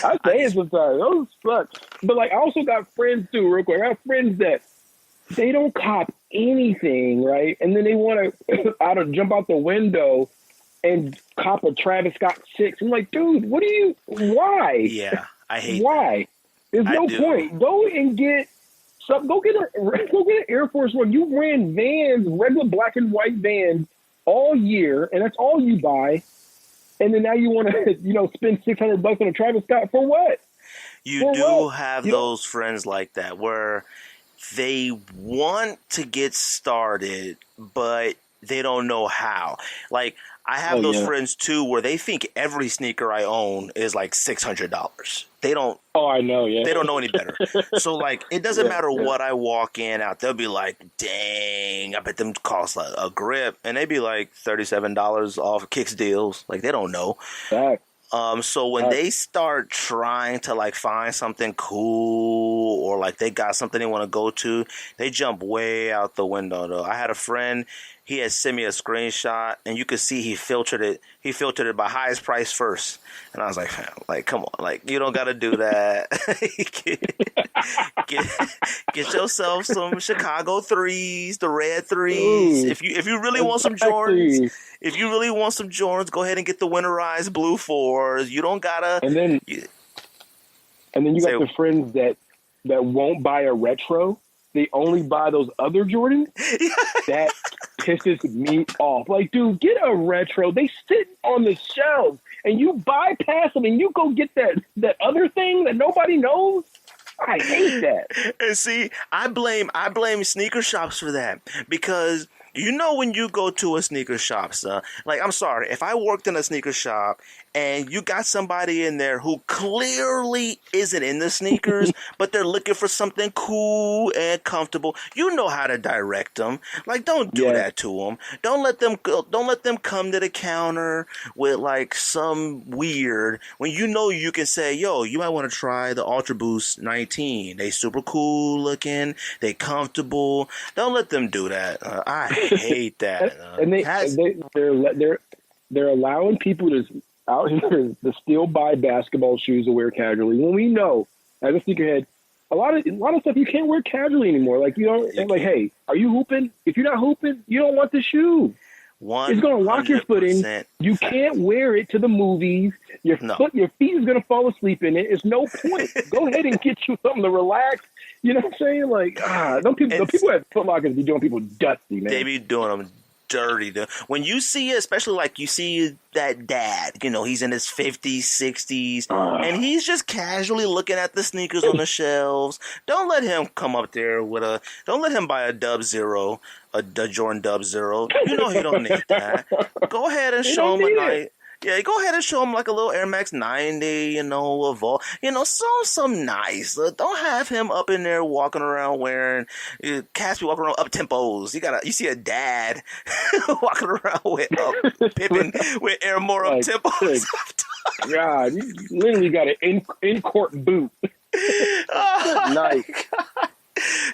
Speaker 3: I say it sometimes. Those suck. But, like, I also got friends, too, real quick. I have friends that they don't cop anything, right? And then they want to jump out the window and cop a Travis Scott 6. I'm like, dude, why?
Speaker 2: Yeah, I hate
Speaker 3: why? There's no
Speaker 2: do.
Speaker 3: point. Go and get go get an Air Force One. You ran Vans, regular black and white Vans all year, and that's all you buy. And then now you want to, spend $600 on a Travis Scott for what?
Speaker 2: You do have those friends like that where they want to get started, but they don't know how. Like, I have those friends too where they think every sneaker I own is like $600. They don't.
Speaker 3: Oh, I know. Yeah.
Speaker 2: They don't know any better. So like, it doesn't matter what I walk in out. They'll be like, "Dang, I bet them cost a grip," and they be like $37 off Kicks deals. Like, they don't know. So when they start trying to like find something cool or like they got something they want to go to, they jump way out the window though. I had a friend, he had sent me a screenshot and you could see he filtered it by highest price first. And I was like, fam, like, come on, like, you don't got to do that. get yourself some Chicago 3s, the red 3s. If you really want some Jordans, go ahead and get the winterized blue 4s. You don't gotta.
Speaker 3: And then you got the friends that won't buy a retro. They only buy those other Jordans. That pisses me off. Like, dude, get a retro. They sit on the shelves, and you bypass them, and you go get that other thing that nobody knows. I hate that.
Speaker 2: And see, I blame sneaker shops for that because when you go to a sneaker shop, son, like, I'm sorry, if I worked in a sneaker shop and you got somebody in there who clearly isn't in the sneakers, but they're looking for something cool and comfortable, you know how to direct them. Like, don't do that to them. Don't let them come to the counter with like some weird, when you can say, yo, you might want to try the Ultra Boost 19. They super cool looking. They comfortable. Don't let them do that. I hate that.
Speaker 3: And they're allowing people to out here to still buy basketball shoes to wear casually. When we know, as a sneakerhead, a lot of stuff you can't wear casually anymore. Like, like, hey, are you hooping? If you're not hooping, you don't want the shoe. It's going to lock your foot in. You can't wear it to the movies. Your feet is going to fall asleep in it. It's no point. Go ahead and get you something to relax. You know what I'm saying? Like, the people at Foot Locker be doing people dusty, man.
Speaker 2: They be doing them dirty. When you see it, especially like you see that dad, he's in his 50s, 60s, and he's just casually looking at the sneakers on the shelves. Don't let him come up there don't let him buy a Dub Zero, a Jordan Dub Zero. He don't need that. Go ahead and show him a night. Yeah, go ahead and show him like a little Air Max 90, a Vol. Some nice. Don't have him up in there walking around wearing, cats be walking around up tempos. You see a dad walking around with Pippin with Air More up tempos.
Speaker 3: God, you literally got an in-court boot. Nice.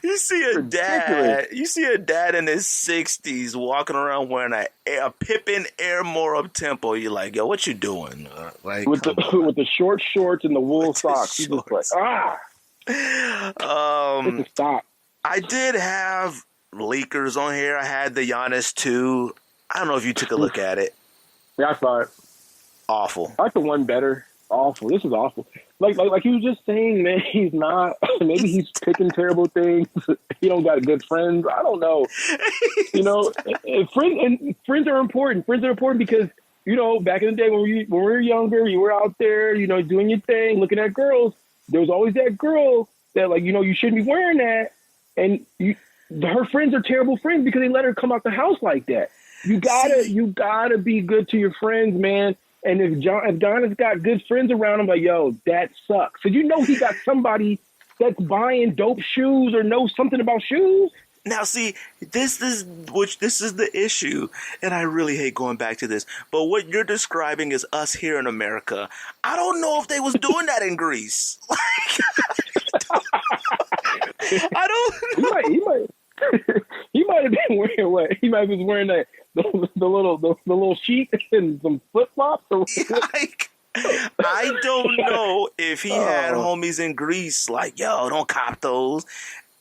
Speaker 2: You see a dad. You see a dad in his 60s walking around wearing a Pippin Air More Up Tempo. You're like, yo, what you doing? Like
Speaker 3: with the short shorts and the wool socks. You just like, stop.
Speaker 2: I did have leakers on here. I had the Giannis 2. I don't know if you took a look at it.
Speaker 3: Yeah, I saw it.
Speaker 2: Awful.
Speaker 3: I like the one better. Awful. This is awful. Like you was just saying, man, he's not. Maybe he's picking terrible things. He don't got good friends. I don't know. You know, friends are important. Friends are important because, you know, back in the day when we were younger, you were out there, you know, doing your thing, looking at girls. There was always that girl that, like, you know, you shouldn't be wearing that, and her friends are terrible friends because they let her come out the house like that. You gotta be good to your friends, man. And if John has got good friends around him, like, yo, that sucks. So you know he got somebody that's buying dope shoes or knows something about shoes.
Speaker 2: Now, see, this is the issue, and I really hate going back to this. But what you're describing is us here in America. I don't know if they was doing that in Greece. I don't know.
Speaker 3: He might have been wearing what? He might have been wearing the little sheet and some flip flops.
Speaker 2: I don't know if he had homies in Greece like, yo, don't cop those.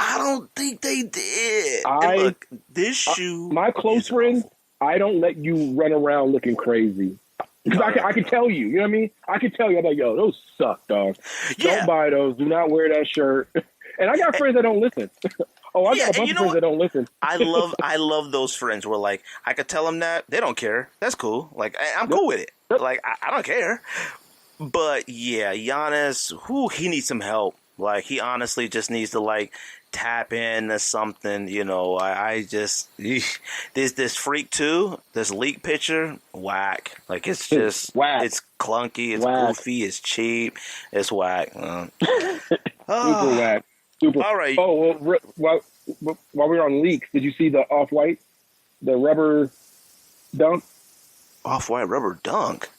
Speaker 2: I don't think they did. Look, this shoe.
Speaker 3: My close friends, I don't let you run around looking crazy. Because I can tell you, you know what I mean? I can tell you, I'm like, yo, those suck, dog.
Speaker 2: Yeah.
Speaker 3: Don't buy those. Do not wear that shirt. And I got friends that don't listen. I got a bunch of friends that don't listen.
Speaker 2: I love those friends where, like, I could tell them that. They don't care. That's cool. Like, I'm cool with it. Like, I don't care. But, yeah, Giannis, he needs some help. Like, he honestly just needs to, like, tap into something, you know. I just, this freak too, this leak picture, whack. Like, it's just,
Speaker 3: whack.
Speaker 2: It's clunky, it's
Speaker 3: whack.
Speaker 2: goofy, it's cheap, it's whack.
Speaker 3: Super whack. Super.
Speaker 2: All right.
Speaker 3: Oh, well, while we were on leaks, did you see the Off-White, the rubber dunk?
Speaker 2: Off-White rubber dunk?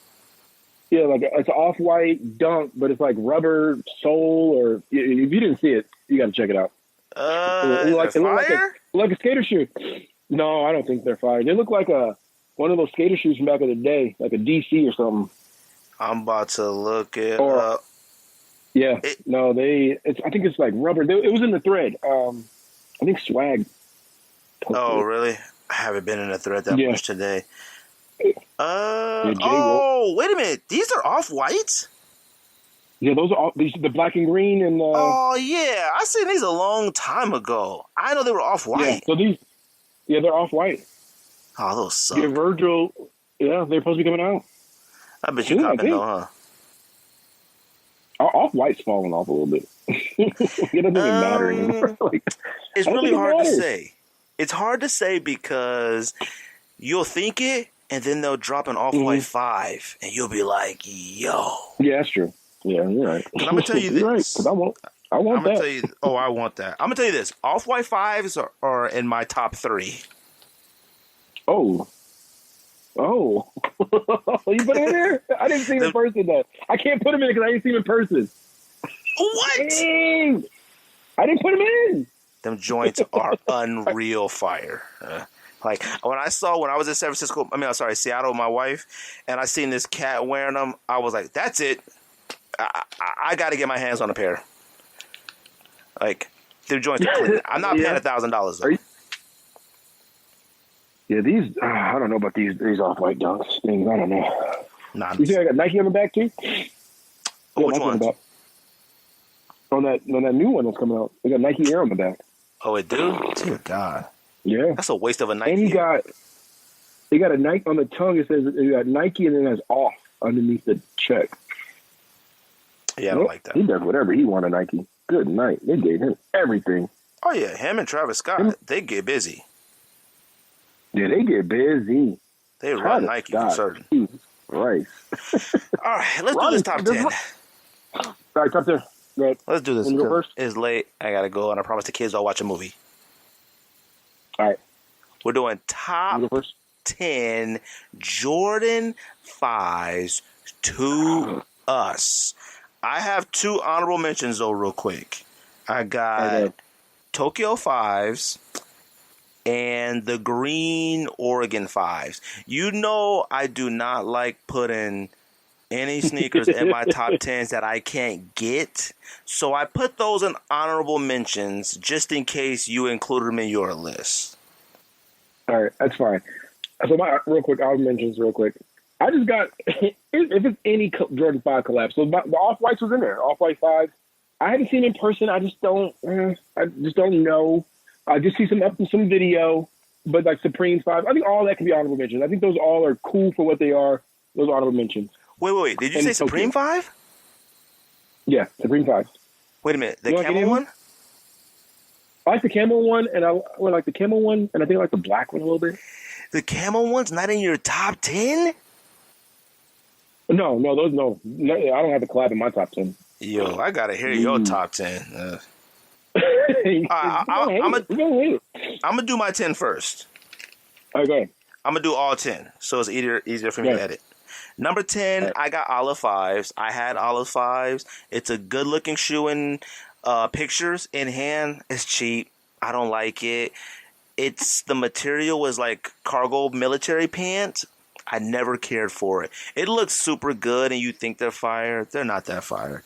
Speaker 3: Yeah, like it's an Off-White dunk, but it's like rubber sole, or if you didn't see it, you got to check it out.
Speaker 2: It looked
Speaker 3: like a skater shoe. No, I don't think they're fire. They look like one of those skater shoes from back in the day, like a DC or something.
Speaker 2: I'm about to look it up.
Speaker 3: Yeah, I think it's like rubber. It was in the thread. I think Swag.
Speaker 2: Oh, really? I haven't been in a thread that much today. Wait a minute. These are Off-Whites?
Speaker 3: Yeah, those are the black and green and.
Speaker 2: Oh yeah, I seen these a long time ago. I know they were Off-White.
Speaker 3: Yeah, so they're Off-White.
Speaker 2: Oh, those suck.
Speaker 3: Yeah, Virgil. Yeah, they're supposed to be coming out.
Speaker 2: I bet you copping though, huh?
Speaker 3: Off-White's falling off a little bit. It doesn't even matter anymore.
Speaker 2: It's really hard to say. It's hard to say because you'll think it, and then they'll drop an Off-White 5, and you'll be like, yo.
Speaker 3: Yeah, that's true. Yeah, you're right.
Speaker 2: I'm going to tell you this.
Speaker 3: Right, because I want that.
Speaker 2: I want that. I'm going to tell you this. Off-White 5s are in my top 3.
Speaker 3: Oh. You put him in there? I didn't see him in person, though. I can't put him in because I didn't see him in person.
Speaker 2: What?
Speaker 3: Dang. I didn't put him in.
Speaker 2: Them joints are unreal fire. Like, when I was in Seattle with my wife, and I seen this cat wearing them, I was like, that's it. I got to get my hands on a pair. Like, their joints are clean. I'm not paying $1,000 though.
Speaker 3: Yeah, these, I don't know about these Off-White dunks things. I don't know.
Speaker 2: Nah,
Speaker 3: you see I got Nike on the back too?
Speaker 2: Which one?
Speaker 3: On that new one that's coming out. They got Nike Air on the back.
Speaker 2: Oh, it do? Dear God.
Speaker 3: Yeah.
Speaker 2: That's a waste of a Nike.
Speaker 3: And they got a Nike on the tongue. It says you got Nike and then it has off underneath the check.
Speaker 2: Yeah, I don't like that.
Speaker 3: He does whatever he wants a Nike. Good night. They gave him everything.
Speaker 2: Oh, yeah. Him and Travis Scott, they get busy.
Speaker 3: Yeah, they get busy.
Speaker 2: They run Nike for certain.
Speaker 3: Right.
Speaker 2: All right, let's do this top 10.
Speaker 3: All right, top 10. Right.
Speaker 2: Let's do this.
Speaker 3: Go first?
Speaker 2: It's late. I got to go, and I promised the kids I'll watch a movie.
Speaker 3: All right.
Speaker 2: We're doing top 10 Jordan 5s to us. I have 2 honorable mentions, though, real quick. I got Tokyo 5s and the green Oregon 5s. You know I do not like putting any sneakers in my top 10s that I can't get. So I put those in honorable mentions just in case you included them in your list.
Speaker 3: All right, that's fine. So real quick, I'll mention this real quick. I just got, if it's any Jordan 5 collab, so the Off-Whites was in there, Off-White 5. I haven't seen it in person. I just don't know. I just see some video, but like Supreme 5, I think all that can be honorable mentions. I think those all are cool for what they are. Those are honorable mentions.
Speaker 2: Wait. Did you say Supreme 5?
Speaker 3: Yeah, Supreme 5.
Speaker 2: Wait a minute. The camel one?
Speaker 3: I like the camel one, and I like the camel one, and I think I like the black one a little bit.
Speaker 2: The camel one's not in your top 10?
Speaker 3: No, those no. I don't have the collab in my top 10.
Speaker 2: Yo, I gotta hear your top 10. I'm gonna do my 10 first.
Speaker 3: Okay.
Speaker 2: I'm gonna do all 10, so it's easier for me to edit. Number 10, I got Olive 5s. I had Olive 5s. It's a good looking shoe in pictures. In hand, it's cheap. I don't like it. The material was like cargo military pants. I never cared for it. It looks super good and you think they're fire. They're not that fire.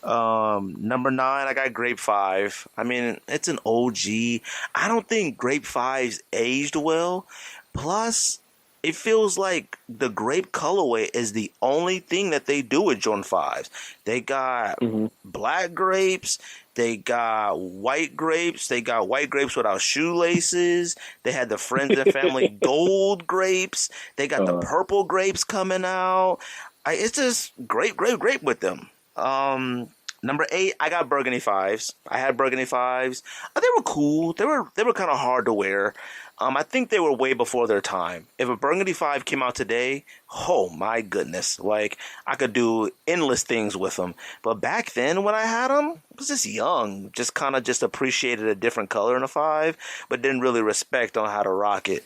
Speaker 2: Number 9, I got Grape 5. I mean, it's an OG. I don't think Grape 5's aged well. Plus, it feels like the grape colorway is the only thing that they do with Jordan 5s. They got black grapes. They got white grapes. They got white grapes without shoelaces. They had the Friends and Family gold grapes. They got the purple grapes coming out. It's just grape with them. Number 8, I got Burgundy 5s. I had Burgundy 5s. They were cool. They were kind of hard to wear. I think they were way before their time. If a Burgundy 5 came out today, oh my goodness. Like, I could do endless things with them. But back then when I had them, I was just young. Just kind of appreciated a different color in a 5, but didn't really respect on how to rock it.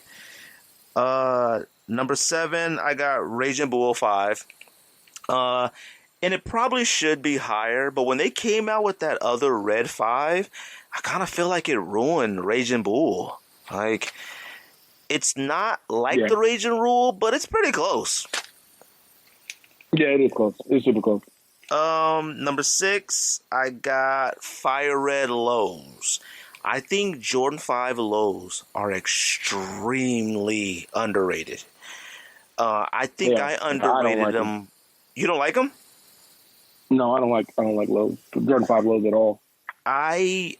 Speaker 2: Number 7, I got Raging Bull 5. And it probably should be higher, but when they came out with that other red 5, I kind of feel like it ruined Raging Bull. Like, it's not like the Raging Rule, but it's pretty close.
Speaker 3: Yeah, it is close. It's super close.
Speaker 2: Number 6, I got Fire Red Lows. I think Jordan 5 lows are extremely underrated. I think I underrated them. You don't like them?
Speaker 3: No, I don't like lows. Jordan 5 lows at all.
Speaker 2: I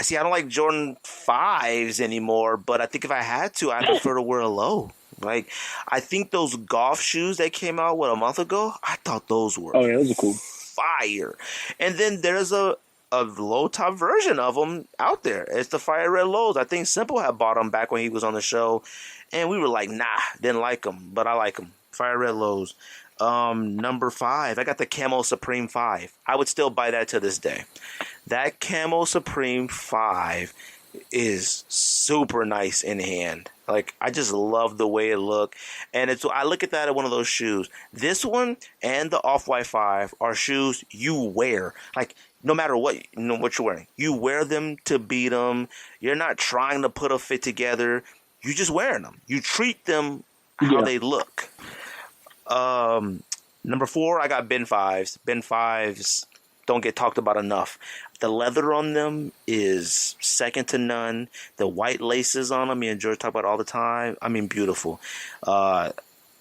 Speaker 2: don't like Jordan 5s anymore, but I think if I had to, I'd prefer to wear a low. Like, I think those golf shoes that came out, a month ago, I thought those were
Speaker 3: those are cool.
Speaker 2: Fire. And then there's a low top version of them out there. It's the Fire Red Lows. I think Simple had bought them back when he was on the show, and we were like, nah, didn't like them, but I like them. Fire Red Lows. Number 5, I got the Camo Supreme 5. I would still buy that to this day. That Camo Supreme 5 is super nice in hand. Like, I just love the way it looked. And I look at that as one of those shoes. This one and the Off-White 5 are shoes you wear. Like, no matter what you're wearing. You wear them to beat them. You're not trying to put a fit together. You're just wearing them. You treat them how they look. Number 4, I got Ben 5s. Ben 5s don't get talked about enough. The leather on them is second to none. The white laces on them, me and George talk about all the time. I mean, beautiful. I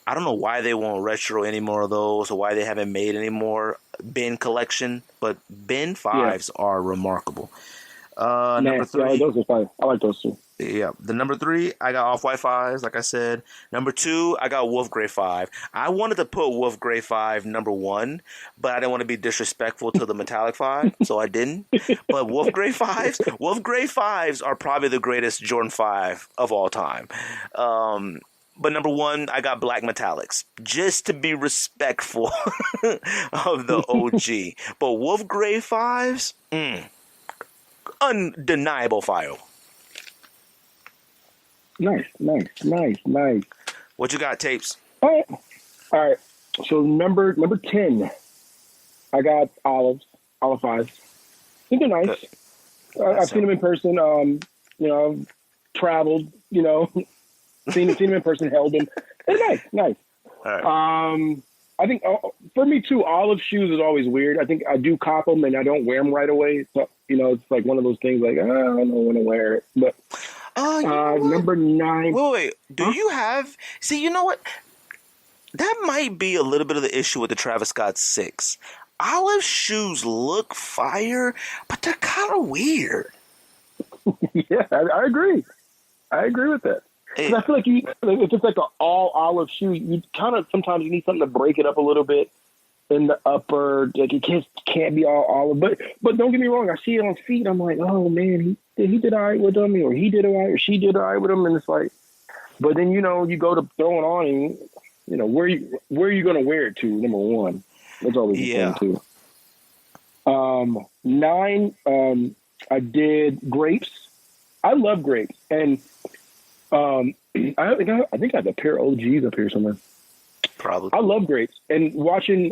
Speaker 2: don't know why they won't retro any more of those or why they haven't made any more Ben collection, but Ben 5s are remarkable. Number 3.
Speaker 3: Those are fine. I like those too.
Speaker 2: Yeah, the number 3, I got Off-White 5s, like I said. Number 2, I got Wolf Grey 5. I wanted to put Wolf Grey 5 number 1, but I didn't want to be disrespectful to the Metallic 5, so I didn't. But Wolf Grey 5s are probably the greatest Jordan 5 of all time. But number 1, I got Black Metallics, just to be respectful of the OG. But Wolf Grey 5s, undeniable fire.
Speaker 3: Nice.
Speaker 2: What you got, Tapes?
Speaker 3: All right. So number 10, I got Olive 5s. I think they're nice. I've seen them in person. You know, I've traveled. You know, seen them in person. Held them. They're nice.
Speaker 2: All right.
Speaker 3: I think for me too, olive shoes is always weird. I think I do cop them and I don't wear them right away. So you know, it's like one of those things. Like I don't want to wear it. But number 9.
Speaker 2: Wait. Do you have? See, you know what? That might be a little bit of the issue with the Travis Scott 6. Olive shoes look fire, but they're kind of weird.
Speaker 3: Yeah, I agree. I agree with that. I feel like if it's like an all olive shoe, you kind of sometimes you need something to break it up a little bit in the upper. Like it can't be all olive. But don't get me wrong, I see it on feet. I'm like, oh man, he did all right with them, or he did all right, or she did all right with them, and it's like. But then you know you go to throw it on, and you know where you gonna wear it to? Number 1, that's always the thing too. 9, I did grapes. I love grapes, and. I think I have a pair of OGs up here somewhere.
Speaker 2: Probably.
Speaker 3: I love grapes and watching,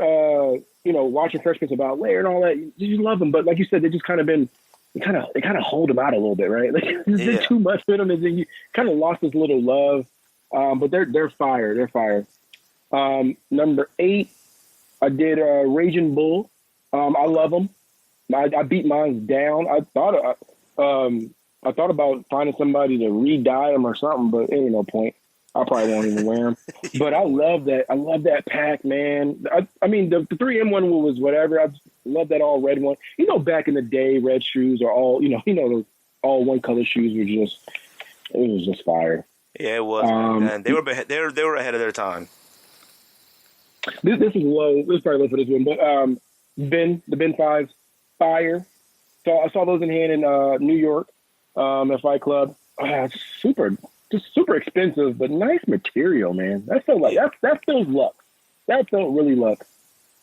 Speaker 3: watching Fresh Prince of Bel-Air and all that. You love them, but like you said, they just kind of been, they kind of hold them out a little bit, right? Like there's been too much with them, and then you kind of lost this little love. But they're fire. They're fire. Number 8, I did Raging Bull. I love them. I beat mine down. I thought about finding somebody to re-dye them or something, but it ain't no point. I probably won't even wear them. But I love that. I love that pack, man. I mean, the 3M one was whatever. I love that all red one. You know, back in the day, red shoes are all, those all one color shoes were just, it was just fire.
Speaker 2: Yeah, it was. Man. They were ahead of their time.
Speaker 3: This is low. This is probably low for this one, but the Ben 5s, fire. So I saw those in hand in New York. At Fight Club, super expensive, but nice material, man. That felt like that feels luck. That felt really luck,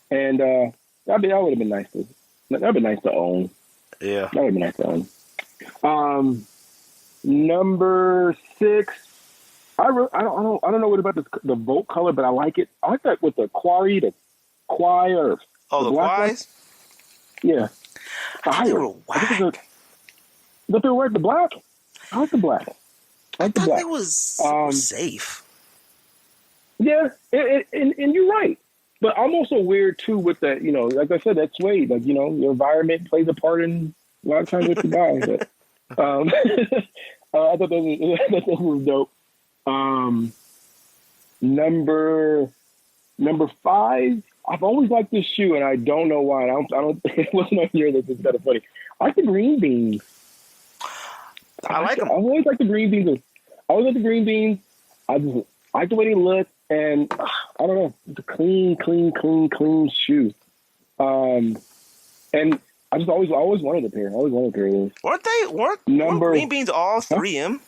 Speaker 3: and that would have been nice to. That'd be nice to own.
Speaker 2: Yeah,
Speaker 3: that would be nice to own. Number 6. I don't know what about the Volt color, but I like it. I like that with the Quarry, the Choir.
Speaker 2: Oh, the Quais?
Speaker 3: Yeah.
Speaker 2: I think they were whack.
Speaker 3: But they're the black. I like the black.
Speaker 2: I thought it was safe.
Speaker 3: Yeah, and you're right. But I'm also weird too with that. You know, like I said, that suede. Like your environment plays a part in a lot of times what you buy. But I thought that was dope. Number 5. I've always liked this shoe, and I don't know why. I don't. It wasn't on here. That's kind of funny. I like the green beans.
Speaker 2: I like them.
Speaker 3: I always like the green beans. I just like the way they look, and I don't know. It's a clean shoe. And I just always wanted a pair. I always wanted a pair of those.
Speaker 2: Weren't green beans all 3M?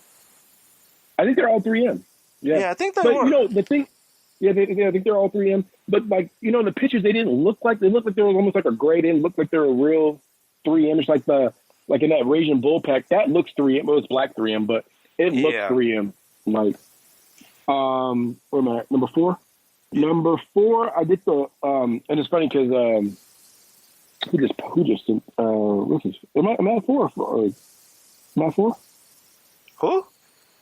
Speaker 3: I think they're all 3M. Yeah,
Speaker 2: I think they
Speaker 3: were.
Speaker 2: But
Speaker 3: the thing. Yeah, I think they're all 3M. But in the pictures, they looked like they were almost like a gray. They didn't look like they were real 3M. It's like in that Raging Bull pack, that looks 3M. Well, it's black 3M, but it looks 3M. Like, where am I at? Number 4? Number 4, I did the, and it's funny because, who just, what's this? Am I at 4? Am I 4?
Speaker 2: Who?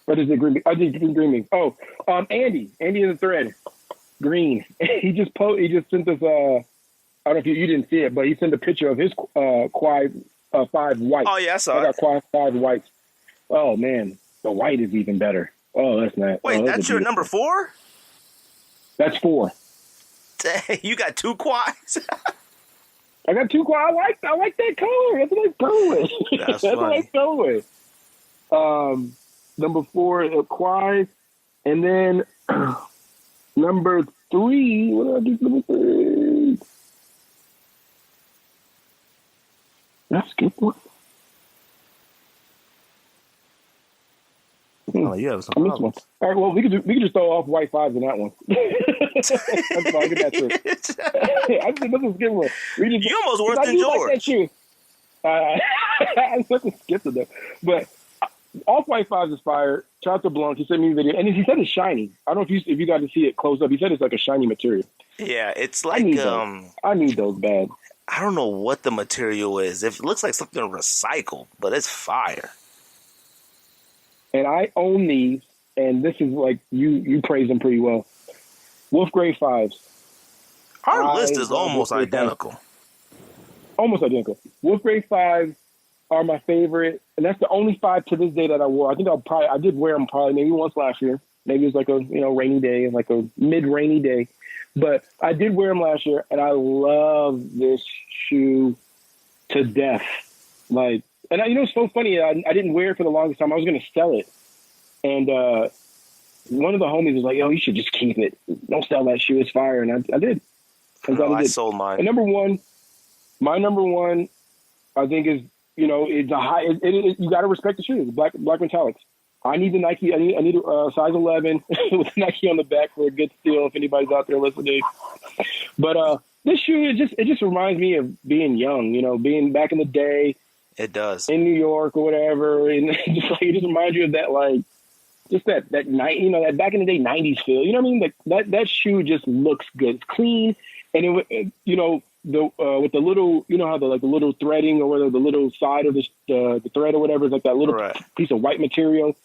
Speaker 3: Or is it green? I did green beans. Oh, Andy in the thread, green. He just sent us, I don't know if you didn't see it, but he sent a picture of his, Quad, 5 white.
Speaker 2: Oh yeah, I saw it.
Speaker 3: I got Quad 5 whites. Oh man, the white is even better. Oh, that's nice.
Speaker 2: Wait, that's your number 4?
Speaker 3: That's 4.
Speaker 2: Dang, you got 2 Quads.
Speaker 3: I got 2 Quad. I like that color. That's a nice color.
Speaker 2: That's
Speaker 3: a
Speaker 2: funny.
Speaker 3: nice color. Number 4, Quad, and then number 3. What did I do for number 3? Did I skip one?
Speaker 2: Oh, you have some
Speaker 3: I missed one. All right, well, we could just throw off white 5s in that one. That's fine. Get that through. I just another skip one.
Speaker 2: You almost worse than George.
Speaker 3: Like that shoe. I just skipped it though. But off-white 5s is fire. Shout out to Blanc. He sent me a video, and he said it's shiny. I don't know if you got to see it close up. He said it's like a shiny material.
Speaker 2: Yeah, it's like
Speaker 3: I need those bad.
Speaker 2: I don't know what the material is. It looks like something recycled, but it's fire.
Speaker 3: And I own these, and this is like you praise them pretty well. Wolf Grade 5s.
Speaker 2: Our list is almost identical.
Speaker 3: Almost identical. Wolf Grade 5s are my favorite, and that's the only 5 to this day that I wore. I think I did wear them probably maybe once last year. Maybe it was like a rainy day, like a mid-rainy day. But I did wear them last year, and I love this shoe to death. Like, and it's so funny. I didn't wear it for the longest time. I was going to sell it, and one of the homies was like, "Yo, you should just keep it. Don't sell that shoe. It's fire." And I did.
Speaker 2: I sold mine.
Speaker 3: And my number one, I think is it's a high. You got to respect the shoe. It's black metallics. I need the Nike. I need a size 11 with Nike on the back for a good steal. If anybody's out there listening, but this shoe it just reminds me of being young. Being back in the day.
Speaker 2: It does
Speaker 3: in New York or whatever, and it just reminds you of that just that night. That back in the day '90s feel. You know what I mean? Like that shoe just looks good. It's clean, and with the little how the little threading or whether the little side of the thread or whatever is like that little piece of white material.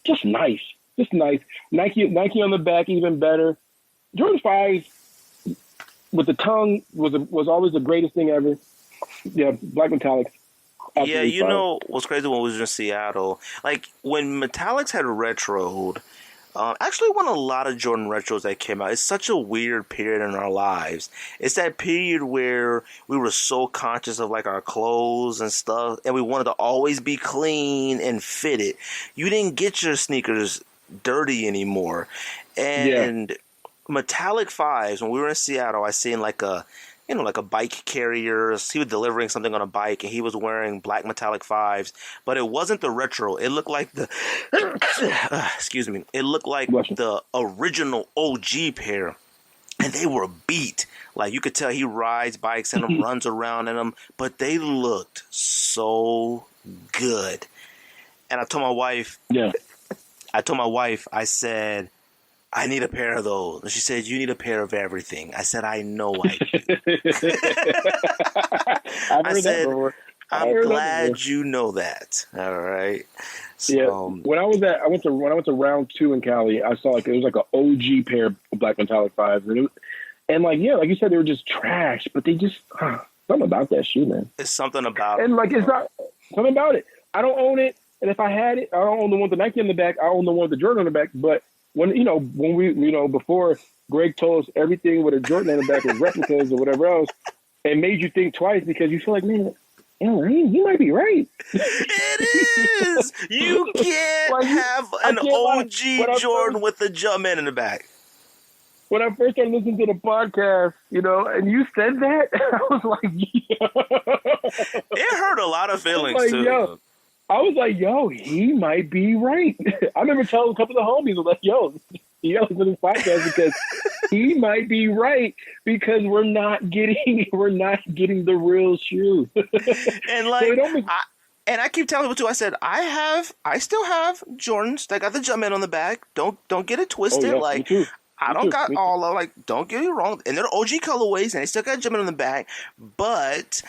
Speaker 3: Just nice. Nike on the back, even better. Jordan 5s with the tongue was always the greatest thing ever. Yeah, black metallics. Absolutely
Speaker 2: fire. What's crazy when we was in Seattle, like when metallics had retroed, actually one of a lot of Jordan retros that came out. It's such a weird period in our lives. It's that period where we were so conscious of like our clothes and stuff, and we wanted to always be clean and fitted. You didn't get your sneakers dirty anymore. And metallic 5s, when we were in Seattle, I seen like a bike carrier. He was delivering something on a bike, and he was wearing black metallic 5s, but it wasn't the retro. It looked like the, excuse me, it looked like the original OG pair, and they were beat. Like, you could tell he rides bikes in them, runs around in them, but they looked so good. And I told my wife, I said, I need a pair of those. And she said, you need a pair of everything. I said, I know I do. I said, I'm glad you know that. All right. So,
Speaker 3: when I went to round 2 in Cali, I saw it was like an OG pair of black metallic 5s. And like you said, they were just trash, but they just, something about that shoe, man.
Speaker 2: It's something about it.
Speaker 3: And like, it's not something about it. I don't own it. And if I had it, I don't own the one with the Nike on the back. I own the one with the Jordan on the back. But when we before Greg told us everything with a Jordan on the back was replicas or whatever else, it made you think twice because you feel like, man, he might be right.
Speaker 2: It is. You can't have an OG Jordan with a Jumpman in the back.
Speaker 3: When I first started listening to the podcast, and you said that, I was like,
Speaker 2: It hurt a lot of feelings too.
Speaker 3: I was like, he might be right. I remember telling a couple of homies, I was like, you gotta listen to this podcast because he might be right because we're not getting the real shoe.
Speaker 2: And like, I keep telling people too. I said, I still have Jordans that got the Jumpman on the back. Don't get it twisted. Like, me too. I don't got all of, like, don't get me wrong, and they're OG colorways and they still got Jumpman on the back, but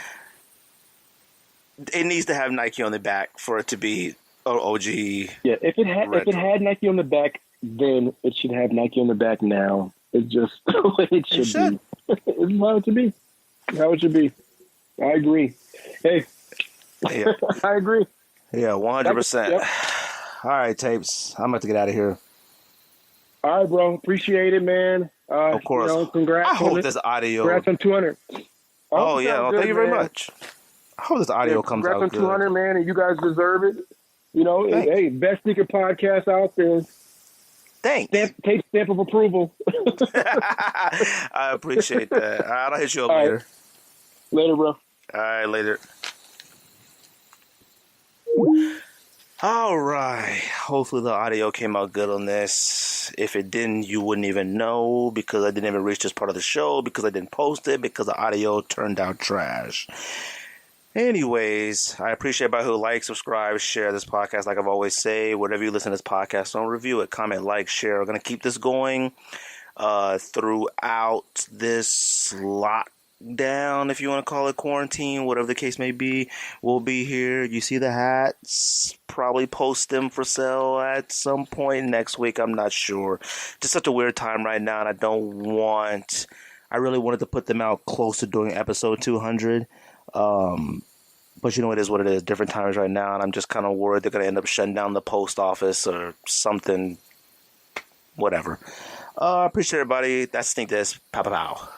Speaker 2: it needs to have Nike on the back for it to be OG. Yeah, if it
Speaker 3: had Nike on the back, then it should have Nike on the back now. It's just the way it should be. It's how it should be. How it should be. I agree. Hey, I agree.
Speaker 2: Yeah, 100%. Yep. All right, Tapes. I'm about to get out of here.
Speaker 3: All right, bro. Appreciate it, man.
Speaker 2: Of course.
Speaker 3: Congrats.
Speaker 2: I hope this audio.
Speaker 3: Congrats on 200.
Speaker 2: Oh yeah. Well, thank you very much. I hope this audio comes out good.
Speaker 3: Congrats on 200, man, and you guys deserve it. Hey, best sneaker podcast out there.
Speaker 2: Thanks.
Speaker 3: Tape stamp of approval.
Speaker 2: I appreciate that. All right, I'll hit you up later.
Speaker 3: Right. Later, bro.
Speaker 2: All right, later. All right. Hopefully the audio came out good on this. If it didn't, you wouldn't even know because I didn't even reach this part of the show because I didn't post it because the audio turned out trash. Anyways, I appreciate everybody who likes, subscribe, share this podcast. Like I've always say, whatever you listen to this podcast, don't review it, comment, like, share. We're going to keep this going throughout this lot down, if you want to call it quarantine, whatever the case may be, we'll be here. You see the hats, probably post them for sale at some point next week. I'm not sure. Just such a weird time right now, and I really wanted to put them out close to doing episode 200. But you know, it is what it is. Different times right now, and I'm just kind of worried they're going to end up shutting down the post office or something. Whatever. Appreciate everybody. That's Stink This. Pow, pow, pow.